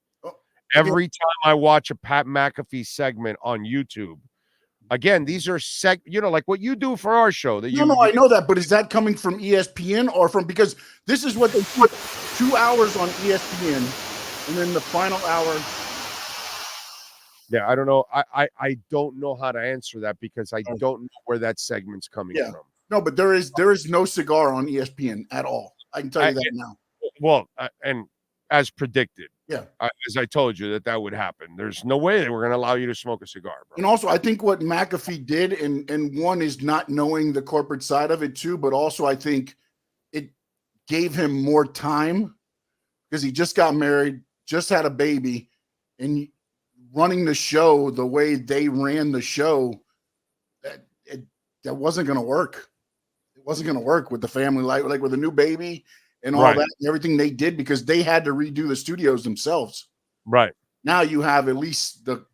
Every time I watch a Pat McAfee segment on YouTube, again, these are like what you do for our show. No, I know that, but is that coming from ESPN or from, because this is what they put 2 hours on ESPN and then the final hour. Yeah, I don't know. I don't know how to answer that because I don't know where that segment's coming from. No, but there is no cigar on ESPN at all. I can tell you that now. Well, and as predicted, yeah, as I told you that would happen. There's no way they were going to allow you to smoke a cigar, bro. And also, I think what McAfee did, and one is not knowing the corporate side of it too, but also I think it gave him more time because he just got married, just had a baby, and running the show the way they ran the show, that wasn't going to work. It wasn't going to work with the family, like with a new baby and all that and everything they did, because they had to redo the studios themselves. Right. Now you have at least the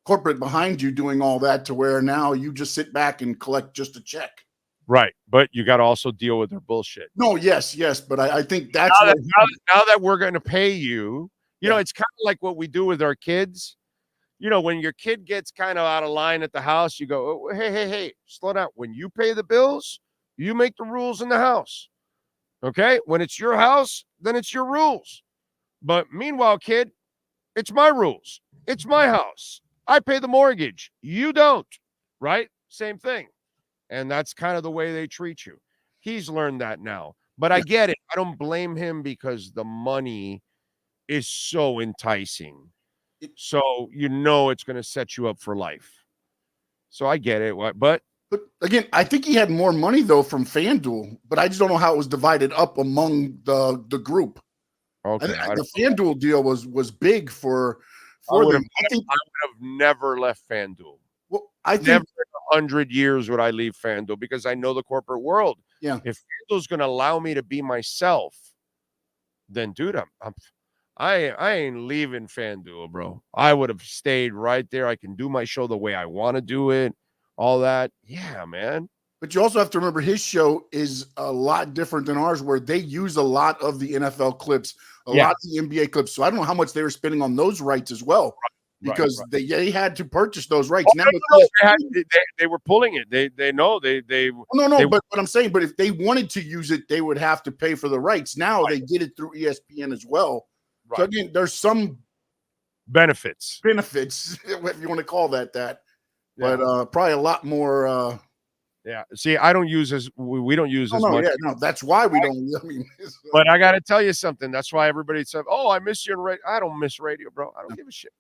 corporate behind you doing all that, to where now you just sit back and collect just a check. Right. But you got to also deal with their bullshit. No, yes. But I think that's now that we're going to pay you. You know, it's kind of like what we do with our kids. You know, when your kid gets kind of out of line at the house, you go, oh, hey, slow down. When you pay the bills, you make the rules in the house. Okay? When it's your house, then it's your rules. But meanwhile, kid, it's my rules. It's my house. I pay the mortgage. You don't. Right? Same thing. And that's kind of the way they treat you. He's learned that now. But I get it. I don't blame him because the money is so enticing. So it's going to set you up for life. So I get it. But again, I think he had more money though from FanDuel, but I just don't know how it was divided up among the group. Okay, the FanDuel deal was big for them. I would have never left FanDuel. Well, I think never in 100 years would I leave FanDuel because I know the corporate world. Yeah. If FanDuel's going to allow me to be myself, then dude, I ain't leaving FanDuel, bro. I would have stayed right there. I can do my show the way I want to do it. All that. Yeah, man. But you also have to remember his show is a lot different than ours, where they use a lot of the NFL clips, a lot of the NBA clips. So I don't know how much they were spending on those rights as well, because they had to purchase those rights. They were pulling it. They know. But what I'm saying, but if they wanted to use it, they would have to pay for the rights. Now they get it through ESPN as well. Right. So again, there's some benefits, if you want to call that. But probably a lot more. See, I don't use we don't use as much. That's why we don't. I mean, but I got to tell you something. That's why everybody said, "Oh, I miss you in radio." I don't miss radio, bro. I don't give a shit.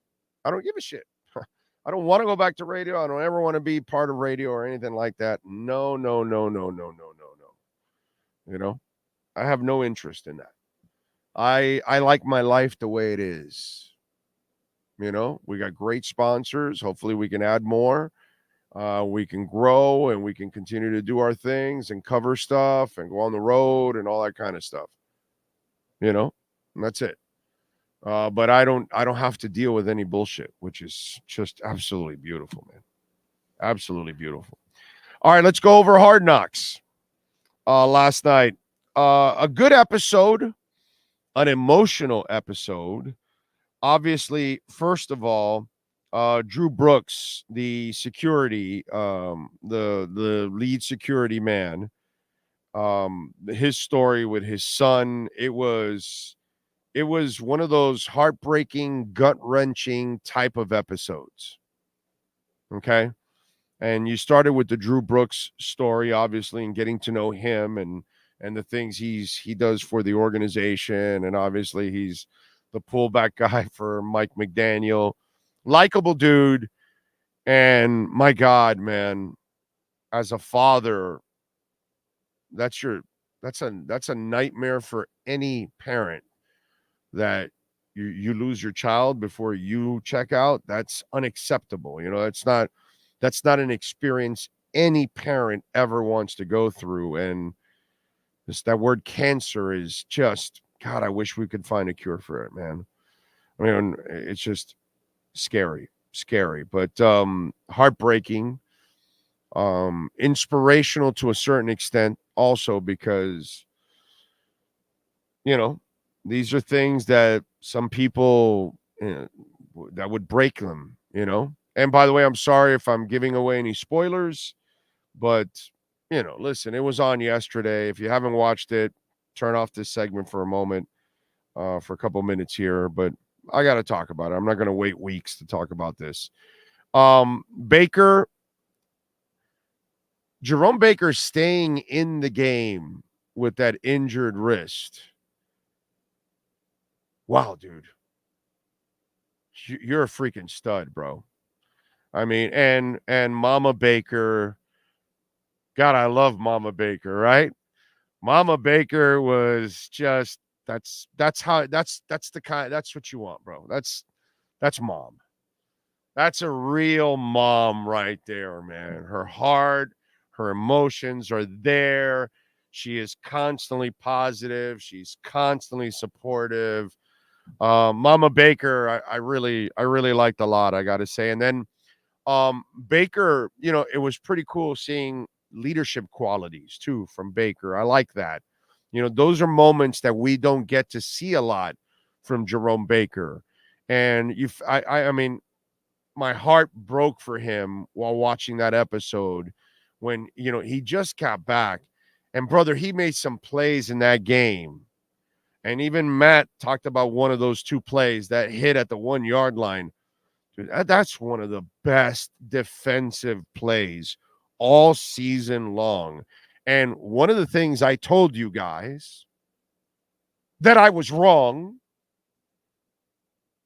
I don't want to go back to radio. I don't ever want to be part of radio or anything like that. No. You know, I have no interest in that. I like my life the way it is. You know, we got great sponsors. Hopefully we can add more. We can grow and we can continue to do our things and cover stuff and go on the road and all that kind of stuff. You know, and that's it. But I don't have to deal with any bullshit, which is just absolutely beautiful, man. Absolutely beautiful. All right, let's go over Hard Knocks. Last night, a good episode, an emotional episode. Obviously, first of all, Drew Brooks, the security, the lead security man, his story with his son, it was one of those heartbreaking, gut-wrenching type of episodes. Okay? And you started with the Drew Brooks story, obviously, and getting to know him and the things he does for the organization. And obviously he's the pullback guy for Mike McDaniel. Likeable dude. And my God, man, as a father, that's a nightmare for any parent. that you lose your child before you check out. That's unacceptable. That's not an experience any parent ever wants to go through. And that word cancer is just, God, I wish we could find a cure for it, man. I mean, it's just scary, but heartbreaking, inspirational to a certain extent also, because, these are things that some people, that would break them, And by the way, I'm sorry if I'm giving away any spoilers, but, listen, it was on yesterday. If you haven't watched it, turn off this segment for a moment, for a couple minutes here, but I got to talk about it. I'm not going to wait weeks to talk about this. Jerome Baker staying in the game with that injured wrist. Wow, dude. You're a freaking stud, bro. I mean, and Mama Baker, God, I love Mama Baker, right? Mama Baker was just, that's the kind, that's what you want, bro. That's mom. That's a real mom right there, man. Her heart, her emotions are there. She is constantly positive. She's constantly supportive. Mama Baker, I really liked a lot, I got to say. And then Baker, it was pretty cool seeing leadership qualities too from Baker. I like that. Those are moments that we don't get to see a lot from Jerome Baker. And I mean, my heart broke for him while watching that episode when, he just got back. And brother, he made some plays in that game. And even Matt talked about one of those two plays that hit at the 1 yard line. Dude, that's one of the best defensive plays all season long. And one of the things I told you guys that I was wrong,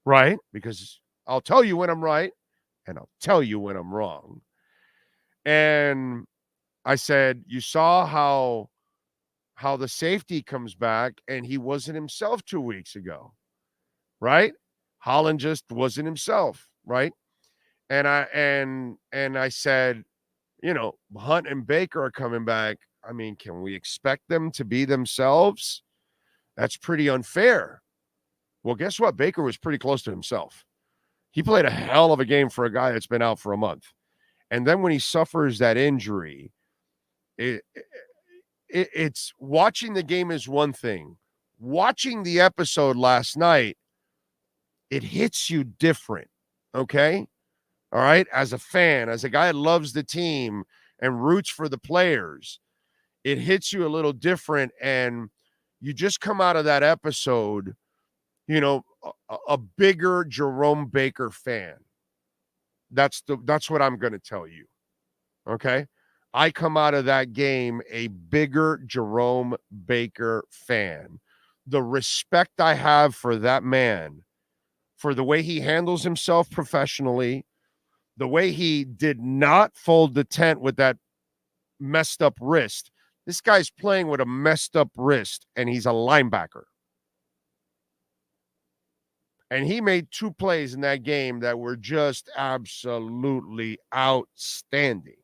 right? Because I'll tell you when I'm right and I'll tell you when I'm wrong. And I said, you saw how the safety comes back and he wasn't himself 2 weeks ago, right? Holland just wasn't himself, right? And I said, Hunt and Baker are coming back. I mean, can we expect them to be themselves? That's pretty unfair. Well, guess what? Baker was pretty close to himself. He played a hell of a game for a guy that's been out for a month. And then when he suffers that injury, it's watching the game is one thing. Watching the episode last night, it hits you different, okay? All right? As a fan, as a guy that loves the team and roots for the players, it hits you a little different, and you just come out of that episode, a bigger Jerome Baker fan. That's what I'm going to tell you, okay? I come out of that game a bigger Jerome Baker fan. The respect I have for that man, for the way he handles himself professionally, the way he did not fold the tent with that messed up wrist. This guy's playing with a messed up wrist, and he's a linebacker. And he made 2 plays in that game that were just absolutely outstanding.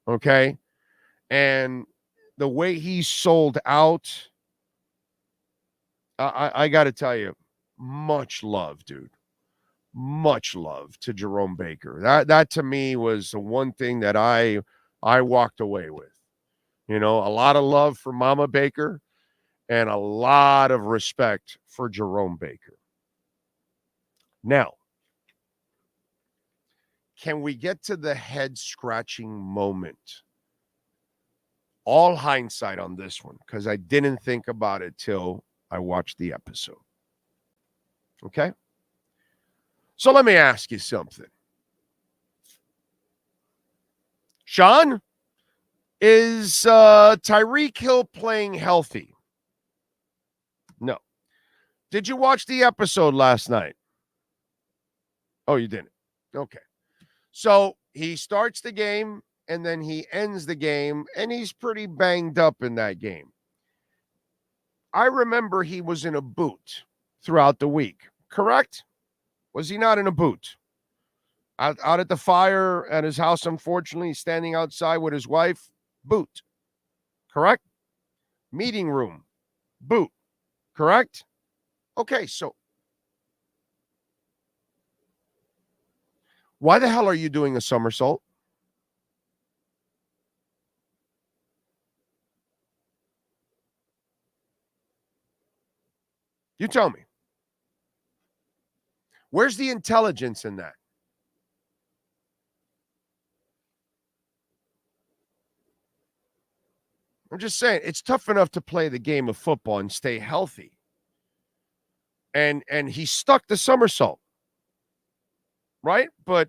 Okay? And the way he sold out, I got to tell you, much love, dude. Much love to Jerome Baker. That to me was the one thing that I walked away with. A lot of love for Mama Baker and a lot of respect for Jerome Baker. Now, can we get to the head-scratching moment? All hindsight on this one, because I didn't think about it till I watched the episode. Okay? So let me ask you something. Sean, is Tyreek Hill playing healthy? No. Did you watch the episode last night? Oh, you didn't? Okay. So he starts the game, and then he ends the game, and he's pretty banged up in that game. I remember he was in a boot. throughout the week. Correct? Was he not in a boot? Out at the fire at his house, unfortunately, standing outside with his wife, boot. Correct? Meeting room, boot. Correct? Okay, so why the hell are you doing a somersault? You tell me. Where's the intelligence in that? I'm just saying, it's tough enough to play the game of football and stay healthy. And he stuck the somersault, right? But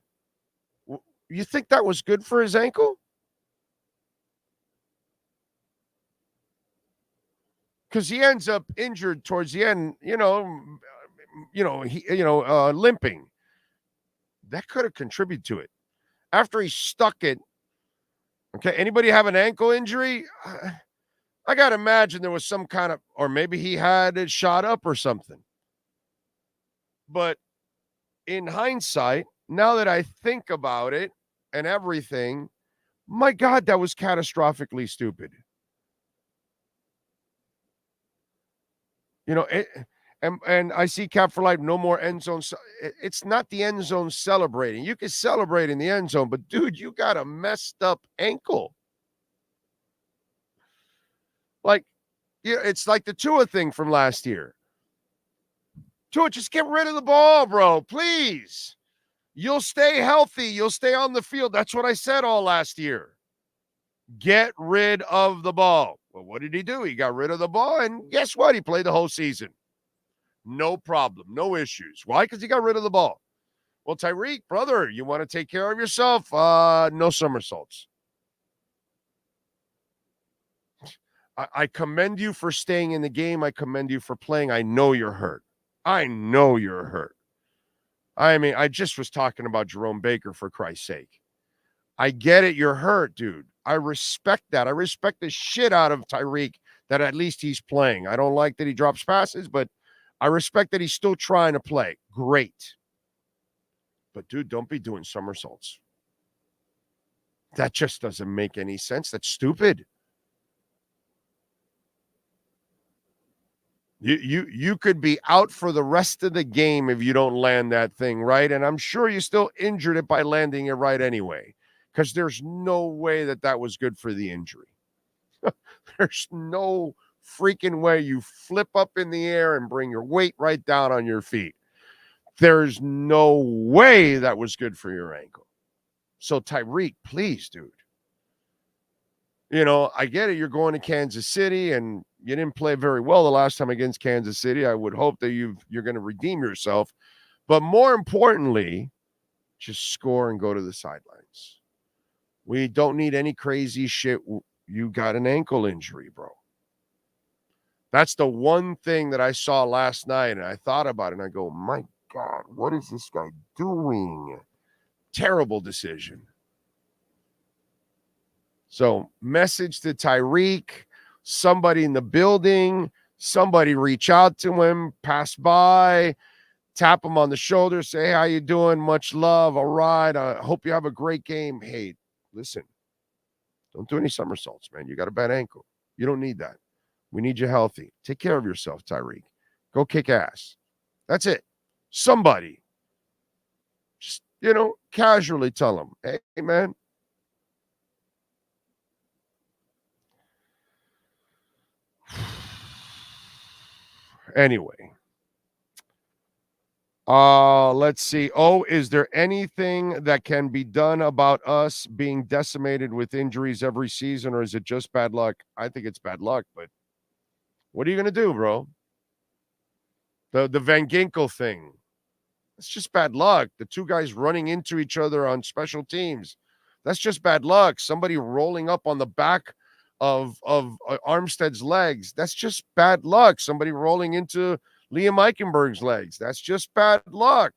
you think that was good for his ankle? Because he ends up injured towards the end, limping. That could have contributed to it. After he stuck it, okay, anybody have an ankle injury? I got to imagine there was some kind of, or maybe he had it shot up or something. But in hindsight, now that I think about it and everything, my God, that was catastrophically stupid. And I see Cap for Life, no more end zone. It's not the end zone celebrating. You can celebrate in the end zone, but dude, you got a messed up ankle. It's like the Tua thing from last year. Tua, just get rid of the ball, bro, please. You'll stay healthy. You'll stay on the field. That's what I said all last year. Get rid of the ball. Well, what did he do? He got rid of the ball, and guess what? He played the whole season. No problem. No issues. Why? Because he got rid of the ball. Well, Tyreek, brother, you want to take care of yourself? No somersaults. I commend you for staying in the game. I commend you for playing. I know you're hurt. I know you're hurt. I mean, I just was talking about Jerome Baker, for Christ's sake. I get it. You're hurt, dude. I respect that. I respect the shit out of Tyreek that at least he's playing. I don't like that he drops passes, but I respect that he's still trying to play. Great. But, dude, don't be doing somersaults. That just doesn't make any sense. That's stupid. You could be out for the rest of the game if you don't land that thing right, and I'm sure you still injured it by landing it right anyway, because there's no way that was good for the injury. There's no freaking way you flip up in the air and bring your weight right down on your feet. There's no way that was good for your ankle. So Tyreek, please, dude. I get it. You're going to Kansas City, and you didn't play very well the last time against Kansas City. I would hope that you're going to redeem yourself. But more importantly, just score and go to the sidelines. We don't need any crazy shit. You got an ankle injury, bro. That's the one thing that I saw last night, and I thought about it, and I go, my God, what is this guy doing? Terrible decision. So, message to Tyreek, somebody in the building, somebody reach out to him, pass by, tap him on the shoulder, say, hey, how you doing? Much love. All right. I hope you have a great game. Hey, listen, don't do any somersaults, man. You got a bad ankle. You don't need that. We need you healthy. Take care of yourself, Tyreek. Go kick ass. That's it. Somebody, just, casually tell him, hey, man. Anyway, let's see. Oh, is there anything that can be done about us being decimated with injuries every season, or is it just bad luck? I think it's bad luck, but what are you going to do, bro? The Van Ginkel thing. It's just bad luck. The two guys running into each other on special teams. That's just bad luck. Somebody rolling up on the back of Armstead's legs. That's just bad luck. Somebody rolling into Liam Eichenberg's legs. That's just bad luck.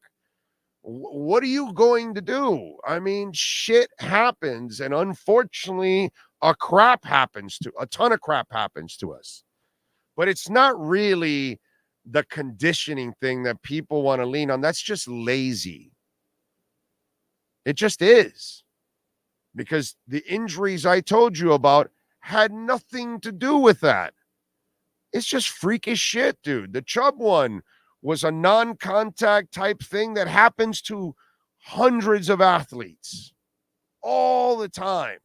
What are you going to do? I mean, shit happens, and unfortunately, a ton of crap happens to us. But it's not really the conditioning thing that people want to lean on. That's just lazy. It just is. Because the injuries I told you about had nothing to do with that. It's just freakish shit, dude. The Chubb one was a non-contact type thing that happens to hundreds of athletes all the time.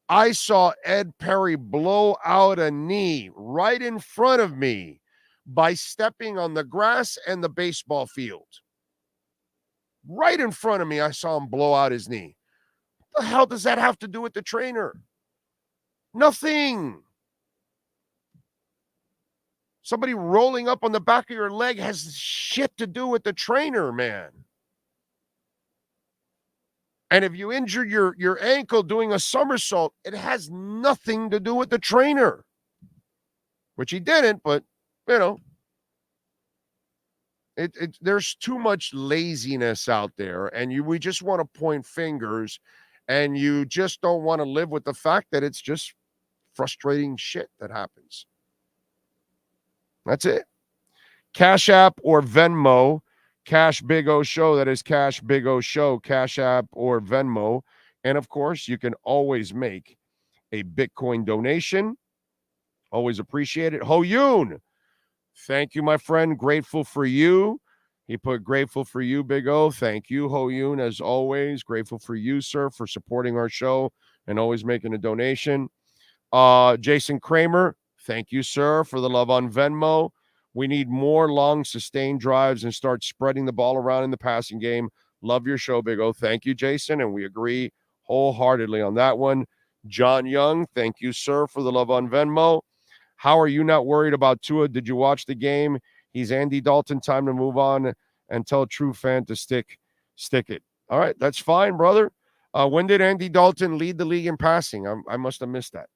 I saw Ed Perry blow out a knee right in front of me by stepping on the grass and the baseball field. Right in front of me, I saw him blow out his knee. What the hell does that have to do with the trainer? Nothing. Somebody rolling up on the back of your leg has shit to do with the trainer, man. And if you injure your ankle doing a somersault, it has nothing to do with the trainer. Which he didn't, but, you know. There's too much laziness out there, and we just want to point fingers, and you just don't want to live with the fact that it's just frustrating shit that happens. That's it. Cash App or Venmo, Cash Big O Show. That is Cash Big O Show, Cash App or Venmo. And of course, you can always make a Bitcoin donation. Always appreciate it. Ho Yoon, thank you, my friend. Grateful for you. He put grateful for you, Big O. Thank you, Ho Yoon, as always. Grateful for you, sir, for supporting our show and always making a donation. Jason Kramer, thank you, sir, for the love on Venmo. We need more long, sustained drives and start spreading the ball around in the passing game. Love your show, Big O. Thank you, Jason, and we agree wholeheartedly on that one. John Young, thank you, sir, for the love on Venmo. How are you not worried about Tua? Did you watch the game? He's Andy Dalton. Time to move on and tell a true fan to stick it. All right, that's fine, brother. When did Andy Dalton lead the league in passing? I must have missed that.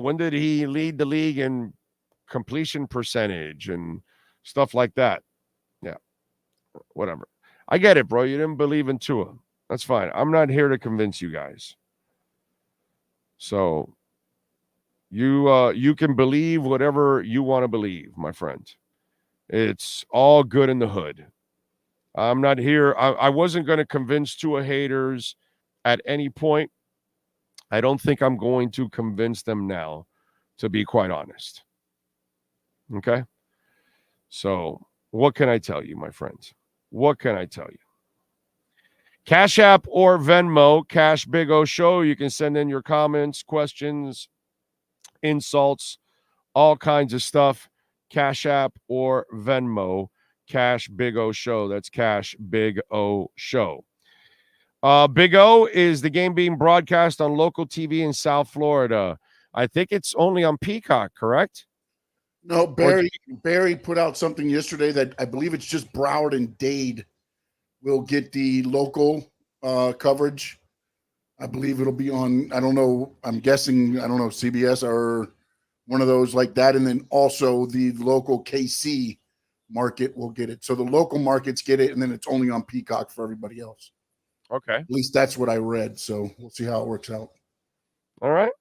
When did he lead the league in completion percentage and stuff like that? Yeah, whatever. I get it, bro. You didn't believe in Tua. That's fine. I'm not here to convince you guys. So you can believe whatever you want to believe, my friend. It's all good in the hood. I'm not here. I wasn't going to convince Tua haters at any point. I don't think I'm going to convince them now, to be quite honest. Okay? So what can I tell you, my friends? What can I tell you? Cash App or Venmo, Cash Big O Show. You can send in your comments, questions, insults, all kinds of stuff. Cash App or Venmo, Cash Big O Show. That's Cash Big O Show. Big O, is the game being broadcast on local TV in South Florida? I think it's only on Peacock, correct? No, Barry put out something yesterday that I believe it's just Broward and Dade will get the local coverage. I believe it'll be on, I don't know, I'm guessing, I don't know, CBS or one of those like that. And then also the local KC market will get it. So the local markets get it, and then it's only on Peacock for everybody else. Okay. At least that's what I read. So we'll see how it works out. All right.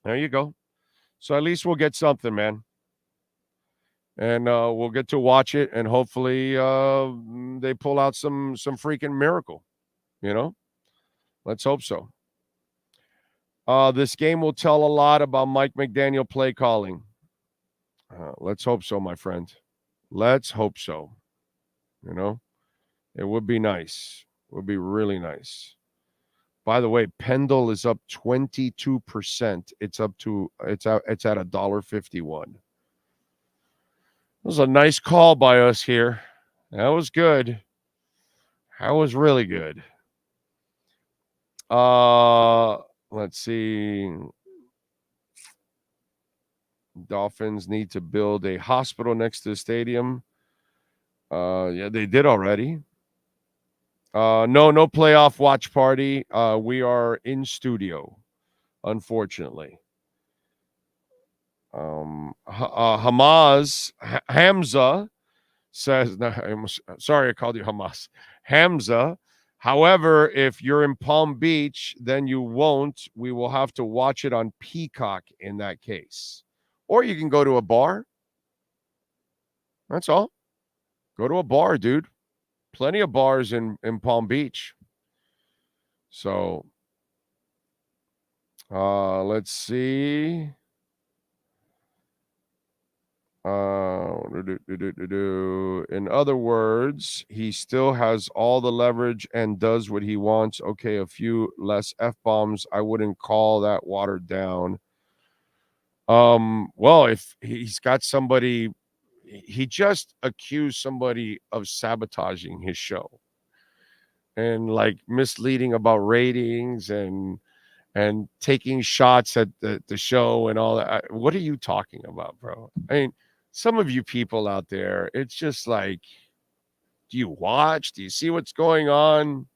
There you go. So at least we'll get something, man. And we'll get to watch it, and hopefully they pull out some freaking miracle, you know? Let's hope so. This game will tell a lot about Mike McDaniel play calling. Let's hope so, my friend. Let's hope so. You know? It would be nice. It would be really nice. By the way, Pendle is up 22%. It's at $1.51. It was a nice call by us here. That was good. That was really good. Let's see. Dolphins need to build a hospital next to the stadium. Yeah, they did already. No playoff watch party. We are in studio, unfortunately. Hamza says, sorry, I called you Hamas. Hamza However, if you're in Palm Beach, then you won't. We will have to watch it on Peacock in that case. Or you can go to a bar. That's all. Go to a bar, dude. Plenty of bars in Palm Beach. So, let's see. In other words, he still has all the leverage and does what he wants. Okay, a few less F-bombs. I wouldn't call that watered down. Well, if he's got somebody, he just accused somebody of sabotaging his show and like misleading about ratings and taking shots at the show and all that. What are you talking about, bro? I mean, some of you people out there, it's just like, do you watch? Do you see what's going on?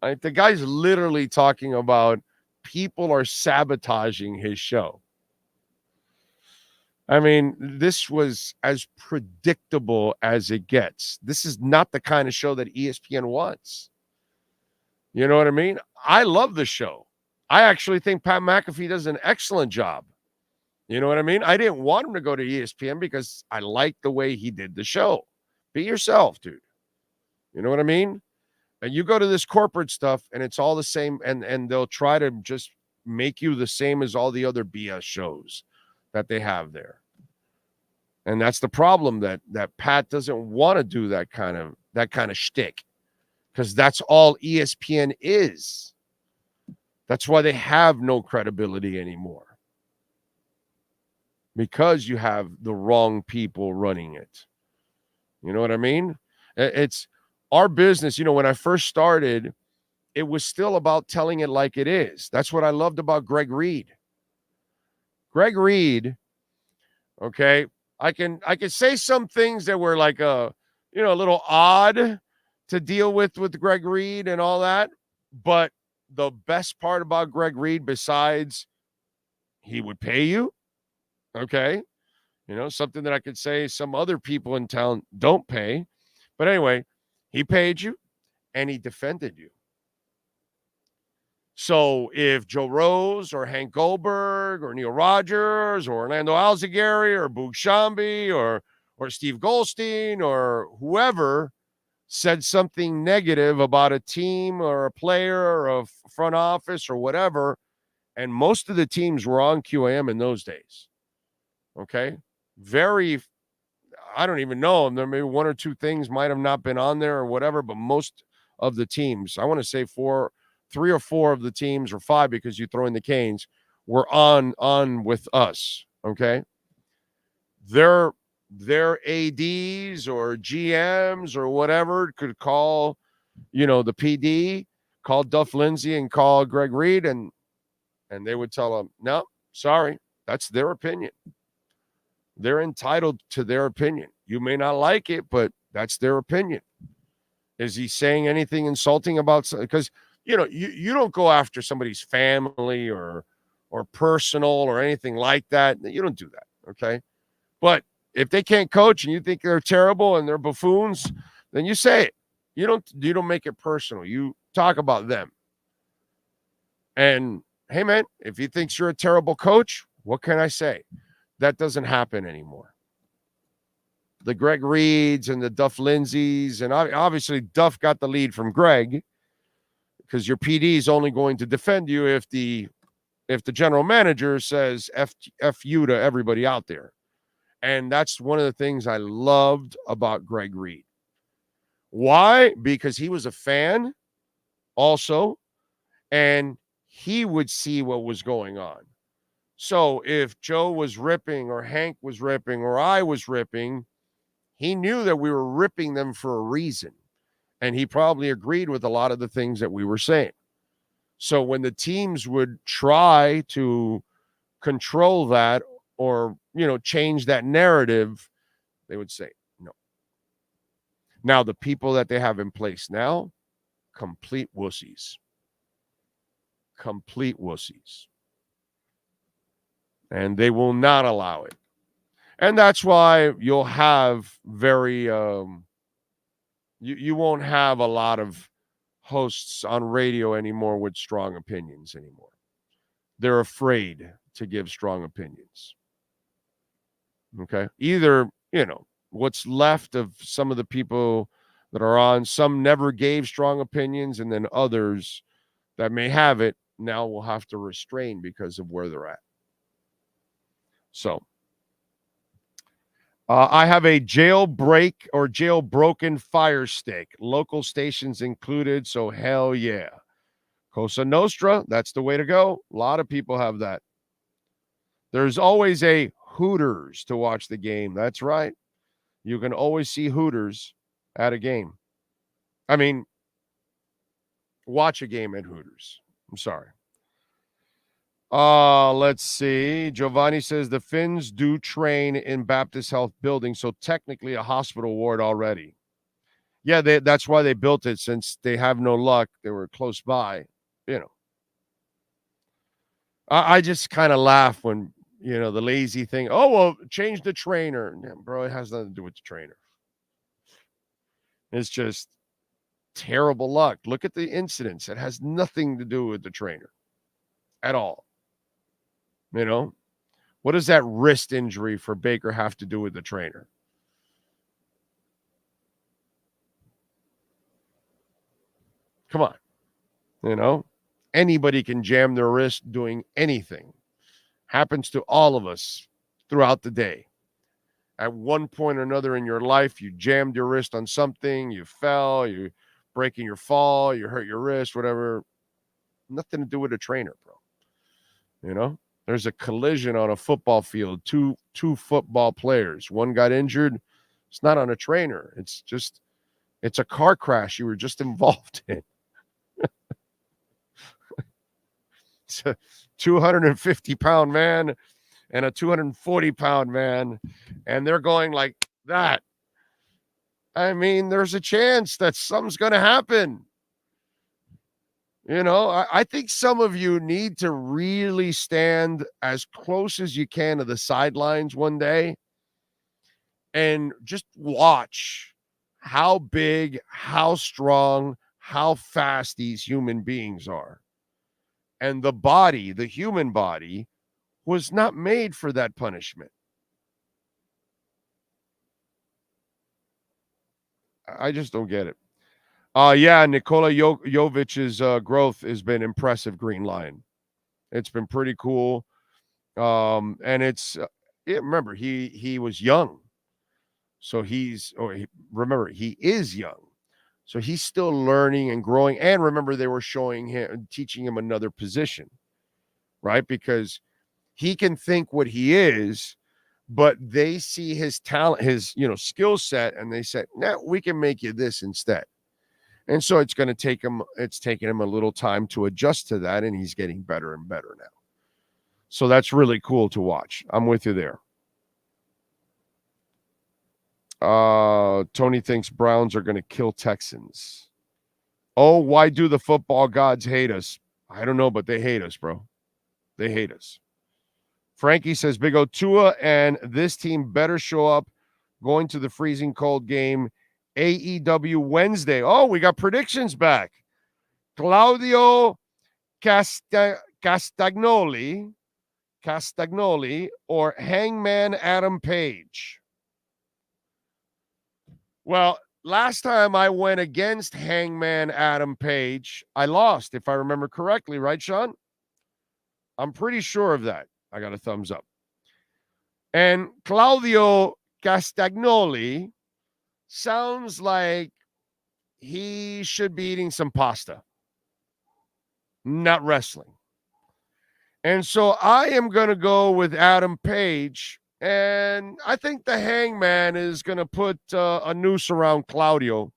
The guy's literally talking about people are sabotaging his show. I mean, this was as predictable as it gets. This is not the kind of show that ESPN wants. You know what I mean? I love the show. I actually think Pat McAfee does an excellent job. You know what I mean? I didn't want him to go to ESPN because I liked the way he did the show. Be yourself, dude. You know what I mean? And you go to this corporate stuff and it's all the same, and they'll try to just make you the same as all the other BS shows that they have there. And that's the problem, that Pat doesn't want to do that kind of shtick, because that's all ESPN is. That's why they have no credibility anymore. Because you have the wrong people running it. You know what I mean? It's our business. You know, when I first started, it was still about telling it like it is. That's what I loved about Greg Reed. Greg Reed, okay, I can say some things that were like a little odd to deal with Greg Reed and all that, but the best part about Greg Reed, besides he would pay you, okay, something that I could say some other people in town don't pay, but anyway, he paid you and he defended you. So if Joe Rose or Hank Goldberg or Neil Rogers or Orlando Alzagari or Boog Shambi or Steve Goldstein or whoever said something negative about a team or a player or a front office or whatever, and most of the teams were on QAM in those days, okay? I don't even know. There may be one or two things might have not been on there or whatever, but most of the teams, I want to say 3 or 4 of the teams, or 5 because you throw in the Canes, were on with us, okay? Their ADs or GMs or whatever could call, the PD, call Duff Lindsay and call Greg Reed, and they would tell them, no, sorry, that's their opinion. They're entitled to their opinion. You may not like it, but that's their opinion. Is he saying anything insulting about, because you don't go after somebody's family or personal or anything like that. You don't do that, okay? But if they can't coach and you think they're terrible and they're buffoons, then you say it. You don't make it personal. You talk about them. And hey, man, if he thinks you're a terrible coach, what can I say? That doesn't happen anymore. The Greg Reeds and the Duff Lindsays, and obviously Duff got the lead from Greg, because your PD is only going to defend you if the general manager says F you to everybody out there. And that's one of the things I loved about Greg Reed. Why? Because he was a fan also, and he would see what was going on. So if Joe was ripping or Hank was ripping or I was ripping, he knew that we were ripping them for a reason. And he probably agreed with a lot of the things that we were saying. So when the teams would try to control that or, change that narrative, they would say no. Now, the people that they have in place now, complete wussies. Complete wussies. And they will not allow it. And that's why you'll have very... you won't have a lot of hosts on radio anymore with strong opinions anymore. They're afraid to give strong opinions. Okay. Either, what's left of some of the people that are on, some never gave strong opinions, and then others that may have it now will have to restrain because of where they're at. So I have a jailbreak or jailbroken fire stick, local stations included. So hell yeah. Cosa Nostra, that's the way to go. A lot of people have that. There's always a Hooters to watch the game. That's right. You can always see Hooters at a game. I mean, watch a game at Hooters. I'm sorry. Let's see. Giovanni says the Finns do train in Baptist Health Building, so technically a hospital ward already. Yeah, that's why they built it, since they have no luck. They were close by, I just kind of laugh when, the lazy thing. Oh, well, change the trainer. Yeah, bro, it has nothing to do with the trainer. It's just terrible luck. Look at the incidents. It has nothing to do with the trainer at all. What does that wrist injury for Baker have to do with the trainer? Come on. Anybody can jam their wrist doing anything. Happens to all of us throughout the day. At one point or another in your life, you jammed your wrist on something, you fell, you breaking your fall, you hurt your wrist, whatever. Nothing to do with a trainer, bro. There's a collision on a football field, two football players. One got injured. It's not on a trainer. It's a car crash you were just involved in. It's a 250-pound man and a 240-pound man, and they're going like that. I mean, there's a chance that something's going to happen. I think some of you need to really stand as close as you can to the sidelines one day and just watch how big, how strong, how fast these human beings are. And the human body, was not made for that punishment. I just don't get it. Yeah, Nikola Jovic's growth has been impressive, Green Line. It's been pretty cool. And it's, remember, he was young. So he is young. So he's still learning and growing. And remember, they were teaching him another position, right? Because he can think what he is, but they see his talent, his, skill set, and they say, no, we can make you this instead. And so it's taken him a little time to adjust to that, and he's getting better and better now. So that's really cool to watch. I'm with you there. Tony thinks Browns are going to kill Texans. Oh, why do the football gods hate us? I don't know, but they hate us, bro. They hate us. Frankie says, Big O, Tua and this team better show up going to the freezing cold game AEW Wednesday. Oh, we got predictions back. Claudio Castagnoli or Hangman Adam Page. Well, last time I went against Hangman Adam Page, I lost, if I remember correctly, right, Sean? I'm pretty sure of that. I got a thumbs up. And Claudio Castagnoli sounds like he should be eating some pasta, not wrestling. And so I am going to go with Adam Page. And I think the Hangman is going to put a noose around Claudio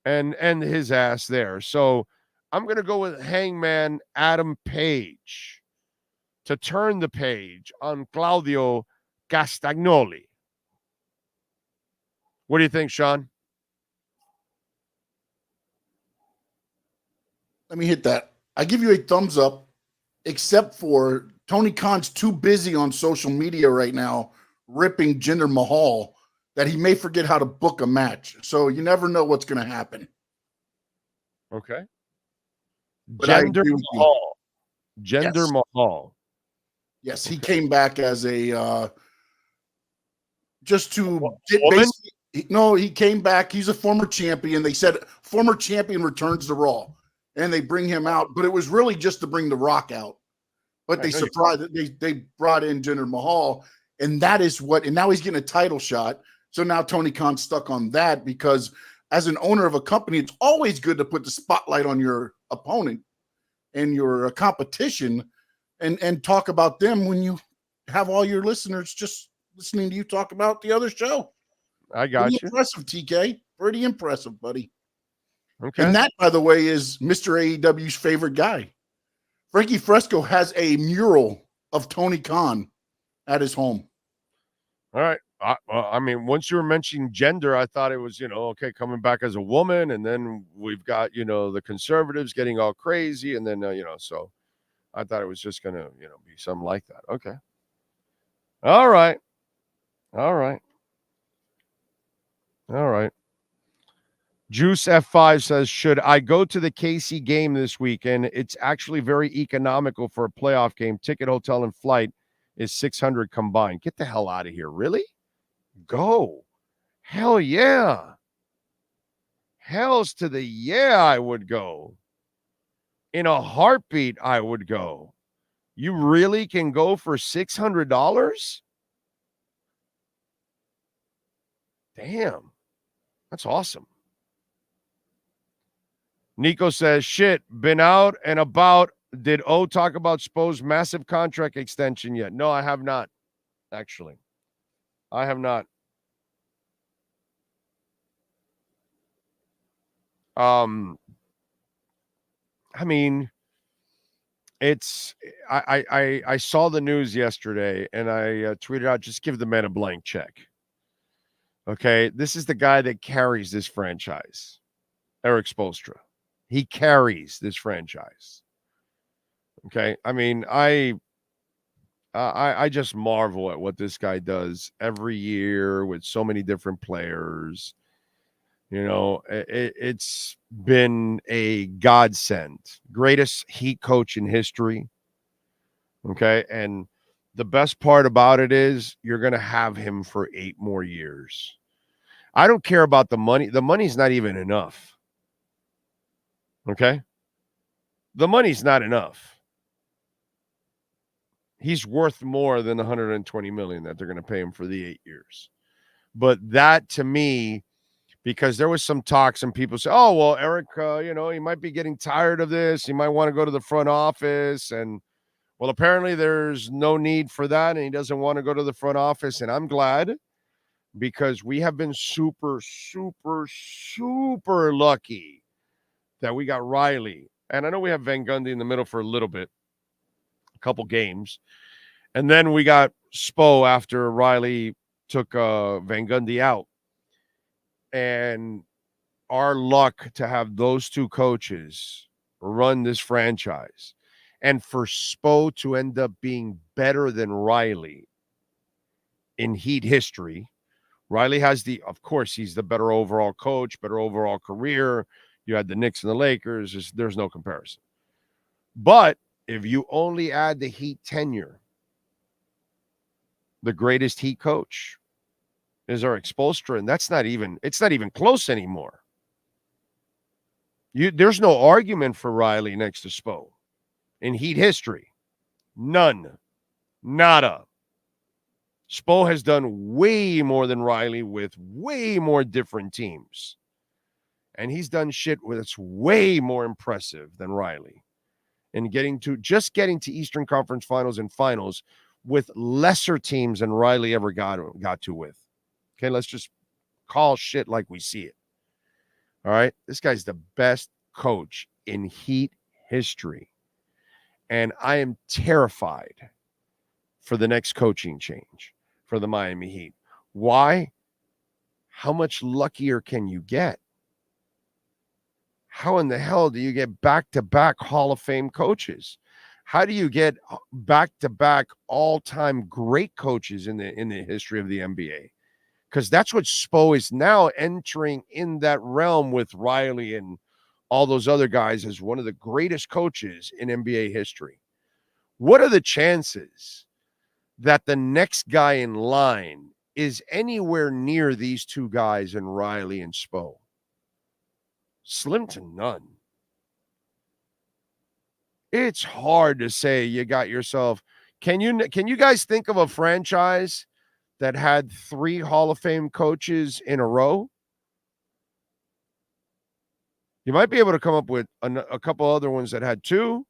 and end his ass there. So I'm going to go with Hangman Adam Page to turn the page on Claudio Castagnoli. What do you think, Sean? Let me hit that. I give you a thumbs up, except for Tony Khan's too busy on social media right now ripping Jinder Mahal that he may forget how to book a match. So you never know what's going to happen. Okay. But I Gender agree with you. Mahal. Gender Yes. Mahal. Yes, he came back as a just to get Woman? basically. No, he came back. He's a former champion. They said former champion returns to Raw, and they bring him out. But it was really just to bring The Rock out. But they surprised. They brought in Jinder Mahal, and that is what. And now he's getting a title shot. So now Tony Khan's stuck on that because as an owner of a company, it's always good to put the spotlight on your opponent and your competition, and talk about them when you have all your listeners just listening to you talk about the other show. I got you. Impressive, TK. Pretty impressive, buddy. Okay. And that, by the way, is Mr. AEW's favorite guy. Frankie Fresco has a mural of Tony Khan at his home. All right. I mean, once you were mentioning gender, I thought it was, okay, coming back as a woman. And then we've got, the conservatives getting all crazy. And then, so I thought it was just going to, be something like that. Okay. All right. Juice F5 says, should I go to the KC game this weekend? It's actually very economical for a playoff game. Ticket, hotel, and flight is $600 combined. Get the hell out of here. Really? Go. Hell yeah. Hells to the yeah, I would go. In a heartbeat, I would go. You really can go for $600? Damn. That's awesome. Nico says, shit, been out and about. Did O talk about Spo's massive contract extension yet? No, I have not, actually. I have not. I mean, I saw the news yesterday and I tweeted out, just give the man a blank check. Okay, this is the guy that carries this franchise, Erik Spoelstra. He carries this franchise. Okay, I mean, I just marvel at what this guy does every year with so many different players. It's been a godsend. Greatest Heat coach in history. Okay, and the best part about it is you're going to have him for 8 more years. I don't care about the money. The money's not even enough. Okay? The money's not enough. He's worth more than $120 million that they're going to pay him for the 8 years. But that, to me, because there was some talk, some people say, oh, well, Erik, he might be getting tired of this. He might want to go to the front office. And, well, apparently there's no need for that, and he doesn't want to go to the front office. And I'm glad, because we have been super, super, super lucky that we got Riley. And I know we have Van Gundy in the middle for a little bit, a couple games. And then we got Spo after Riley took Van Gundy out. And our luck to have those two coaches run this franchise. And for Spo to end up being better than Riley in Heat history. Riley has of course, he's the better overall coach, better overall career. You had the Knicks and the Lakers. There's no comparison. But if you only add the Heat tenure, the greatest Heat coach is Erik Spoelstra, and it's not even close anymore. There's no argument for Riley next to Spo in Heat history. None. Nada. Spo has done way more than Riley with way more different teams. And he's done shit that's way more impressive than Riley. And getting to Eastern Conference Finals and Finals with lesser teams than Riley ever got to with. Okay, let's just call shit like we see it. All right? This guy's the best coach in Heat history. And I am terrified for the next coaching change for the Miami Heat. Why? How much luckier can you get? How in the hell do you get back-to-back Hall of Fame coaches? How do you get back-to-back all-time great coaches in the history of the NBA? Because that's what Spo is now entering in that realm with Riley and all those other guys as one of the greatest coaches in NBA history. What are the chances that the next guy in line is anywhere near these two guys in Riley and Spo? Slim to none. It's hard to say you got yourself. Can you guys think of a franchise that had 3 Hall of Fame coaches in a row? You might be able to come up with a couple other ones that had 2.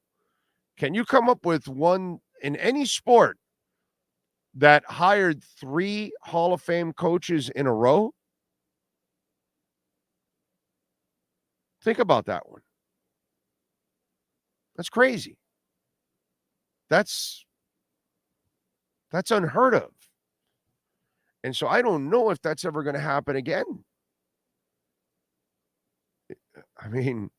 Can you come up with one in any sport that hired 3 Hall of Fame coaches in a row? Think about that one. That's crazy. That's unheard of. And so I don't know if that's ever going to happen again. I mean,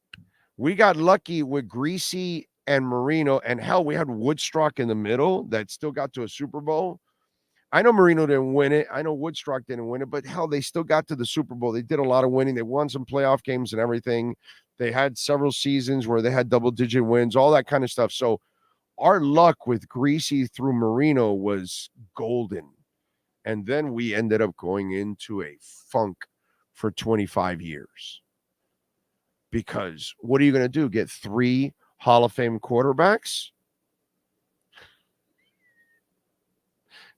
we got lucky with Greasy and Marino, and hell, we had Woodstock in the middle that still got to a Super Bowl. I know Marino didn't win it. I know Woodstock didn't win it, but hell, they still got to the Super Bowl. They did a lot of winning. They won some playoff games and everything. They had several seasons where they had double-digit wins, all that kind of stuff. So our luck with Greasy through Marino was golden. And then we ended up going into a funk for 25 years. Because what are you going to do? Get 3 Hall of Fame quarterbacks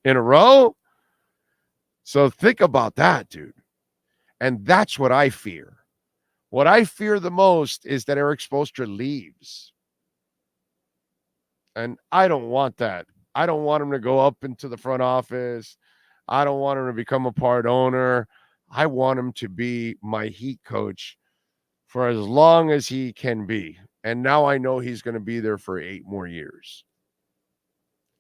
in a row? So think about that, dude. And that's what I fear. What I fear the most is that Erik Spoelstra leaves. And I don't want that. I don't want him to go up into the front office. I don't want him to become a part owner. I want him to be my Heat coach for as long as he can be. And now I know he's going to be there for 8 more years.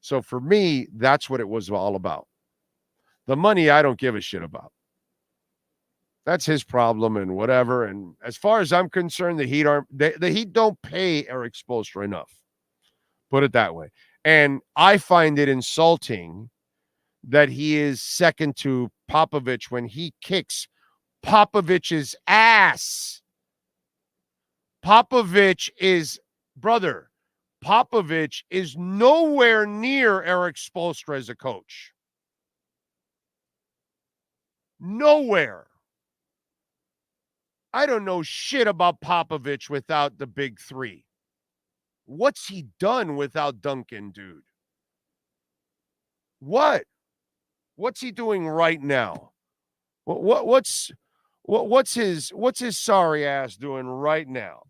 So for me, that's what it was all about. The money, I don't give a shit about. That's his problem and whatever. And as far as I'm concerned, the Heat don't pay Erik Spoelstra enough. Put it that way. And I find it insulting that he is second to Popovich when he kicks Popovich's ass. Popovich is nowhere near Erik Spoelstra as a coach. Nowhere. I don't know shit about Popovich without the big 3. What's he done without Duncan, dude? What's he doing right now? What's his sorry ass doing right now?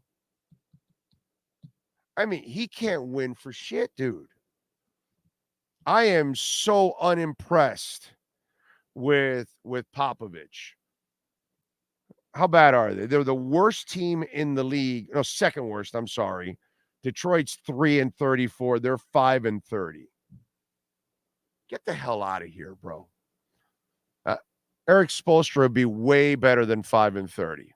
I mean, he can't win for shit, dude. I am so unimpressed with Popovich. How bad are they? They're the worst team in the league. No, second worst. I'm sorry. Detroit's 3-34. They're 5-30. Get the hell out of here, bro. Erik Spoelstra would be way better than 5-30.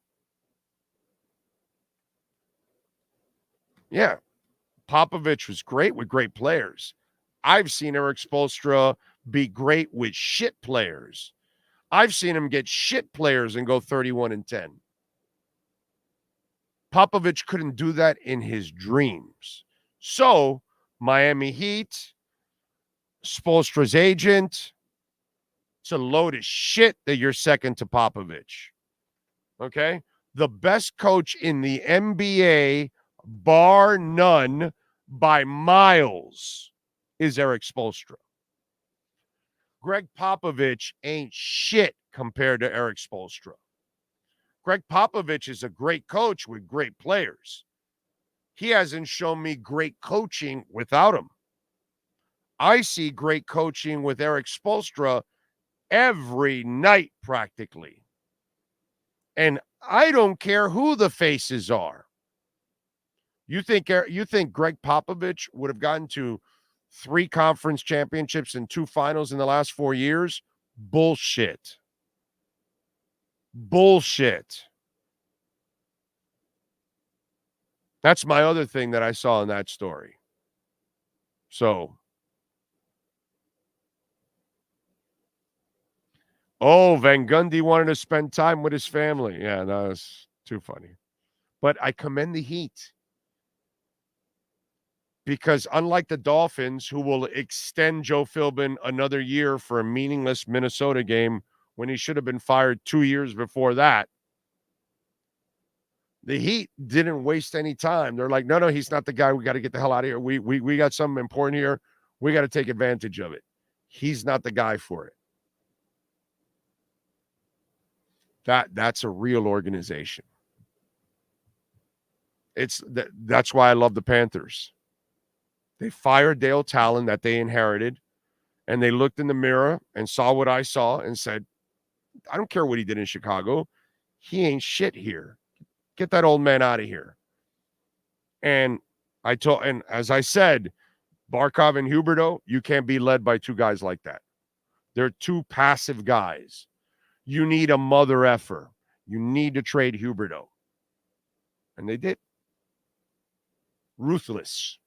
Yeah. Popovich was great with great players. I've seen Erik Spoelstra be great with shit players. I've seen him get shit players and go 31-10. Popovich couldn't do that in his dreams. So, Miami Heat, Spoelstra's agent, it's a load of shit that you're second to Popovich. Okay? The best coach in the NBA, bar none, by miles, is Erik Spoelstra. Greg Popovich ain't shit compared to Erik Spoelstra. Greg Popovich is a great coach with great players. He hasn't shown me great coaching without him. I see great coaching with Erik Spoelstra every night practically. And I don't care who the faces are. You think Greg Popovich would have gotten to 3 conference championships and 2 finals in the last 4 years? Bullshit. Bullshit. That's my other thing that I saw in that story. So, Van Gundy wanted to spend time with his family. Yeah, that was too funny. But I commend the Heat. Because unlike the Dolphins, who will extend Joe Philbin another year for a meaningless Minnesota game when he should have been fired 2 years before that, the Heat didn't waste any time. They're like, no, he's not the guy. We got to get the hell out of here. We got something important here. We got to take advantage of it. He's not the guy for it. That's a real organization. That's why I love the Panthers. They fired Dale Talon that they inherited, and they looked in the mirror and saw what I saw and said, I don't care what he did in Chicago. He ain't shit here. Get that old man out of here. And as I said, Barkov and Huberdeau, you can't be led by two guys like that. They're two passive guys. You need a mother effer. You need to trade Huberdeau. And they did. Ruthless.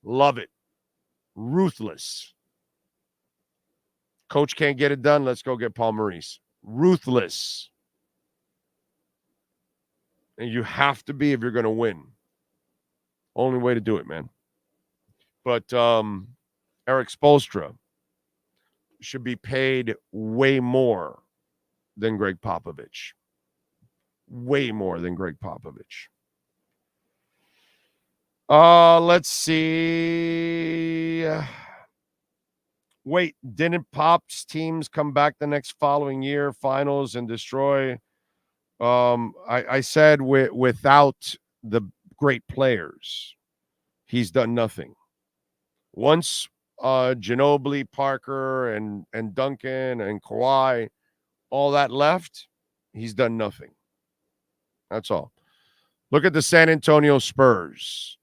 Love it. Ruthless. Coach can't get it done. Let's go get Paul Maurice. Ruthless. And you have to be if you're going to win. Only way to do it, man. But Erik Spoelstra should be paid way more than Greg Popovich. Way more than Greg Popovich. Let's see. Wait, didn't Pop's teams come back the next following year, finals, and destroy? I said without the great players, he's done nothing. Once Ginobili, Parker, and Duncan and Kawhi, all that left, he's done nothing. That's all. Look at the San Antonio Spurs.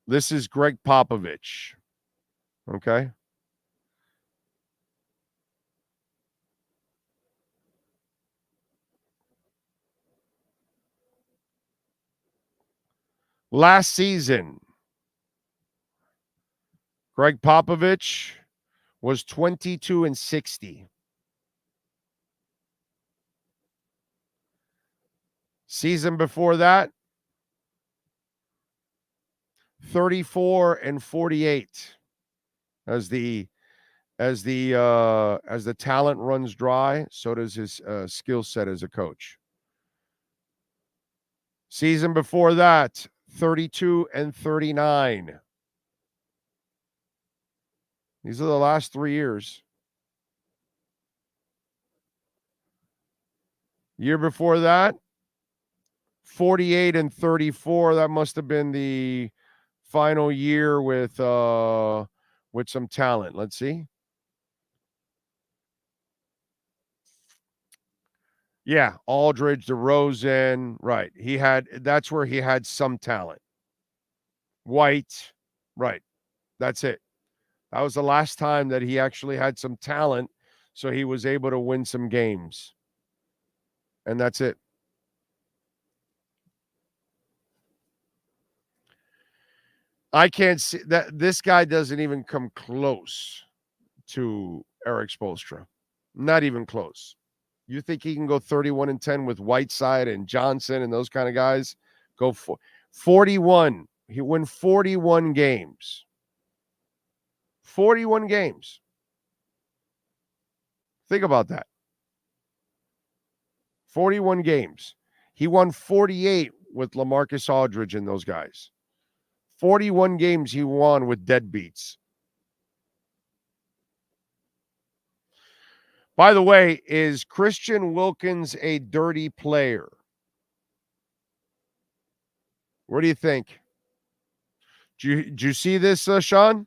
This is Greg Popovich. Okay. Last season, Greg Popovich was 22-60. Season before that, 34-48. As the talent runs dry, so does his skill set as a coach. Season before that, 32-39. These are the last 3 years. Year before that, 48-34. That must have been the final year with some talent. Let's see. Yeah, Aldridge, DeRozan, right. That's where he had some talent. White, right. That's it. That was the last time that he actually had some talent, so he was able to win some games. And that's it. I can't see that this guy doesn't even come close to Erik Spoelstra. Not even close. You think he can go 31-10 with Whiteside and Johnson and those kind of guys? Go for 41. He won 41 games. 41 games. Think about that. 41 games. He won 48 with LaMarcus Aldridge and those guys. 41 games he won with deadbeats. By the way, is Christian Wilkins a dirty player? What do you think? Did you see this, Sean?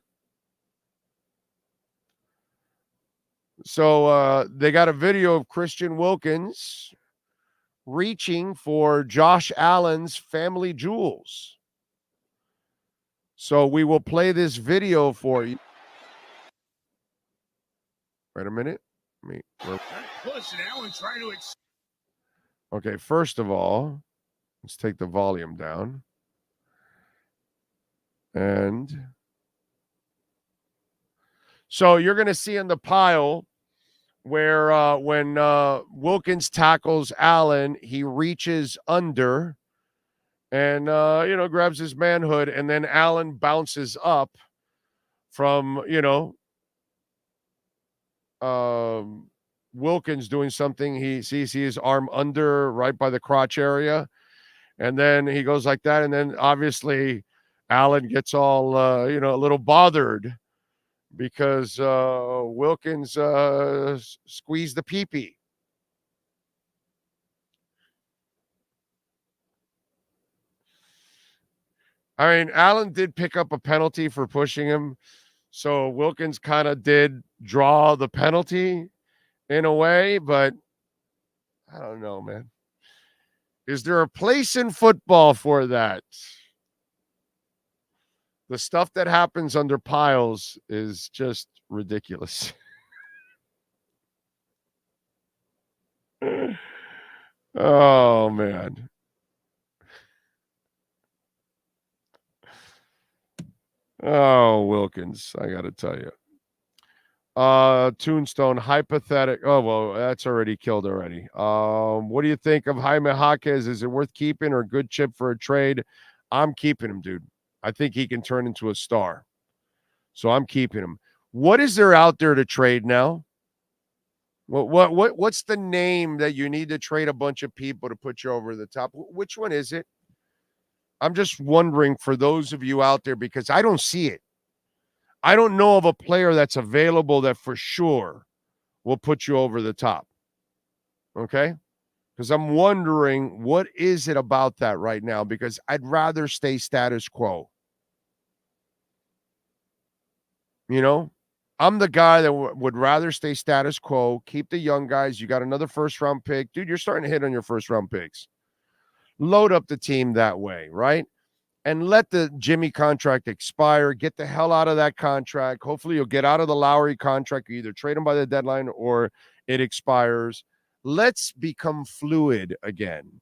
So they got a video of Christian Wilkins reaching for Josh Allen's family jewels. So we will play this video for you. Wait a minute. Okay, first of all, let's take the volume down. And so you're going to see in the pile where when Wilkins tackles Allen, he reaches under and grabs his manhood, and then Allen bounces up from Wilkins doing something. He sees his arm under right by the crotch area, and then he goes like that, and then obviously Allen gets all a little bothered because Wilkins squeezed the pee-pee. I mean, Allen did pick up a penalty for pushing him, so Wilkins kind of did draw the penalty in a way, but I don't know, man. Is there a place in football for that? The stuff that happens under piles is just ridiculous. Oh, man. Oh, Wilkins, I got to tell you. Tombstone, hypothetical. Oh, well, that's already killed already. What do you think of Jaime Jaquez? Is it worth keeping or a good chip for a trade? I'm keeping him, dude. I think he can turn into a star. So I'm keeping him. What is there out there to trade now? What's the name that you need to trade a bunch of people to put you over the top? Which one is it? I'm just wondering for those of you out there, because I don't see it. I don't know of a player that's available that for sure will put you over the top. Okay? Because I'm wondering, what is it about that right now? Because I'd rather stay status quo. I'm the guy that would rather stay status quo, keep the young guys. You got another first-round pick. Dude, you're starting to hit on your first-round picks. Load up the team that way, right? And let the Jimmy contract expire. Get the hell out of that contract. Hopefully you'll get out of the Lowry contract. You either trade him by the deadline or it expires. Let's become fluid again.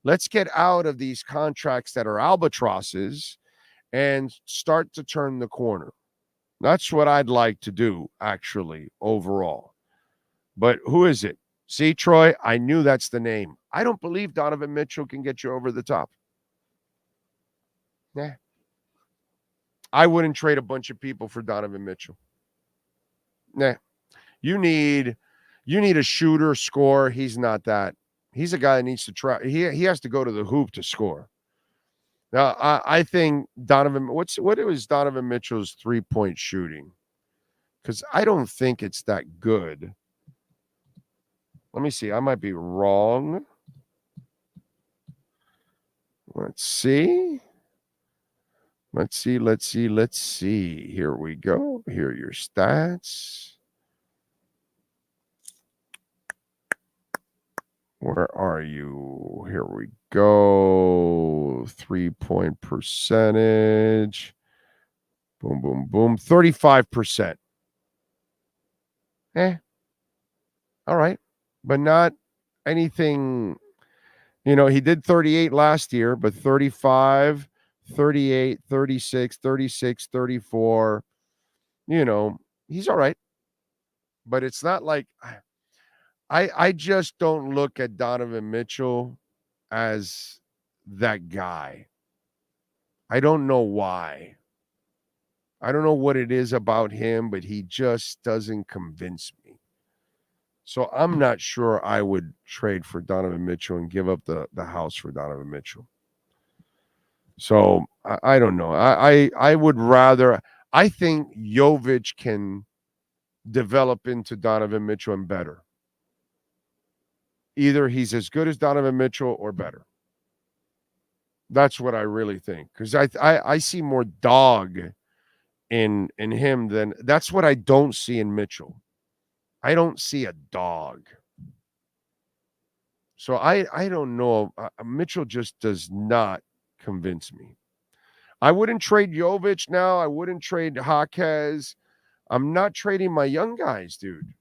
Let's get out of these contracts that are albatrosses and start to turn the corner. That's what I'd like to do, actually, overall. But who is it? See, Troy, I knew that's the name. I don't believe Donovan Mitchell can get you over the top. Nah. I wouldn't trade a bunch of people for Donovan Mitchell. Nah. You need a shooter, scorer. He's not that. He's a guy that needs to try. He has to go to the hoop to score. Now, I think Donovan, what was Donovan Mitchell's three-point shooting? Because I don't think it's that good. Let me see. I might be wrong. Let's see. Let's see. Here we go. Here are your stats. Where are you? Here we go. 3-point percentage. Boom, boom, boom. 35%. All right. But not anything, he did 38 last year, but 35, 38, 36, 36, 34. He's all right. But it's not like I just don't look at Donovan Mitchell as that guy. I don't know why. I don't know what it is about him, but he just doesn't convince me. So I'm not sure I would trade for Donovan Mitchell and give up the house for Donovan Mitchell. So I don't know. I would rather. I think Jovic can develop into Donovan Mitchell and better. Either he's as good as Donovan Mitchell or better. That's what I really think. Because I see more dog in him than that's what I don't see in Mitchell. I don't see a dog. So I don't know. Mitchell just does not convince me. I wouldn't trade Jovic now. I wouldn't trade Jaquez. I'm not trading my young guys, dude.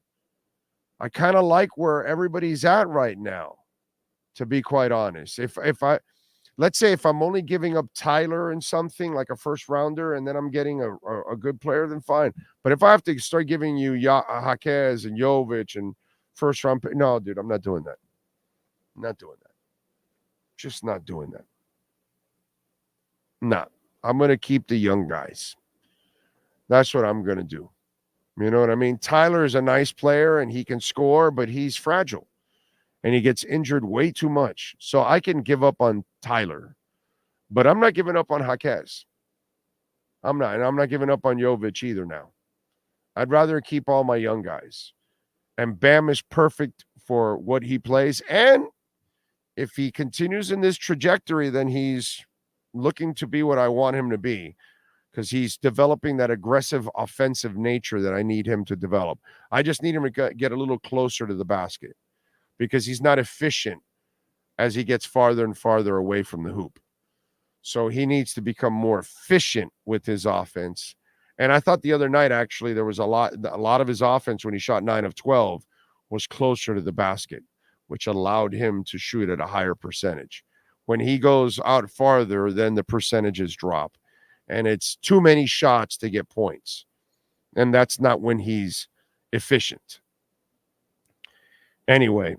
I kind of like where everybody's at right now, to be quite honest. If I let's say if I'm only giving up Tyler and something like a first rounder, and then I'm getting a good player, then fine. But if I have to start giving you Jaquez and Jovic and first round, no, dude, I'm not doing that. Not doing that. Just not doing that. No, I'm going to keep the young guys. That's what I'm going to do. You know what I mean? Tyler is a nice player and he can score, but he's fragile and he gets injured way too much. So I can give up on Tyler, but I'm not giving up on Jaquez. I'm not. And I'm not giving up on Jovic either now. I'd rather keep all my young guys. And Bam is perfect for what he plays. And if he continues in this trajectory, then he's looking to be what I want him to be, because he's developing that aggressive offensive nature that I need him to develop. I just need him to get a little closer to the basket because he's not efficient as he gets farther and farther away from the hoop. So he needs to become more efficient with his offense. And I thought the other night, actually, there was a lot of his offense when he shot 9 of 12 was closer to the basket, which allowed him to shoot at a higher percentage. When he goes out farther, then the percentages drop. And it's too many shots to get points. And that's not when he's efficient. Anyway,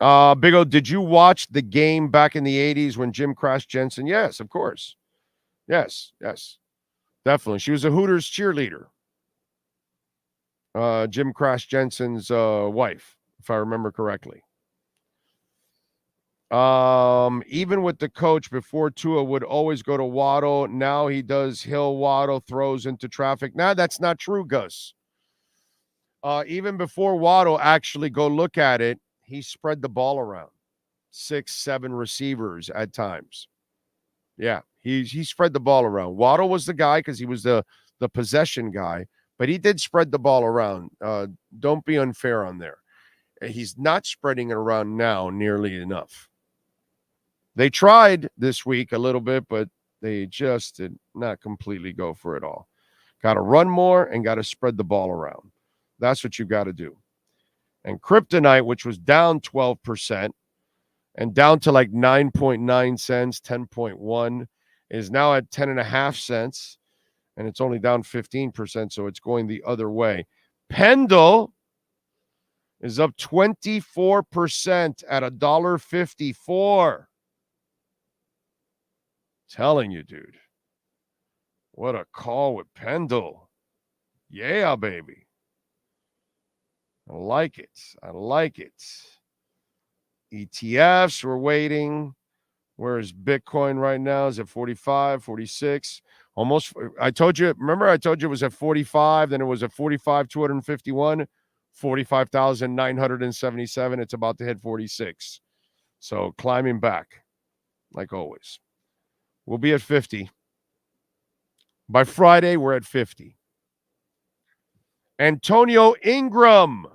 Big O, did you watch the game back in the 80s when Jim Crash Jensen? Yes, of course. Yes, definitely. She was a Hooters cheerleader. Jim Crash Jensen's wife, if I remember correctly. Even with the coach before, Tua would always go to Waddle. Now he does Hill, Waddle, throws into traffic. Now that's not true, Gus. Even before Waddle, actually go look at it, he spread the ball around 6, 7 receivers at times. Yeah, he spread the ball around. Waddle was the guy because he was the possession guy, but he did spread the ball around. Don't be unfair on there. He's not spreading it around now nearly enough. They tried this week a little bit, but they just did not completely go for it all. Got to run more and got to spread the ball around. That's what you got to do. And Kryptonite, which was down 12% and down to like 9.9 cents, 10.1, is now at 10.5 cents, and it's only down 15%, so it's going the other way. Pendle is up 24% at $1.54. Telling you, dude. What a call with Pendle. Yeah, baby. I like it. ETFs, we're waiting. Where is Bitcoin right now? Is it 45, 46? Almost. I told you it was at 45, then it was at 45,251, 45,977. It's about to hit 46. So climbing back, like always. We'll be at 50. By Friday, we're at 50. Antonio Ingram.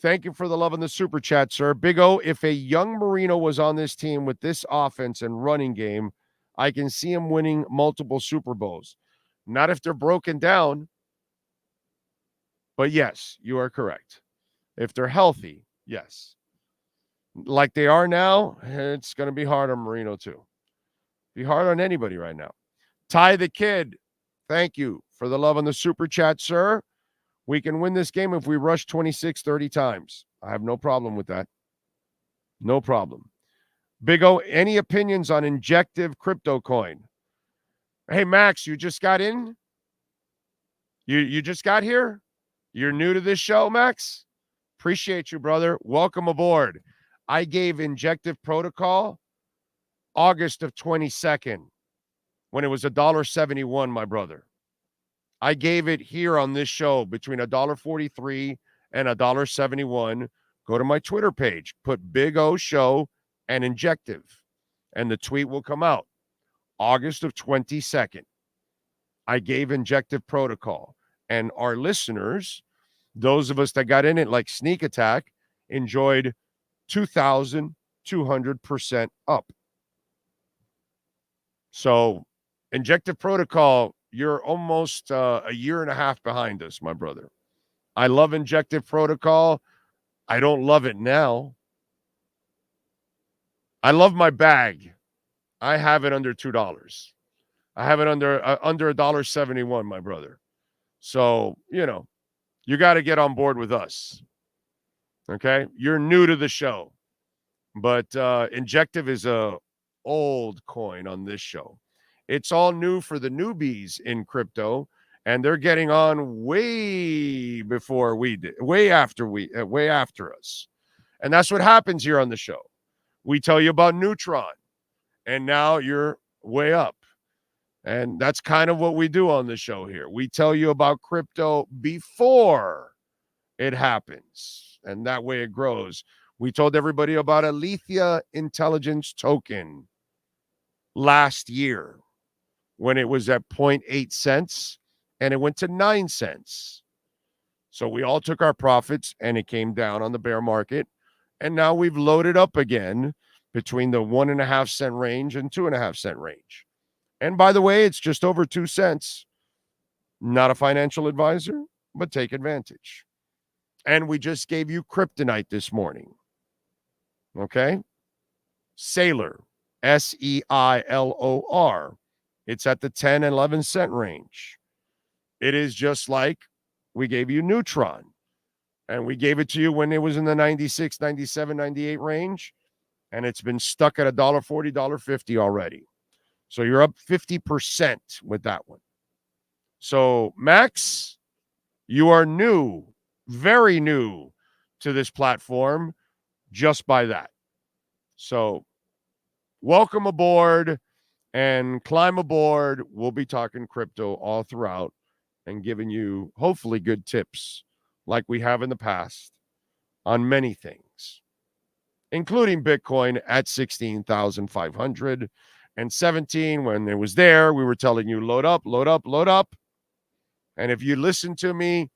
Thank you for the love in the super chat, sir. Big O, if a young Marino was on this team with this offense and running game, I can see him winning multiple Super Bowls. Not if they're broken down. But yes, you are correct. If they're healthy, yes. Like they are now, it's going to be hard on Marino too. Be hard on anybody right now. Ty the Kid, thank you for the love on the super chat, sir. We can win this game if we rush 26, 30 times. I have no problem with that. No problem. Big O, any opinions on injective crypto coin? Hey, Max, you just got in? You just got here? You're new to this show, Max? Appreciate you, brother. Welcome aboard. I gave injective protocol August of 22nd when it was $1.71, my brother. I gave it here on this show between $1.43 and $1.71. Go to my Twitter page, put Big O Show and injective, and the tweet will come out. August of 22nd. I gave injective protocol, and our listeners, those of us that got in it like Sneak Attack, enjoyed 2,200% up. So injective protocol, you're almost a year and a half behind us, my brother. I love injective protocol. I don't love it now. I love my bag. I have it under $2. I have it under $1.71, my brother. So, you got to get on board with us. Okay? You're new to the show. But Injective is a old coin on this show. It's all new for the newbies in crypto, and they're getting on way before we did, way after us. And that's what happens here on the show. We tell you about Neutron, and now you're way up. And that's kind of what we do on the show here. We tell you about crypto before it happens, and that way it grows. We told everybody about Alethea Intelligence Token last year when it was at 0.8 cents, and it went to 9 cents. So we all took our profits, and it came down on the bear market. And now we've loaded up again between the 1.5 cent range and 2.5 cent range. And by the way, it's just over 2 cents. Not a financial advisor, but take advantage. And we just gave you kryptonite this morning. Okay? Sailor, Seilor. It's at the 10 and 11 cent range. It is just like we gave you Neutron. And we gave it to you when it was in the 96, 97, 98 range. And it's been stuck at $1.40, $1.50 already. So you're up 50% with that one. So, Max, you are new, very new to this platform just by that. So, welcome aboard and climb aboard. We'll be talking crypto all throughout and giving you hopefully good tips like we have in the past on many things, including Bitcoin at 16,500. And 17, when it was there, we were telling you, load up, load up, load up. And if you listen to me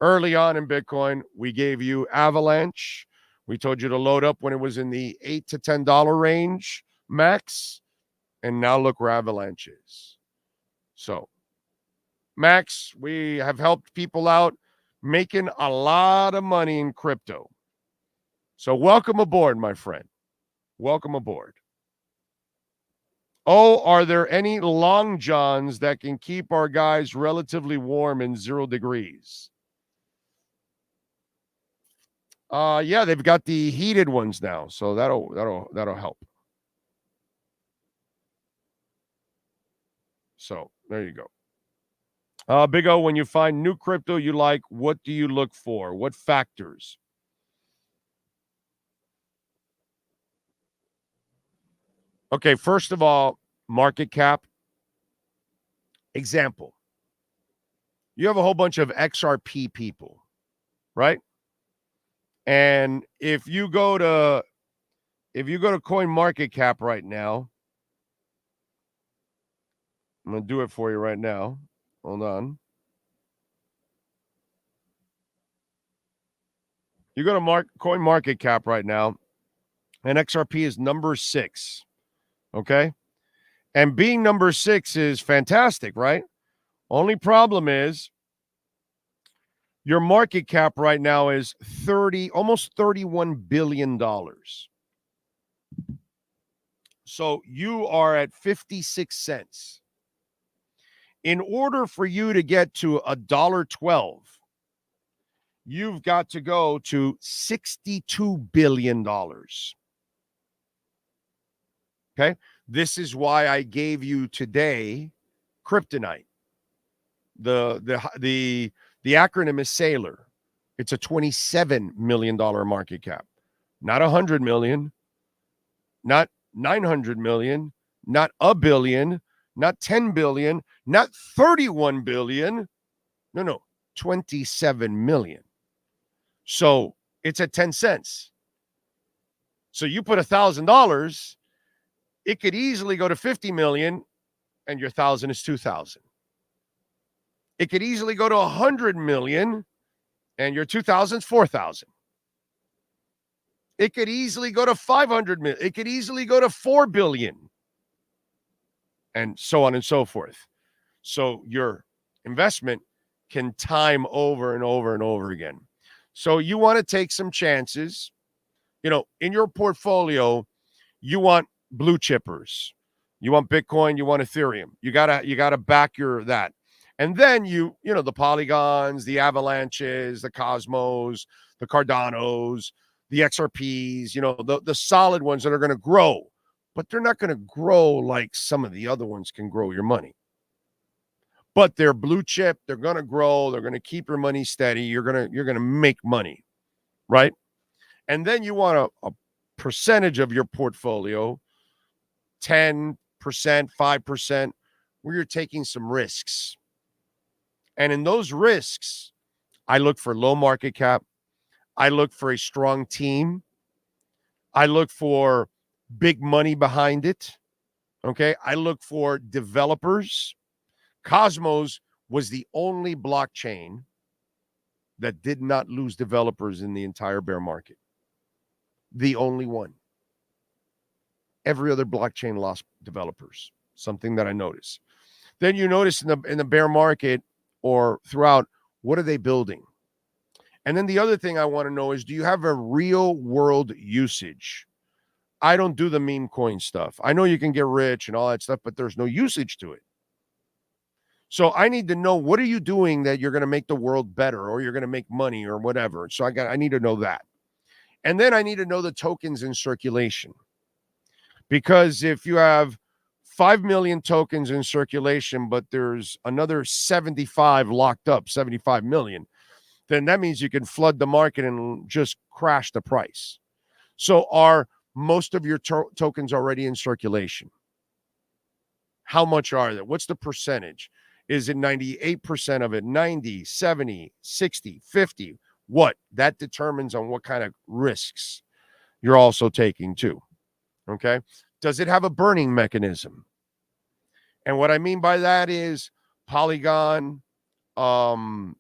early on in Bitcoin, we gave you Avalanche. We told you to load up when it was in the $8 to $10 range max. And now look where Avalanche is. So, Max, we have helped people out making a lot of money in crypto. So welcome aboard, my friend. Welcome aboard. Oh, are there any long johns that can keep our guys relatively warm in 0 degrees? Yeah, they've got the heated ones now, so that'll help. So there you go. Big O, when you find new crypto you like, what do you look for? What factors? Okay, first of all, market cap. Example. You have a whole bunch of XRP people, right? And if you go to Coin Market Cap right now, I'm going to do it for you right now. Hold on. You go to Coin Market Cap right now, and XRP is number 6. Okay? And being number 6 is fantastic, right? Only problem is your market cap right now is almost $31 billion. So you are at 56 cents. In order for you to get to $1.12, you've got to go to $62 billion. Okay? This is why I gave you today kryptonite. The acronym is Sailor. It's a $27 million market cap. Not $100 million, not $900 million, not $1 billion, not $10 billion, not $31 billion. No, $27 million. So it's at 10 cents. So you put $1,000, it could easily go to 50 million, and your 1,000 is 2,000. It could easily go to 100 million, and your 2,000 is 4,000. It could easily go to 500 million. It could easily go to 4 billion, and so on and so forth. So your investment can time over and over and over again. So you want to take some chances. In your portfolio, you want blue chippers. You want Bitcoin, you want Ethereum. You gotta back that. And then the Polygons, the Avalanches, the Cosmos, the Cardanos, the XRPs, the solid ones that are going to grow, but they're not going to grow like some of the other ones can grow your money. But they're blue chip, they're going to grow, they're going to keep your money steady, you're going to make money, right? And then you want a percentage of your portfolio, 10%, 5%, where you're taking some risks. And in those risks, I look for low market cap. I look for a strong team. I look for big money behind it. Okay. I look for developers. Cosmos was the only blockchain that did not lose developers in the entire bear market. The only one. Every other blockchain lost developers, something that I noticed. Then you notice in the bear market or throughout, what are they building? And then the other thing I want to know is, do you have a real world usage? I don't do the meme coin stuff. I know you can get rich and all that stuff, but there's no usage to it. So I need to know, what are you doing that you're going to make the world better, or you're going to make money or whatever. So I need to know that. And then I need to know the tokens in circulation. Because if you have 5 million tokens in circulation, but there's another 75 locked up, 75 million, then that means you can flood the market and just crash the price. So are most of your tokens already in circulation? How much are there? What's the percentage? Is it 98% of it, 90, 70, 60, 50? What? That determines on what kind of risks you're also taking too. Okay. Does it have a burning mechanism? And what I mean by that is Polygon, Ethereum,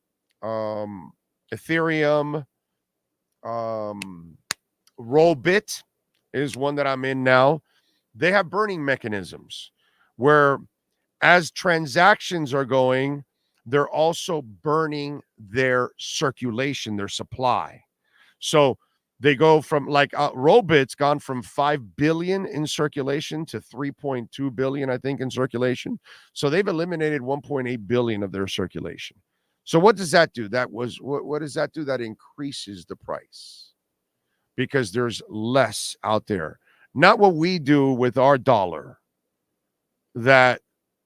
Rollbit is one that I'm in now. They have burning mechanisms where, as transactions are going, they're also burning their circulation, their supply. So they go from, like, Rollbit's gone from 5 billion in circulation to 3.2 billion, I think, in circulation. So they've eliminated 1.8 billion of their circulation. So what does that do? What does that do? That increases the price because there's less out there. Not what we do with our dollar, that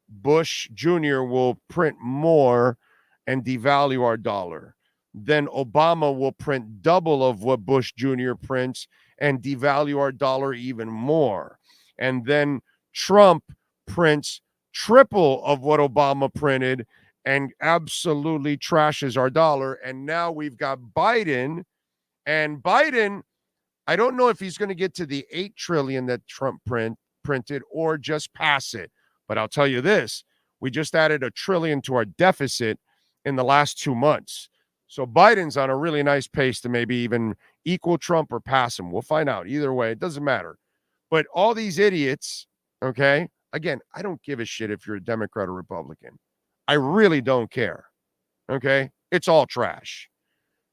Bush Jr. will print more and devalue our dollar. Then Obama will print double of what Bush Jr. prints and devalue our dollar even more. And then Trump prints triple of what Obama printed and absolutely trashes our dollar. And now we've got Biden. And Biden, I don't know if he's going to get to the 8 trillion that Trump printed or just pass it. But I'll tell you this, we just added $1 trillion to our deficit in the last 2 months. So Biden's on a really nice pace to maybe even equal Trump or pass him. We'll find out. Either way, it doesn't matter. But all these idiots, okay, again, I don't give a shit if you're a Democrat or Republican. I really don't care, okay? It's all trash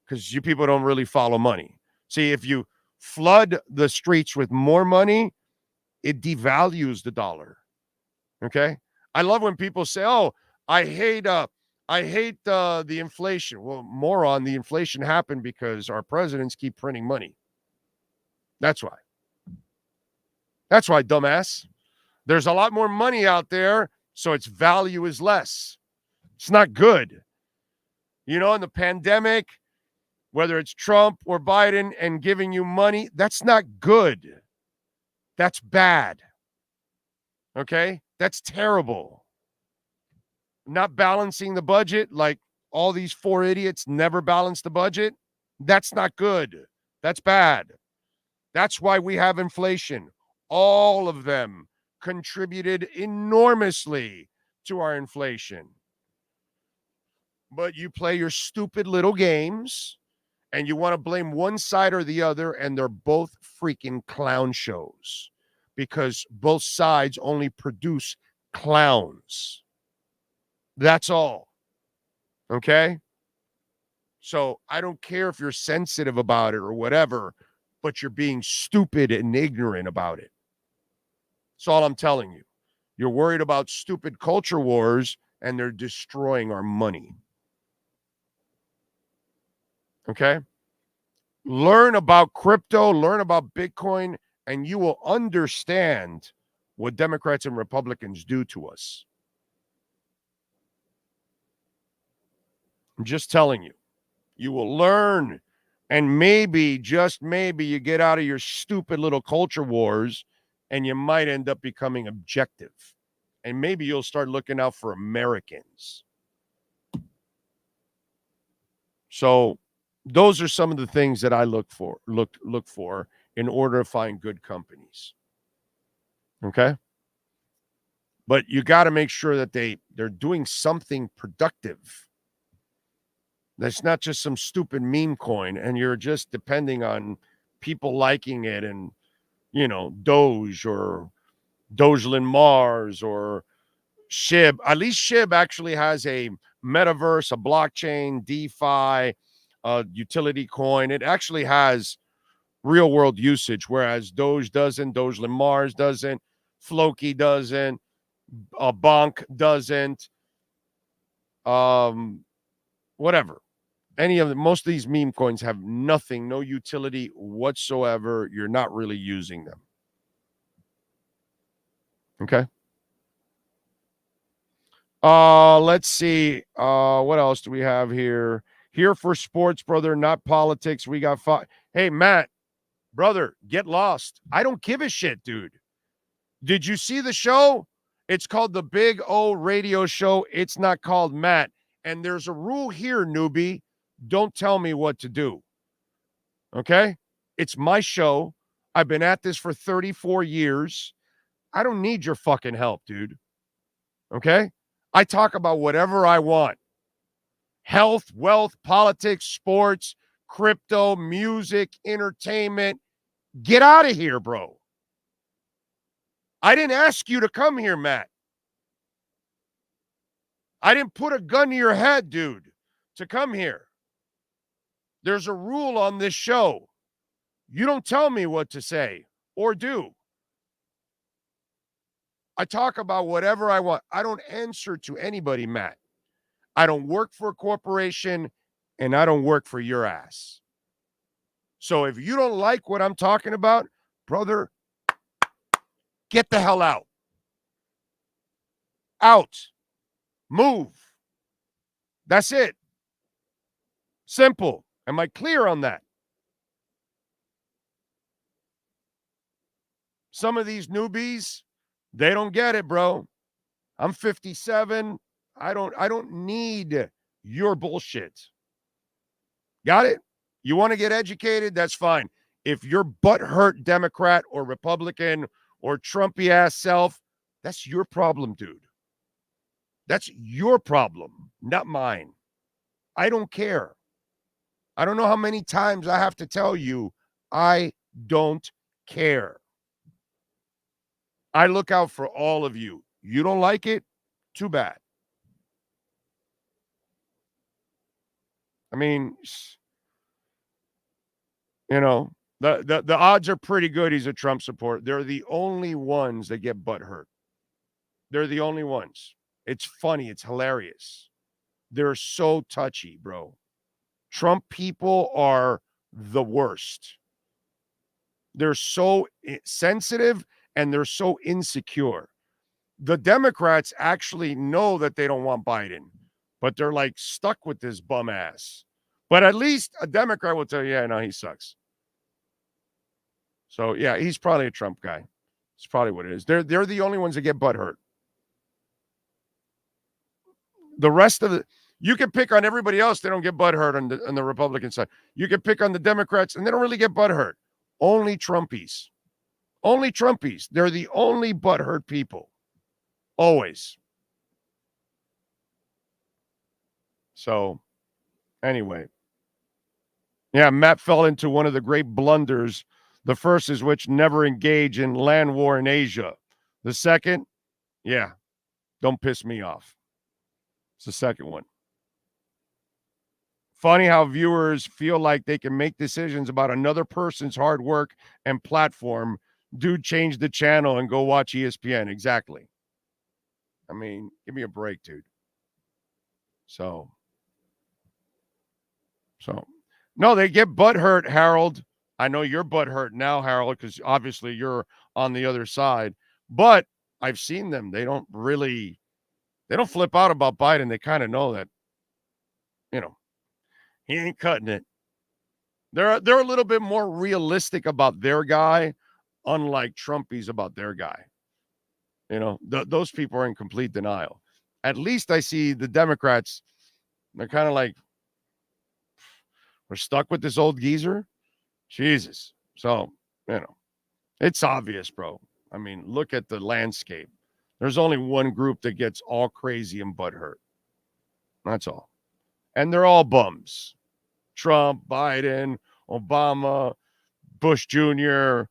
because you people don't really follow money. See, if you flood the streets with more money, it devalues the dollar. Okay. I love when people say, "Oh, I hate the inflation." Well, moron, the inflation happened because our presidents keep printing money. That's why. That's why, dumbass. There's a lot more money out there, so its value is less. It's not good. In the pandemic, whether it's Trump or Biden and giving you money, that's not good. That's bad. Okay? That's terrible. Not balancing the budget, like all these 4 idiots never balance the budget. That's not good. That's bad. That's why we have inflation. All of them contributed enormously to our inflation. But you play your stupid little games and you want to blame one side or the other, and they're both freaking clown shows because both sides only produce clowns. That's all. Okay? So I don't care if you're sensitive about it or whatever, but you're being stupid and ignorant about it. That's all I'm telling you. You're worried about stupid culture wars, and they're destroying our money. Okay? Learn about crypto, learn about Bitcoin, and you will understand what Democrats and Republicans do to us. I'm just telling you. You will learn, and maybe, just maybe, you get out of your stupid little culture wars, and you might end up becoming objective. And maybe you'll start looking out for Americans. So those are some of the things that I look for in order to find good companies. Okay? But you got to make sure that they're doing something productive. That's not just some stupid meme coin, and you're just depending on people liking it and, Doge or Dogelin Mars or SHIB. At least SHIB actually has a metaverse, a blockchain, DeFi, utility coin. It actually has real world usage, whereas Doge doesn't, Dogelin Mars doesn't, Floki doesn't, Bonk doesn't, whatever. Most of these meme coins have nothing, no utility whatsoever. You're not really using them. Okay. Let's see. What else do we have here? Here for sports, brother, not politics. We got Hey, Matt, brother, get lost. I don't give a shit, dude. Did you see the show? It's called the Big O Radio Show. It's not called Matt. And there's a rule here, newbie. Don't tell me what to do. Okay? It's my show. I've been at this for 34 years. I don't need your fucking help, dude. Okay? I talk about whatever I want. Health, wealth, politics, sports, crypto, music, entertainment. Get out of here, bro. I didn't ask you to come here, Matt. I didn't put a gun to your head, dude, to come here. There's a rule on this show. You don't tell me what to say or do. I talk about whatever I want. I don't answer to anybody, Matt. I don't work for a corporation, and I don't work for your ass. So if you don't like what I'm talking about, brother, get the hell out. Out. Move. That's it. Simple. Am I clear on that? Some of these newbies, they don't get it, bro. I'm 57. I don't need your bullshit. Got it? You want to get educated? That's fine. If you're butthurt Democrat or Republican or Trumpy ass self, that's your problem, dude. That's your problem, not mine. I don't care. I don't know how many times I have to tell you, I don't care. I look out for all of you. You don't like it? Too bad. I mean, the odds are pretty good he's a Trump supporter. They're the only ones that get butthurt. They're the only ones. It's funny. It's hilarious. They're so touchy, bro. Trump people are the worst. They're so sensitive and they're so insecure. The Democrats actually know that they don't want Biden, but they're like stuck with this bum ass. But at least a Democrat will tell you, yeah, no, he sucks. So, yeah, he's probably a Trump guy. It's probably what it is. They're the only ones that get butthurt. The rest of you can pick on everybody else. They don't get butthurt on the Republican side. You can pick on the Democrats, and they don't really get butthurt. Only Trumpies. Only Trumpies. They're the only butthurt people. Always. So, anyway. Yeah, Matt fell into one of the great blunders. The first is which never engage in land war in Asia. The second, yeah, don't piss me off. It's the second one. Funny how viewers feel like they can make decisions about another person's hard work and platform dude, change the channel and go watch ESPN. Exactly. I mean, give me a break, dude. So, no, they get butthurt, Harold. I know you're butthurt now, Harold, because obviously you're on the other side. But I've seen them. They don't flip out about Biden. They kind of know that, he ain't cutting it. They're a little bit more realistic about their guy, unlike Trumpies about their guy. Those people are in complete denial. At least I see the Democrats, they're kind of like, we're stuck with this old geezer. Jesus. So, it's obvious, bro. I mean, look at the landscape. There's only one group that gets all crazy and butthurt. That's all. And they're all bums. Trump, Biden, Obama, Bush Jr.,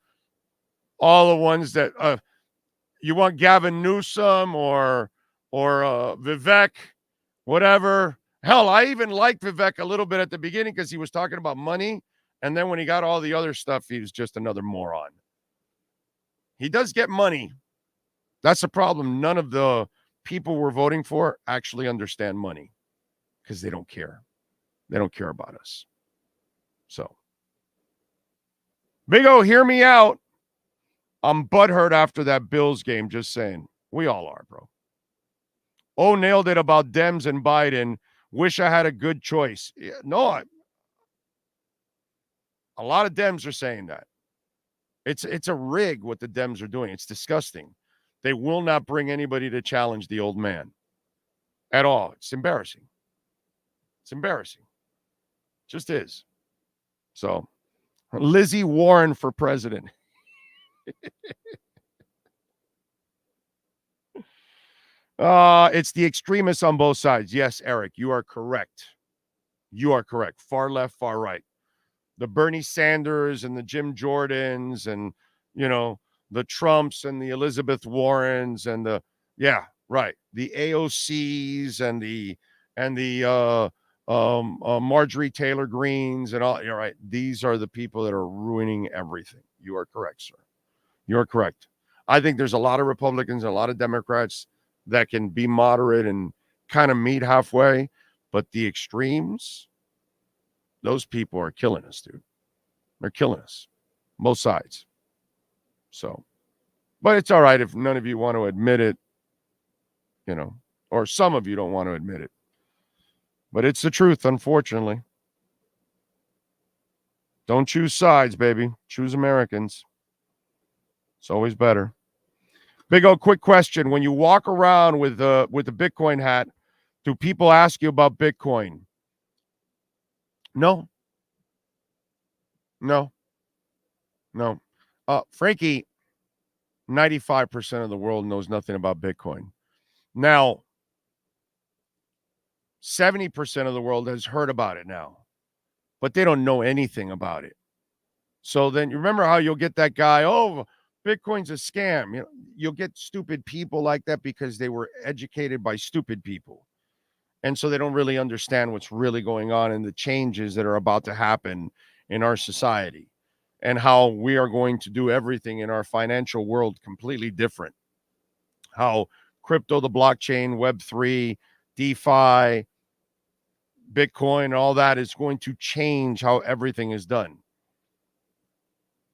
all the ones that you want Gavin Newsom or Vivek, whatever. Hell, I even liked Vivek a little bit at the beginning because he was talking about money. And then when he got all the other stuff, he was just another moron. He does get money. That's the problem. None of the people we're voting for actually understand money because they don't care. They don't care about us. So, Big O, hear me out. I'm butthurt after that Bills game, just saying. We all are, bro. Oh, nailed it about Dems and Biden. Wish I had a good choice. Yeah, no, a lot of Dems are saying that. It's a rig what the Dems are doing. It's disgusting. They will not bring anybody to challenge the old man at all. It's embarrassing. It's embarrassing. Just is. So, Lizzie Warren for president. It's the extremists on both sides. Yes, Eric, you are correct. You are correct. Far left, far right. The Bernie Sanders and the Jim Jordans and, the Trumps and the Elizabeth Warrens and the AOCs and the Marjorie Taylor Greens and all. You're right. These are the people that are ruining everything. You are correct, sir. You're correct. I think there's a lot of Republicans and a lot of Democrats that can be moderate and kind of meet halfway, but the extremes, those people are killing us, dude. They're killing us. Both sides. So, but it's all right if none of you want to admit it, or some of you don't want to admit it. But it's the truth, unfortunately. Don't choose sides, baby. Choose Americans. It's always better. Big O, quick question. When you walk around with the Bitcoin hat, do people ask you about Bitcoin? No. Frankie, 95% of the world knows nothing about Bitcoin. Now, 70% of the world has heard about it now, but they don't know anything about it. So then you remember how you'll get that guy, Bitcoin's a scam. You'll get stupid people like that because they were educated by stupid people. And so they don't really understand what's really going on and the changes that are about to happen in our society and how we are going to do everything in our financial world completely different. How crypto, the blockchain, Web3, DeFi, Bitcoin, all that is going to change how everything is done.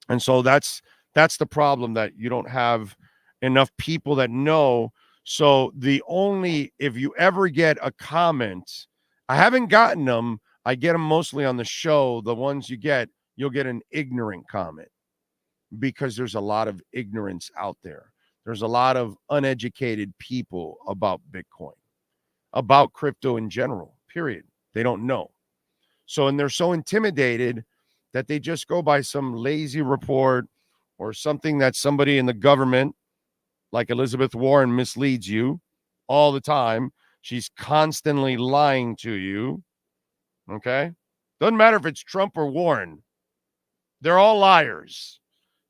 And so that's the problem, that you don't have enough people that know. So if you ever get a comment, I haven't gotten them. I get them mostly on the show. The ones you'll get an ignorant comment because there's a lot of ignorance out there. There's a lot of uneducated people about Bitcoin, about crypto in general, period. They don't know. So, and they're so intimidated that they just go by some lazy report or something that somebody in the government, like Elizabeth Warren, misleads you all the time. She's constantly lying to you. Okay? Doesn't matter if it's Trump or Warren. They're all liars.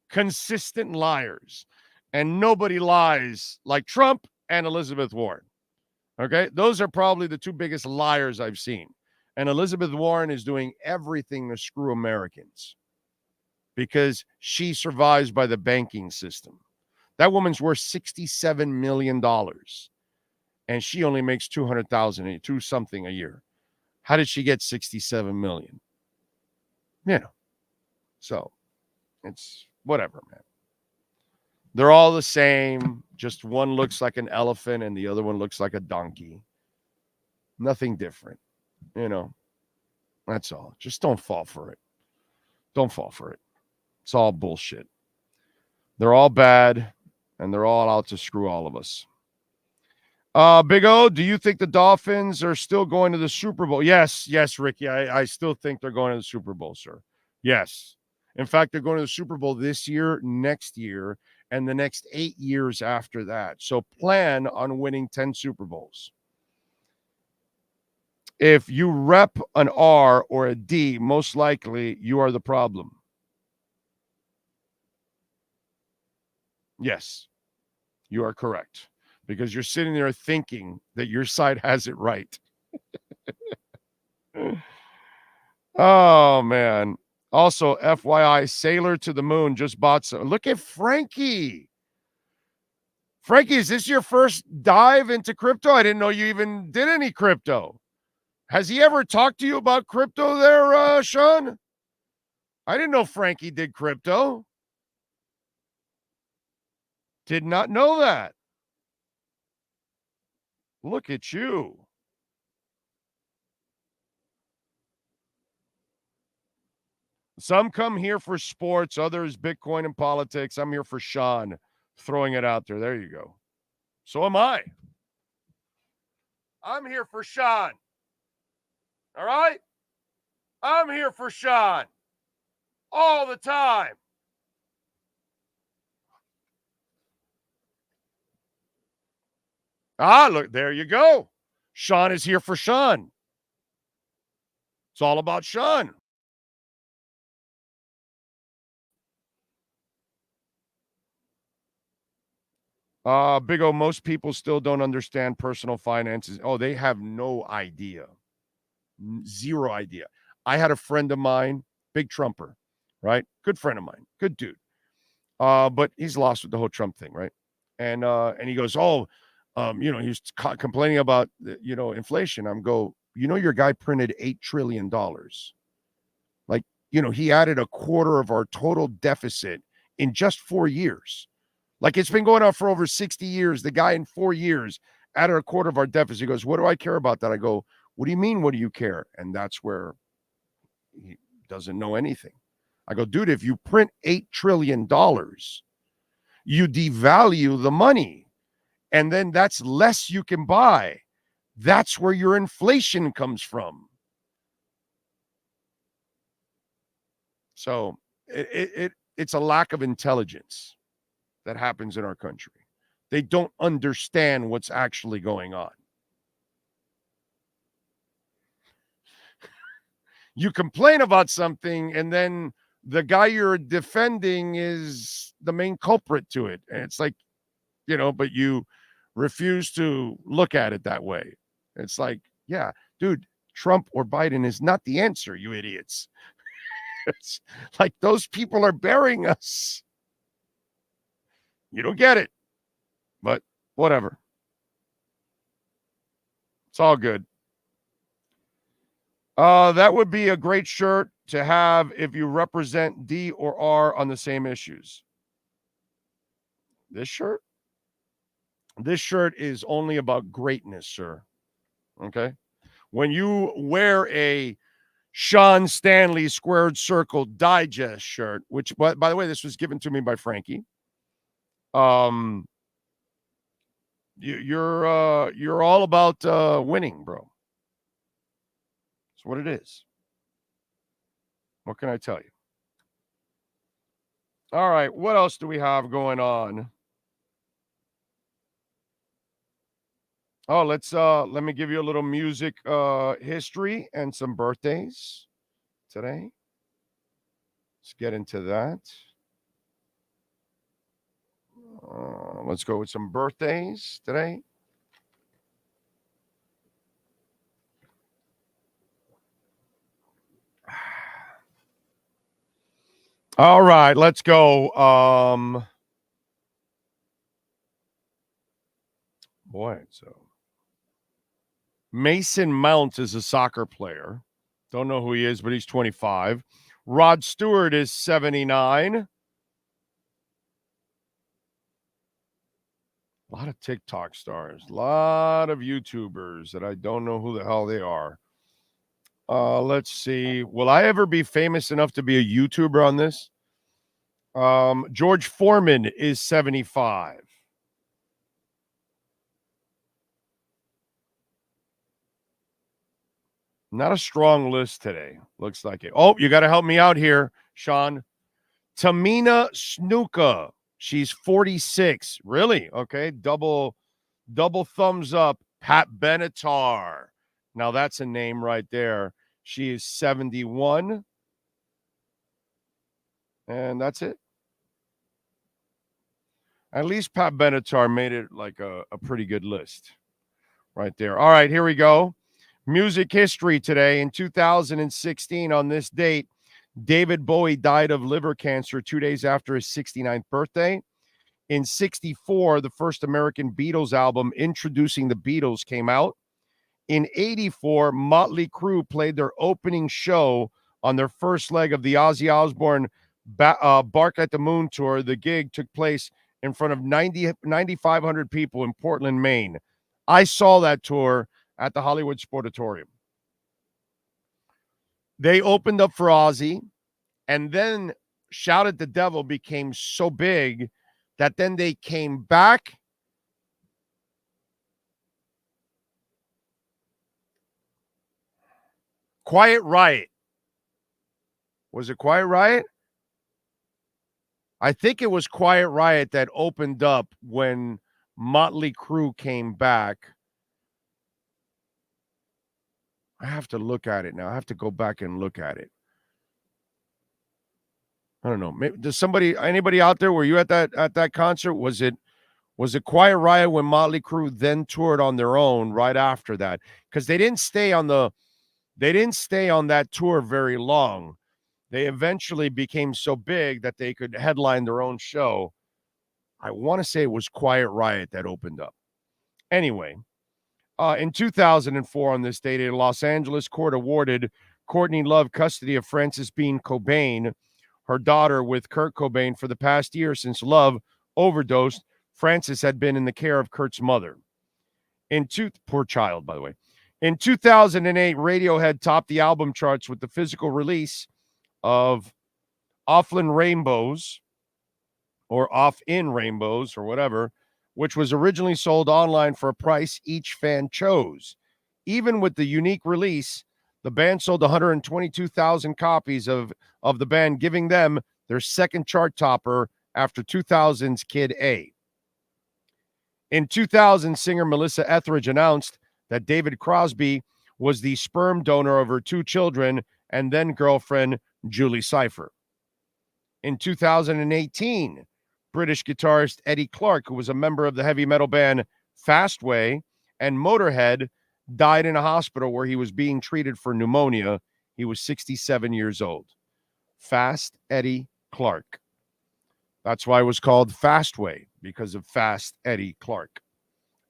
Consistent liars. And nobody lies like Trump and Elizabeth Warren. Okay? Those are probably the two biggest liars I've seen. And Elizabeth Warren is doing everything to screw Americans. because she survives by the banking system. That woman's worth $67 million, and she only makes $200,000, something a year. How did she get $67 million? You know, so it's whatever, man. They're all the same. Just one looks like an elephant and the other one looks like a donkey. Nothing different, you know. That's all. Just don't fall for it. Don't fall for it. It's all bullshit. They're all bad, and they're all out to screw all of us. Big O, do you think the Dolphins are still going to the Super Bowl? Yes, Ricky. I still think they're going to the Super Bowl, sir. Yes. In fact, they're going to the Super Bowl this year, next year, and the next 8 years after that. So plan on winning 10 Super Bowls. If you rep an R or a D, most likely you are the problem. Yes, you are correct. Because you're sitting there thinking that your side has it right. Oh, man. Also, FYI, Sailor to the Moon just bought some. Look at Frankie. Frankie, is this your first dive into crypto? I didn't know you even did any crypto. Has he ever talked to you about crypto there, Sean? I didn't know Frankie did crypto. Did not know that. Look at you. Some come here for sports, others Bitcoin and politics. I'm here for Sean, throwing it out there. There you go. So am I. I'm here for Sean. All right? I'm here for Sean. All the time. Look, there you go. Sean is here for Sean. It's all about Sean. Big O, most people still don't understand personal finances. Oh, they have no idea. Zero idea. I had a friend of mine, big Trumper, right? Good friend of mine, good dude. But he's lost with the whole Trump thing, right? And he goes, he was complaining about, inflation. Your guy printed $8 trillion. Like, he added a quarter of our total deficit in just 4 years. Like, it's been going on for over 60 years. The guy in 4 years added a quarter of our deficit. He goes, what do I care about that? I go, what do you mean, what do you care? And that's where he doesn't know anything. I go, dude, if you print $8 trillion, you devalue the money. And then that's less you can buy. That's where your inflation comes from. So it's a lack of intelligence that happens in our country. They don't understand what's actually going on. You complain about something, and then the guy you're defending is the main culprit to it. And it's like, but you refuse to look at it that way. It's like, yeah, dude, Trump or Biden is not the answer, you idiots. It's like those people are burying us. You don't get it, but whatever. It's all good. That would be a great shirt to have if you represent D or R on the same issues. This shirt? This shirt is only about greatness, sir. Okay? When you wear a Sean Stanley Squared Circle Digest shirt, which, by the way, this was given to me by Frankie. You're all about winning, bro. That's what it is. What can I tell you? All right, what else do we have going on? Oh, let me give you a little music history and some birthdays today. Let's get into that. Let's go with some birthdays today. All right, let's go. So Mason Mount is a soccer player. Don't know who he is, but he's 25. Rod Stewart is 79. A lot of TikTok stars, a lot of YouTubers that I don't know who the hell they are. Let's see. Will I ever be famous enough to be a YouTuber on this? George Foreman is 75. Not a strong list today. Looks like it. Oh, you got to help me out here, Sean. Tamina Snuka. She's 46. Really? Okay. Double thumbs up. Pat Benatar. Now that's a name right there. She is 71. And that's it. At least Pat Benatar made it like a pretty good list right there. All right, here we go. Music history today. In 2016, on this date, David Bowie died of liver cancer 2 days after his 69th birthday. In 64, the first American Beatles album, Introducing the Beatles, came out. In 84, Motley Crue played their opening show on their first leg of the Ozzy Osbourne Bark at the Moon tour. The gig took place in front of 9,500 people in Portland, Maine. I saw that tour at the Hollywood Sportatorium. They opened up for Ozzy, and then Shout at the Devil became so big that then they came back. Quiet Riot. Was it Quiet Riot? I think it was Quiet Riot that opened up when Motley Crue came back. I have to look at it now. I have to go back and look at it. I don't know. Maybe, anybody out there, were you at that concert? Was it Quiet Riot when Motley Crue then toured on their own right after that? Because they didn't stay on that tour very long. They eventually became so big that they could headline their own show. I want to say it was Quiet Riot that opened up. Anyway, in 2004, on this date, a Los Angeles court awarded Courtney Love custody of Frances Bean Cobain, her daughter, with Kurt Cobain for the past year since Love overdosed. Frances had been in the care of Kurt's mother. Poor child, by the way. In 2008, Radiohead topped the album charts with the physical release of Off in Rainbows, or whatever, which was originally sold online for a price each fan chose. Even with the unique release, the band sold 122,000 copies of the band, giving them their second chart topper after 2000's Kid A. In 2000, singer Melissa Etheridge announced that David Crosby was the sperm donor of her two children and then girlfriend, Julie Cypher. In 2018, British guitarist Eddie Clarke, who was a member of the heavy metal band Fastway and Motorhead, died in a hospital where he was being treated for pneumonia. He was 67 years old. Fast Eddie Clarke. That's why it was called Fastway, because of Fast Eddie Clarke.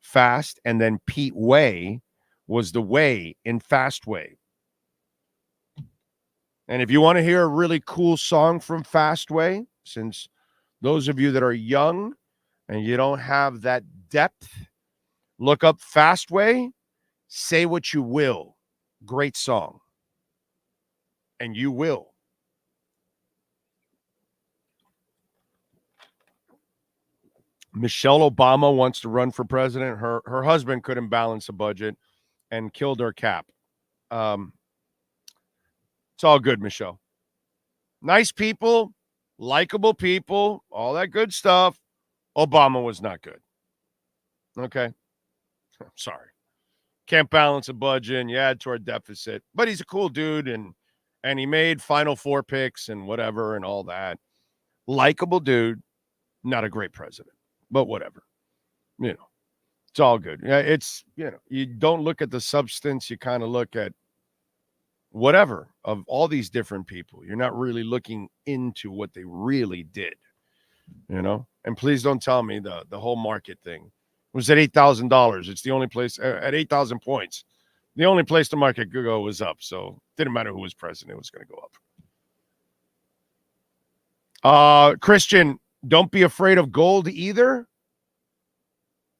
Fast, and then Pete Way was the way in Fastway. And if you want to hear a really cool song from Fastway, since those of you that are young and you don't have that depth, look up Fastway, Say What You Will. Great song. And you will. Michelle Obama wants to run for president. Her husband couldn't balance a budget and killed her cap. It's all good, Michelle. Nice people, likable people, all that good stuff. Obama was not good. Okay. I'm sorry. Can't balance a budget and you add to our deficit. But he's a cool dude and he made Final Four picks and whatever and all that. Likable dude, not a great president. But whatever, it's all good. It's, you don't look at the substance. You kind of look at, whatever, of all these different people. You're not really looking into what they really did, And please don't tell me the whole market thing was at $8,000. It's the only place at 8,000 points. The only place the market could go was up. So it didn't matter who was president, it was going to go up. Christian, don't be afraid of gold either.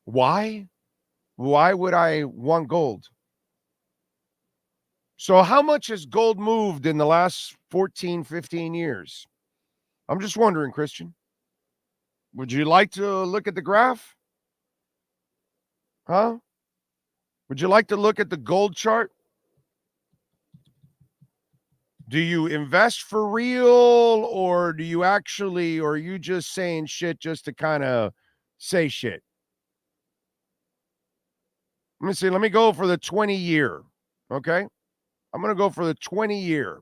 Why? Why would I want gold? So how much has gold moved in the last 14, 15 years? I'm just wondering, Christian. Would you like to look at the graph? Huh? Would you like to look at the gold chart? Do you invest for real, or are you just saying shit just to kind of say shit? Let me see. Let me go for the 20-year. Okay? I'm going to go for the 20-year.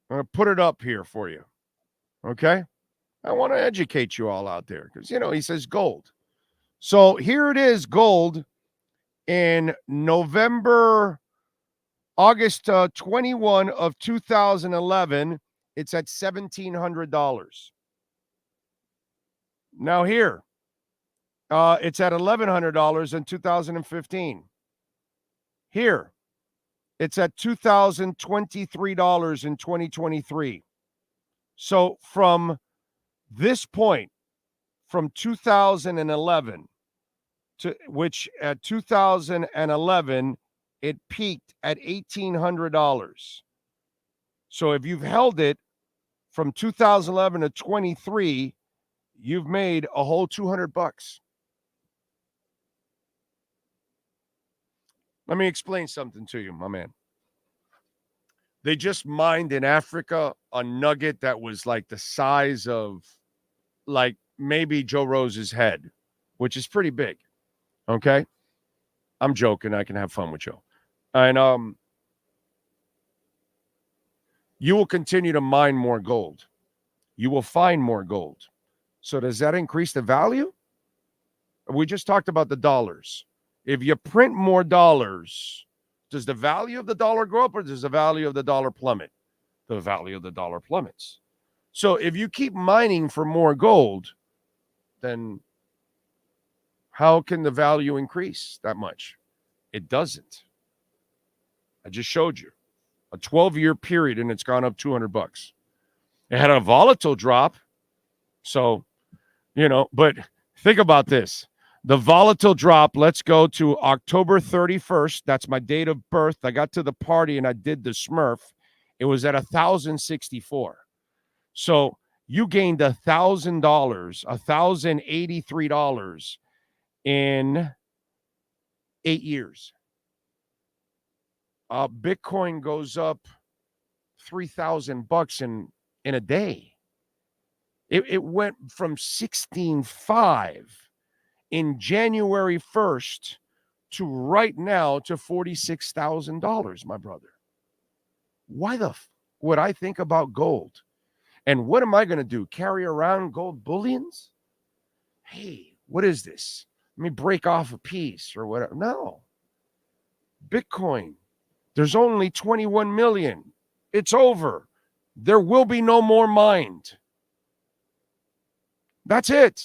I'm going to put it up here for you. Okay? I want to educate you all out there because, he says gold. So here it is, gold in August 21 of 2011. It's at $1,700. Now here, it's at $1,100 in 2015. Here, it's at $2,023 in 2023. So from this point, from 2011 to which at 2011, it peaked at $1,800. So if you've held it from 2011 to 23, you've made a whole $200. Let me explain something to you, my man. They just mined in Africa a nugget that was like the size of like maybe Joe Rose's head, which is pretty big. Okay? I'm joking. I can have fun with Joe. And you will continue to mine more gold. You will find more gold. So does that increase the value? We just talked about the dollars. If you print more dollars, does the value of the dollar go up or does the value of the dollar plummet? The value of the dollar plummets. So if you keep mining for more gold, then how can the value increase that much? It doesn't. I just showed you a 12-year period and it's gone up $200. It had a volatile drop. So, but think about this. The volatile drop, let's go to October 31st. That's my date of birth. I got to the party and I did the Smurf. It was at $1,064. So you gained $1,000, $1,083 in 8 years. Bitcoin goes up $3,000 in a day. It went from 16.5 in January 1st to right now to $46,000, my brother. Why the would I think about gold? And what am I going to do? Carry around gold bullions? Hey, what is this? Let me break off a piece or whatever. No. Bitcoin. There's only 21 million. It's over. There will be no more mined. That's it.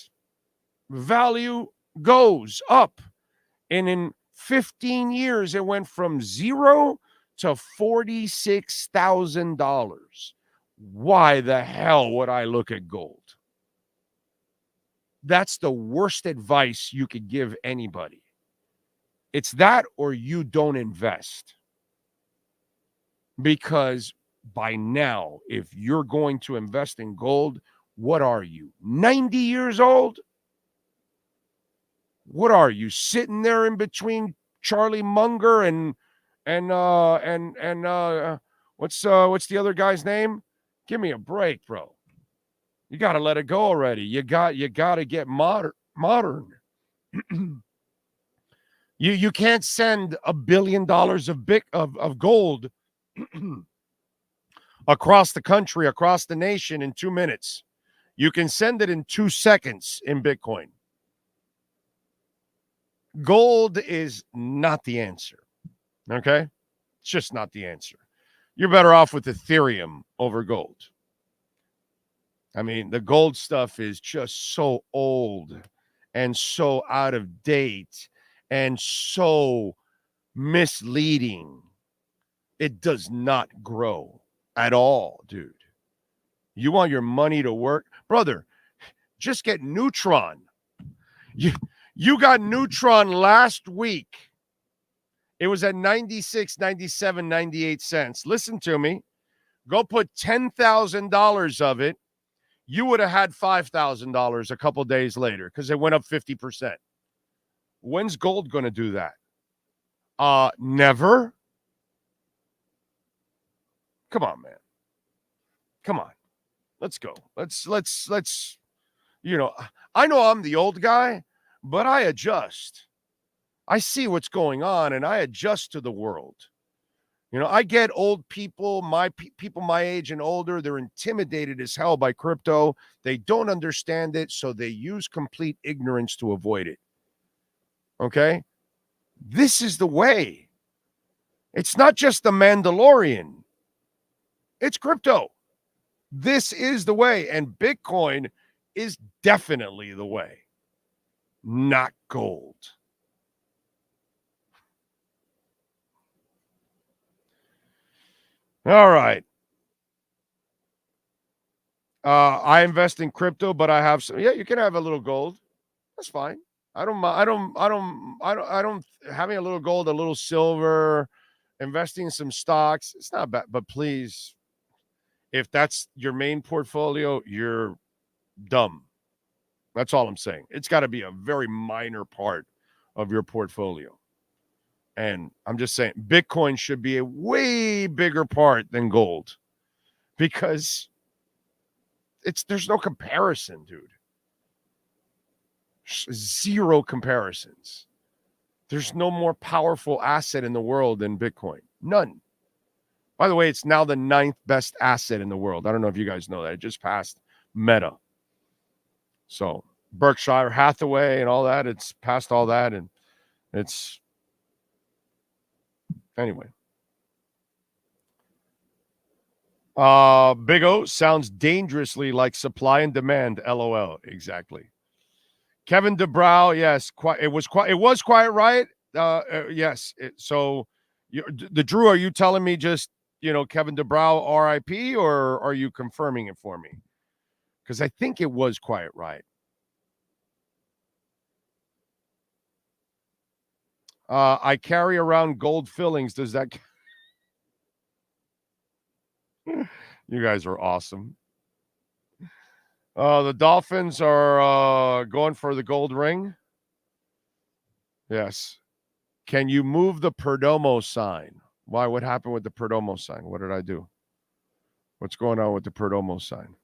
Value goes up. And in 15 years, it went from $0 to $46,000. Why the hell would I look at gold? That's the worst advice you could give anybody. It's that or you don't invest. Because by now, if you're going to invest in gold, what are you? 90 years old? What are you, sitting there in between Charlie Munger and what's the other guy's name? Give me a break, bro. You got to let it go already. You got to get modern. You can't send $1 billion of gold across the country, across the nation in 2 minutes. You can send it in 2 seconds in Bitcoin. Gold is not the answer. Okay? It's just not the answer. You're better off with Ethereum over gold. I mean, the gold stuff is just so old and so out of date and so misleading. It does not grow at all, dude. You want your money to work? Brother, just get Neutron. You got Neutron last week. It was at 96, 97, 98 cents. Listen to me. Go put $10,000 of it. You would have had $5,000 a couple days later because it went up 50%. When's gold going to do that? Never. Come on, man. Come on. Let's go. Let's, you know, I know I'm the old guy, but I adjust. I see what's going on and I adjust to the world. You know, I get old people, people my age and older, they're intimidated as hell by crypto. They don't understand it, so they use complete ignorance to avoid it. Okay? This is the way. It's not just the Mandalorian. It's crypto. This is the way, and Bitcoin is definitely the way, not gold. All right. I invest in crypto, but I have some. Yeah, you can have a little gold. That's fine. I don't having a little gold, a little silver, investing in some stocks. It's not bad, but please, if that's your main portfolio, you're dumb. That's all I'm saying. It's got to be a very minor part of your portfolio. And I'm just saying, Bitcoin should be a way bigger part than gold because there's no comparison, dude. Zero comparisons. There's no more powerful asset in the world than Bitcoin. None. By the way, it's now the 9th best asset in the world. I don't know if you guys know that. It just passed Meta. So Berkshire Hathaway and all that, it's past all that. And it's... Anyway. Big O sounds dangerously like supply and demand. LOL. Exactly. Kevin DeBrow, yes, it was quite right. Yes. The Drew, are you telling me just, Kevin DeBrow RIP, or are you confirming it for me? Because I think it was quite right. I carry around gold fillings. Does that... You guys are awesome. The Dolphins are going for the gold ring. Yes. Can you move the Perdomo sign? Why? What happened with the Perdomo sign? What did I do? What's going on with the Perdomo sign?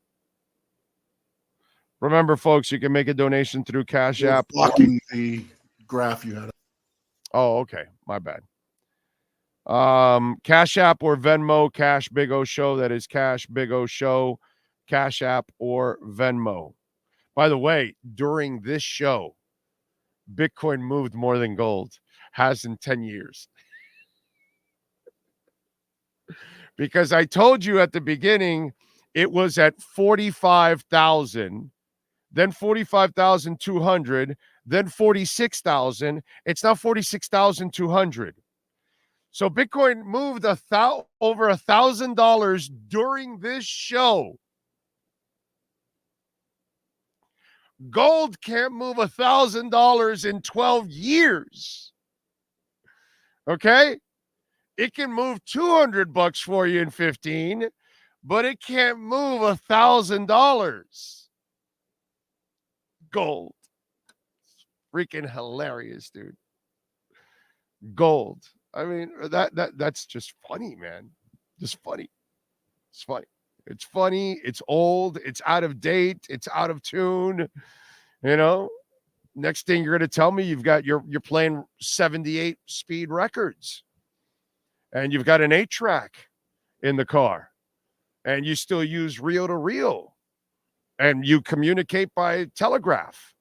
Remember, folks, you can make a donation through Cash App. Blocking the graph you had. Oh, okay. My bad. Cash App or Venmo, Cash Big O Show. That is Cash Big O Show, Cash App or Venmo. By the way, during this show, Bitcoin moved more than gold, has in 10 years. Because I told you at the beginning, it was at 45,000, then 45,200, then 46,000. It's now 46,200. So Bitcoin moved over $1,000 during this show. Gold can't move $1,000 in 12 years. Okay? It can move $200 for you in 15, but it can't move $1,000. Gold. Freaking hilarious, dude. Gold. I mean, that's just funny, man. Just funny. It's funny. It's funny. It's old. It's out of date. It's out of tune. Next thing you're going to tell me, you're playing 78 speed records, and you've got an 8-track in the car, and you still use reel to reel, and you communicate by telegraph.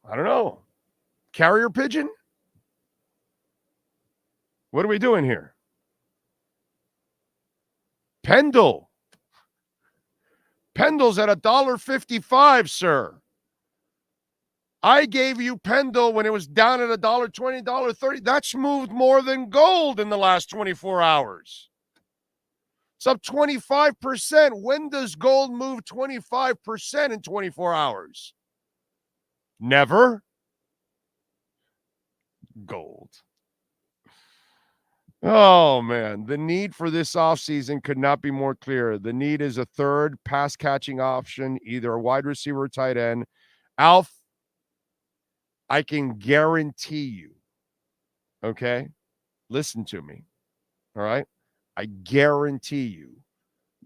I don't know. Carrier pigeon? What are we doing here? Pendle. Pendle's at $1.55, sir. I gave you Pendle when it was down at $1.20, $1.30. That's moved more than gold in the last 24 hours. It's up 25%. When does gold move 25% in 24 hours? Never. Gold. Oh, man. The need for this offseason could not be more clear. The need is a third pass-catching option, either a wide receiver or tight end. Alf, I can guarantee you, okay? Listen to me, all right? I guarantee you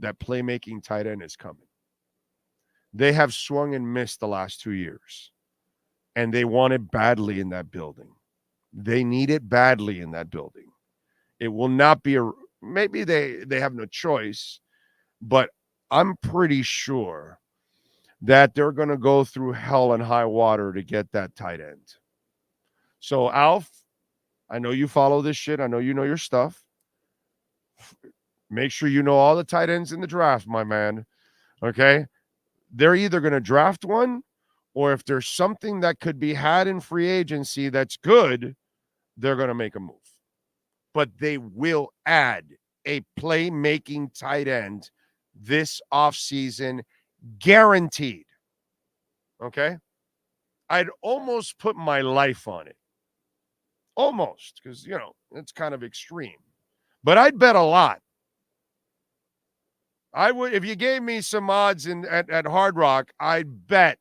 that playmaking tight end is coming. They have swung and missed the last 2 years, and they want it badly in that building. They need it badly in that building. It will not be maybe they have no choice, but I'm pretty sure that they're going to go through hell and high water to get that tight end. So, Alf, I know you follow this shit. I know you know your stuff. Make sure you know all the tight ends in the draft, my man. Okay? They're either going to draft one, or if there's something that could be had in free agency that's good, they're going to make a move. But they will add a playmaking tight end this offseason, guaranteed. Okay? I'd almost put my life on it. Almost, because, you know, it's kind of extreme. But I'd bet a lot. I would, if you gave me some odds at Hard Rock, I'd bet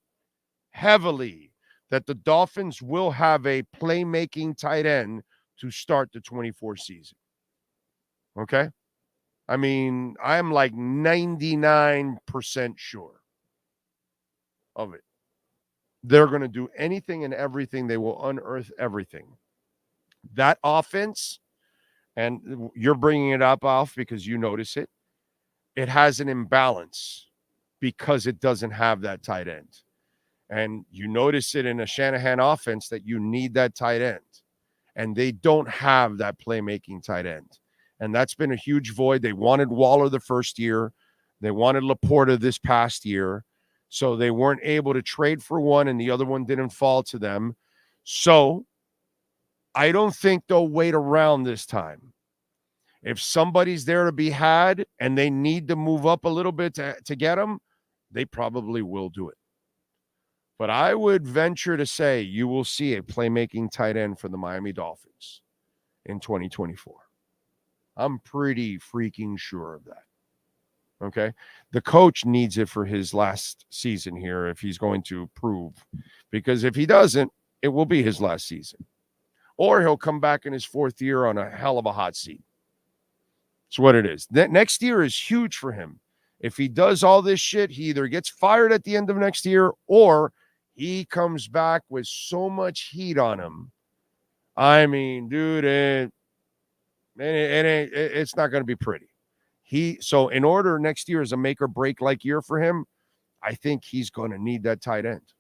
heavily that the Dolphins will have a playmaking tight end to start the 24 season. Okay? I mean, I'm like 99% sure of it. They're going to do anything and everything. They will unearth everything. That offense, and you're bringing it up, Alf, because you notice it, it has an imbalance because it doesn't have that tight end. And you notice it in a Shanahan offense that you need that tight end. And they don't have that playmaking tight end. And that's been a huge void. They wanted Waller the first year. They wanted Laporta this past year. So they weren't able to trade for one, and the other one didn't fall to them. So I don't think they'll wait around this time. If somebody's there to be had and they need to move up a little bit to get them, they probably will do it. But I would venture to say you will see a playmaking tight end for the Miami Dolphins in 2024. I'm pretty freaking sure of that. Okay? The coach needs it for his last season here if he's going to prove. Because if he doesn't, it will be his last season. Or he'll come back in his fourth year on a hell of a hot seat. It's what it is. That next year is huge for him. If he does all this shit, he either gets fired at the end of next year or he comes back with so much heat on him. I mean, dude, it's not going to be pretty. So in order next year is a make or break like year for him, I think he's going to need that tight end.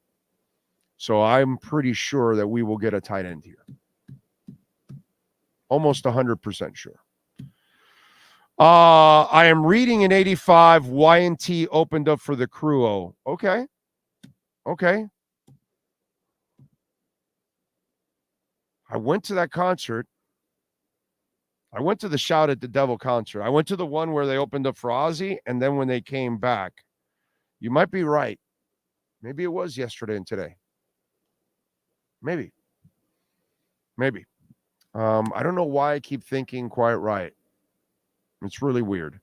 So I'm pretty sure that we will get a tight end here. Almost 100% sure. I am reading in 85, Y&T opened up for the Crew. Okay. I went to that concert. I went to the Shout at the Devil concert. I went to the one where they opened up for Ozzy, and then when they came back, you might be right. Maybe it was yesterday and today. Maybe. I don't know why I keep thinking quite right. It's really weird.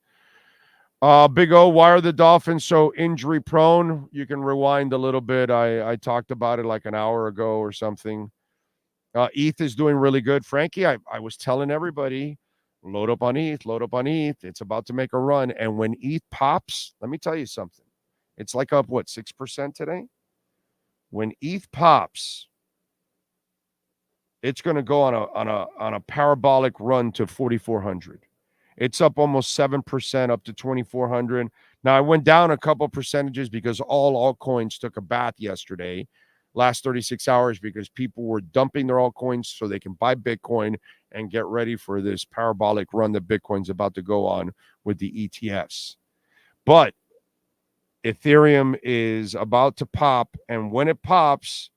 Big O, why are the Dolphins so injury prone? You can rewind a little bit. I talked about it like an hour ago or something. ETH is doing really good. Frankie, I was telling everybody, load up on ETH. It's about to make a run. And when ETH pops, let me tell you something. It's like up, 6% today? When ETH pops, it's going to go on a parabolic run to 4,400. It's up almost 7%, up to 2,400. Now, I went down a couple percentages because all altcoins took a bath yesterday, last 36 hours, because people were dumping their altcoins so they can buy Bitcoin and get ready for this parabolic run that Bitcoin's about to go on with the ETFs. But Ethereum is about to pop, and when it pops,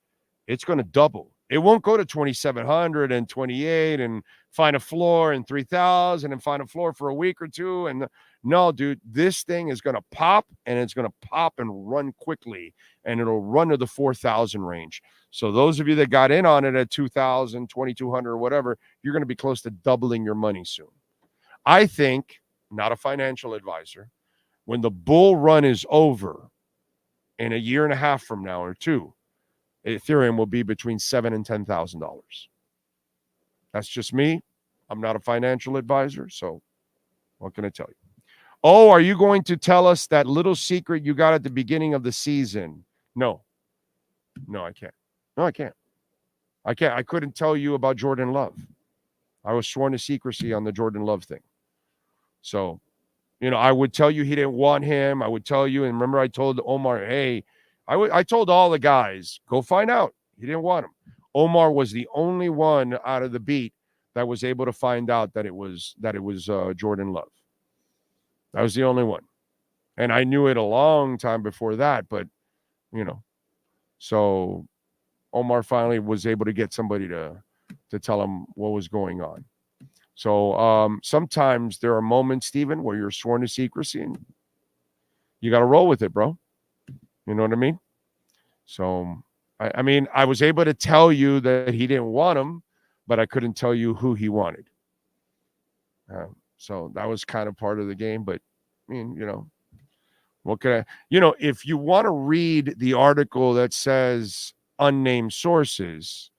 it's going to double. It won't go to 2,700 and 28 and find a floor and 3,000 and find a floor for a week or two. And no, dude, this thing is going to pop, and it's going to pop and run quickly, and it'll run to the 4,000 range. So those of you that got in on it at 2,000, 2,200 or whatever, you're going to be close to doubling your money soon. I think, not a financial advisor, when the bull run is over in a year and a half from now or two, Ethereum will be between $7,000 and $10,000. That's just me. I'm not a financial advisor, so what can I tell you? Oh, are you going to tell us that little secret you got at the beginning of the season? No, I can't. No, I can't. I couldn't tell you about Jordan Love. I was sworn to secrecy on the Jordan Love thing. So, I would tell you he didn't want him. I would tell you, and remember I told Omar, hey, I told all the guys, go find out. He didn't want him. Omar was the only one out of the beat that was able to find out that it was Jordan Love. That was the only one. And I knew it a long time before that, but, so Omar finally was able to get somebody to tell him what was going on. So sometimes there are moments, Stephen, where you're sworn to secrecy and you got to roll with it, bro. You know what I mean? So, I was able to tell you that he didn't want him, but I couldn't tell you who he wanted. So that was kind of part of the game. But, what could I, if you want to read the article that says unnamed sources,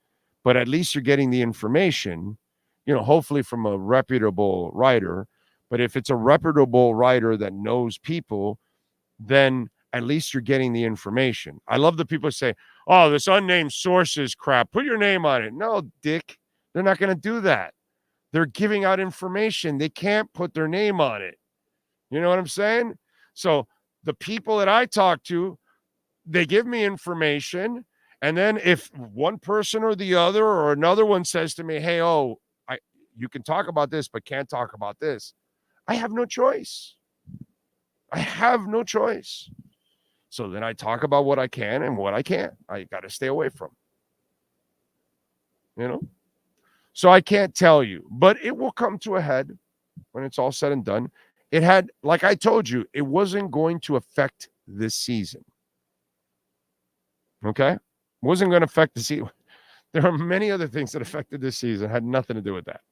but at least you're getting the information, hopefully from a reputable writer. But if it's a reputable writer that knows people, then at least you're getting the information. I love the people who say, oh, this unnamed sources crap, put your name on it. No, dick, they're not going to do that. They're giving out information. They can't put their name on it. You know what I'm saying? So the people that I talk to, they give me information. And then if one person or the other or another one says to me, hey, you can talk about this, but can't talk about this, I have no choice. I have no choice. So then I talk about what I can and what I can't. I got to stay away from. So I can't tell you, but it will come to a head when it's all said and done. It had, like I told you, it wasn't going to affect this season. Okay? It wasn't going to affect the season. There are many other things that affected this season. It had nothing to do with that.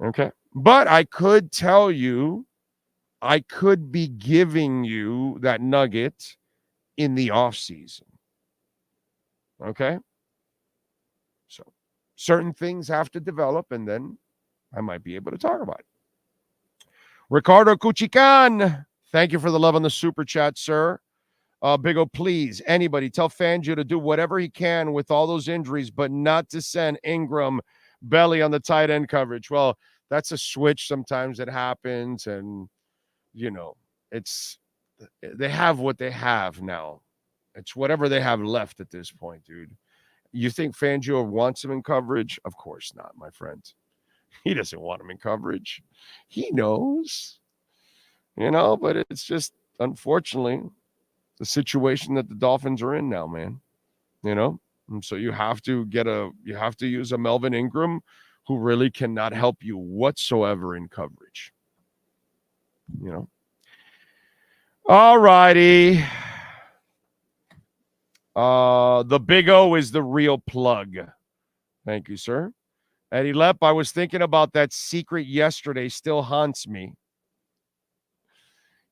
Okay? But I could tell you, I could be giving you that nugget in the off season. Okay? So certain things have to develop, and then I might be able to talk about it. Ricardo Cuchican, thank you for the love on the super chat, sir. Big O, please, anybody, tell Fangio to do whatever he can with all those injuries, but not to send Ingram belly on the tight end coverage. Well, that's a switch sometimes that happens, and they have what they have now. It's whatever they have left at this point, dude. You think Fangio wants him in coverage? Of course not, my friend. He doesn't want him in coverage. He knows, but it's just, unfortunately, the situation that the Dolphins are in now, man. And so you have to use a Melvin Ingram who really cannot help you whatsoever in coverage. All righty. The Big O is the real plug. Thank you, sir. Eddie Lepp, I was thinking about that secret yesterday. Still haunts me.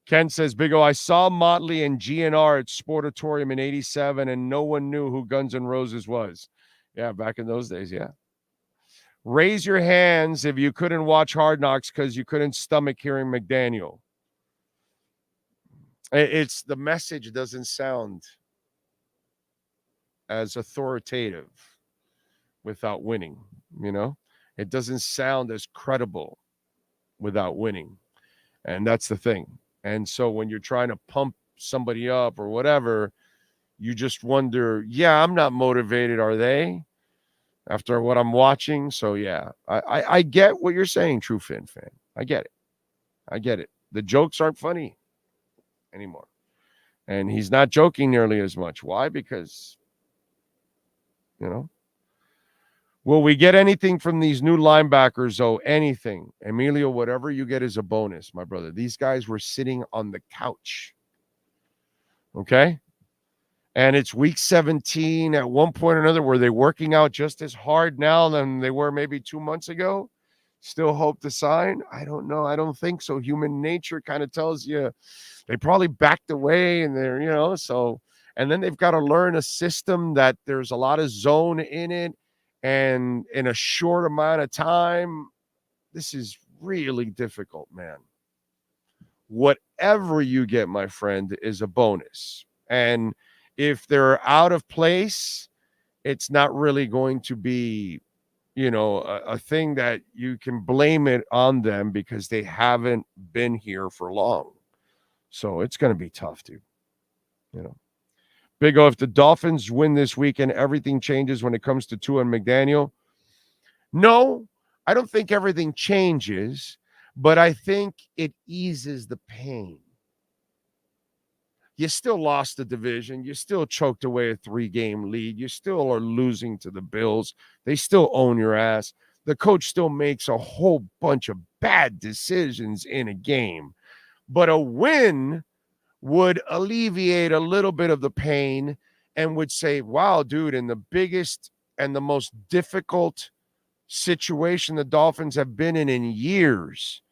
Ken says, Big O, I saw Motley and GNR at Sportatorium in 87, and no one knew who Guns N' Roses was. Yeah, back in those days, yeah. Raise your hands if you couldn't watch Hard Knocks because you couldn't stomach hearing McDaniel. It's the message doesn't sound as authoritative without winning, It doesn't sound as credible without winning. And that's the thing. And so when you're trying to pump somebody up or whatever, you just wonder, I'm not motivated, are they? after what I'm watching. So, yeah, I get what you're saying, True Fin fan. I get it. The jokes aren't funny anymore. And he's not joking nearly as much. Why? Because, will we get anything from these new linebackers, though? Anything. Emilio, whatever you get is a bonus, my brother. These guys were sitting on the couch. Okay? And it's week 17. At one point or another, were they working out just as hard now than they were maybe 2 months ago? Still hope to sign? I don't know. I don't think so. Human nature kind of tells you they probably backed away and they're, so, and then they've got to learn a system that there's a lot of zone in it. And in a short amount of time, this is really difficult, man. Whatever you get, my friend, is a bonus. And if they're out of place, it's not really going to be, a thing that you can blame it on them because they haven't been here for long. So it's going to be tough, dude. Big O, if the Dolphins win this weekend, everything changes when it comes to Tua and McDaniel. No, I don't think everything changes, but I think it eases the pain. You still lost the division. You still choked away a 3-game lead. You still are losing to the Bills. They still own your ass. The coach still makes a whole bunch of bad decisions in a game. But a win would alleviate a little bit of the pain and would say, wow, dude, in the biggest and the most difficult situation the Dolphins have been in years,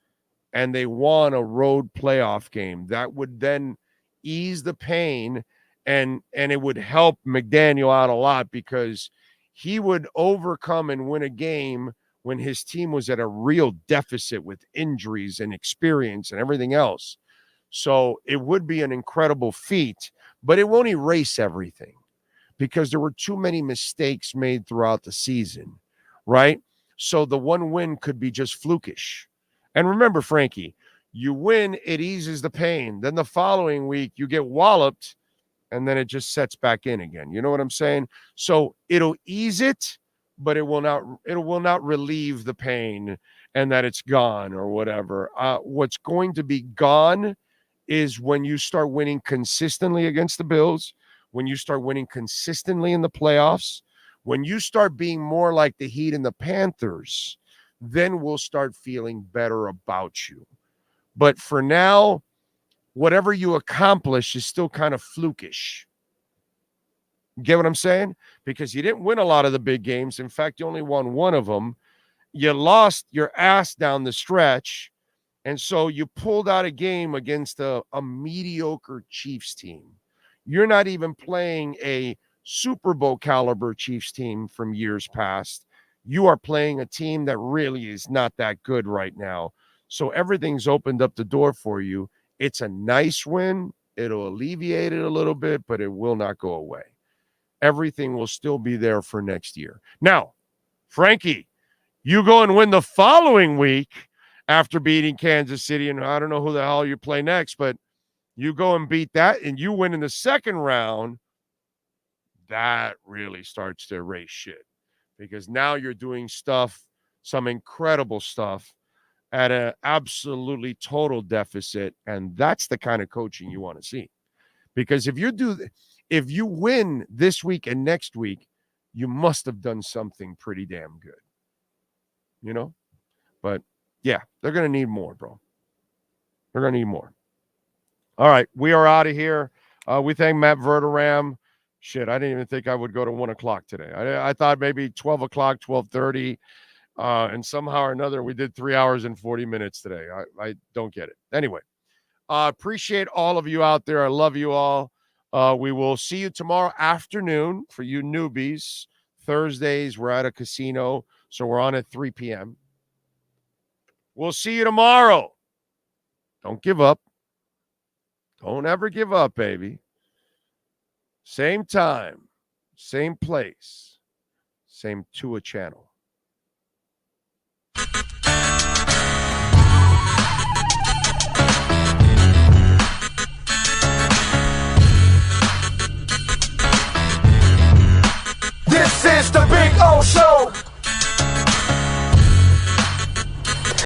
and they won a road playoff game, that would then ease the pain, and it would help McDaniel out a lot because he would overcome and win a game when his team was at a real deficit with injuries and experience and everything else. So it would be an incredible feat, but it won't erase everything because there were too many mistakes made throughout the season, right? So the one win could be just flukish. And remember, Frankie, you win, it eases the pain. Then the following week, you get walloped, and then it just sets back in again. You know what I'm saying? So it'll ease it, but it will not relieve the pain and that it's gone or whatever. What's going to be gone is when you start winning consistently against the Bills, when you start winning consistently in the playoffs, when you start being more like the Heat and the Panthers, then we'll start feeling better about you. But for now, whatever you accomplish is still kind of flukish. Get what I'm saying? Because you didn't win a lot of the big games. In fact, you only won one of them. You lost your ass down the stretch. And so you pulled out a game against a mediocre Chiefs team. You're not even playing a Super Bowl caliber Chiefs team from years past. You are playing a team that really is not that good right now. So everything's opened up the door for you. It's a nice win. It'll alleviate it a little bit, but it will not go away. Everything will still be there for next year. Now, Frankie, you go and win the following week after beating Kansas City, and I don't know who the hell you play next, but you go and beat that, and you win in the second round, that really starts to erase shit. Because now you're doing stuff, some incredible stuff, at an absolutely total deficit, and that's the kind of coaching you want to see. Because if you win this week and next week, you must have done something pretty damn good. But yeah, they're going to need more, bro. They're going to need more. All right, we are out of here. We thank Matt Verderam. Shit, I didn't even think I would go to 1 o'clock today. I thought maybe 12 o'clock, 12:30. And somehow or another, we did 3 hours and 40 minutes today. I don't get it. Anyway, appreciate all of you out there. I love you all. We will see you tomorrow afternoon for you newbies. Thursdays, we're at a casino, so we're on at 3 p.m. We'll see you tomorrow. Don't give up. Don't ever give up, baby. Same time, same place, same Tua channel.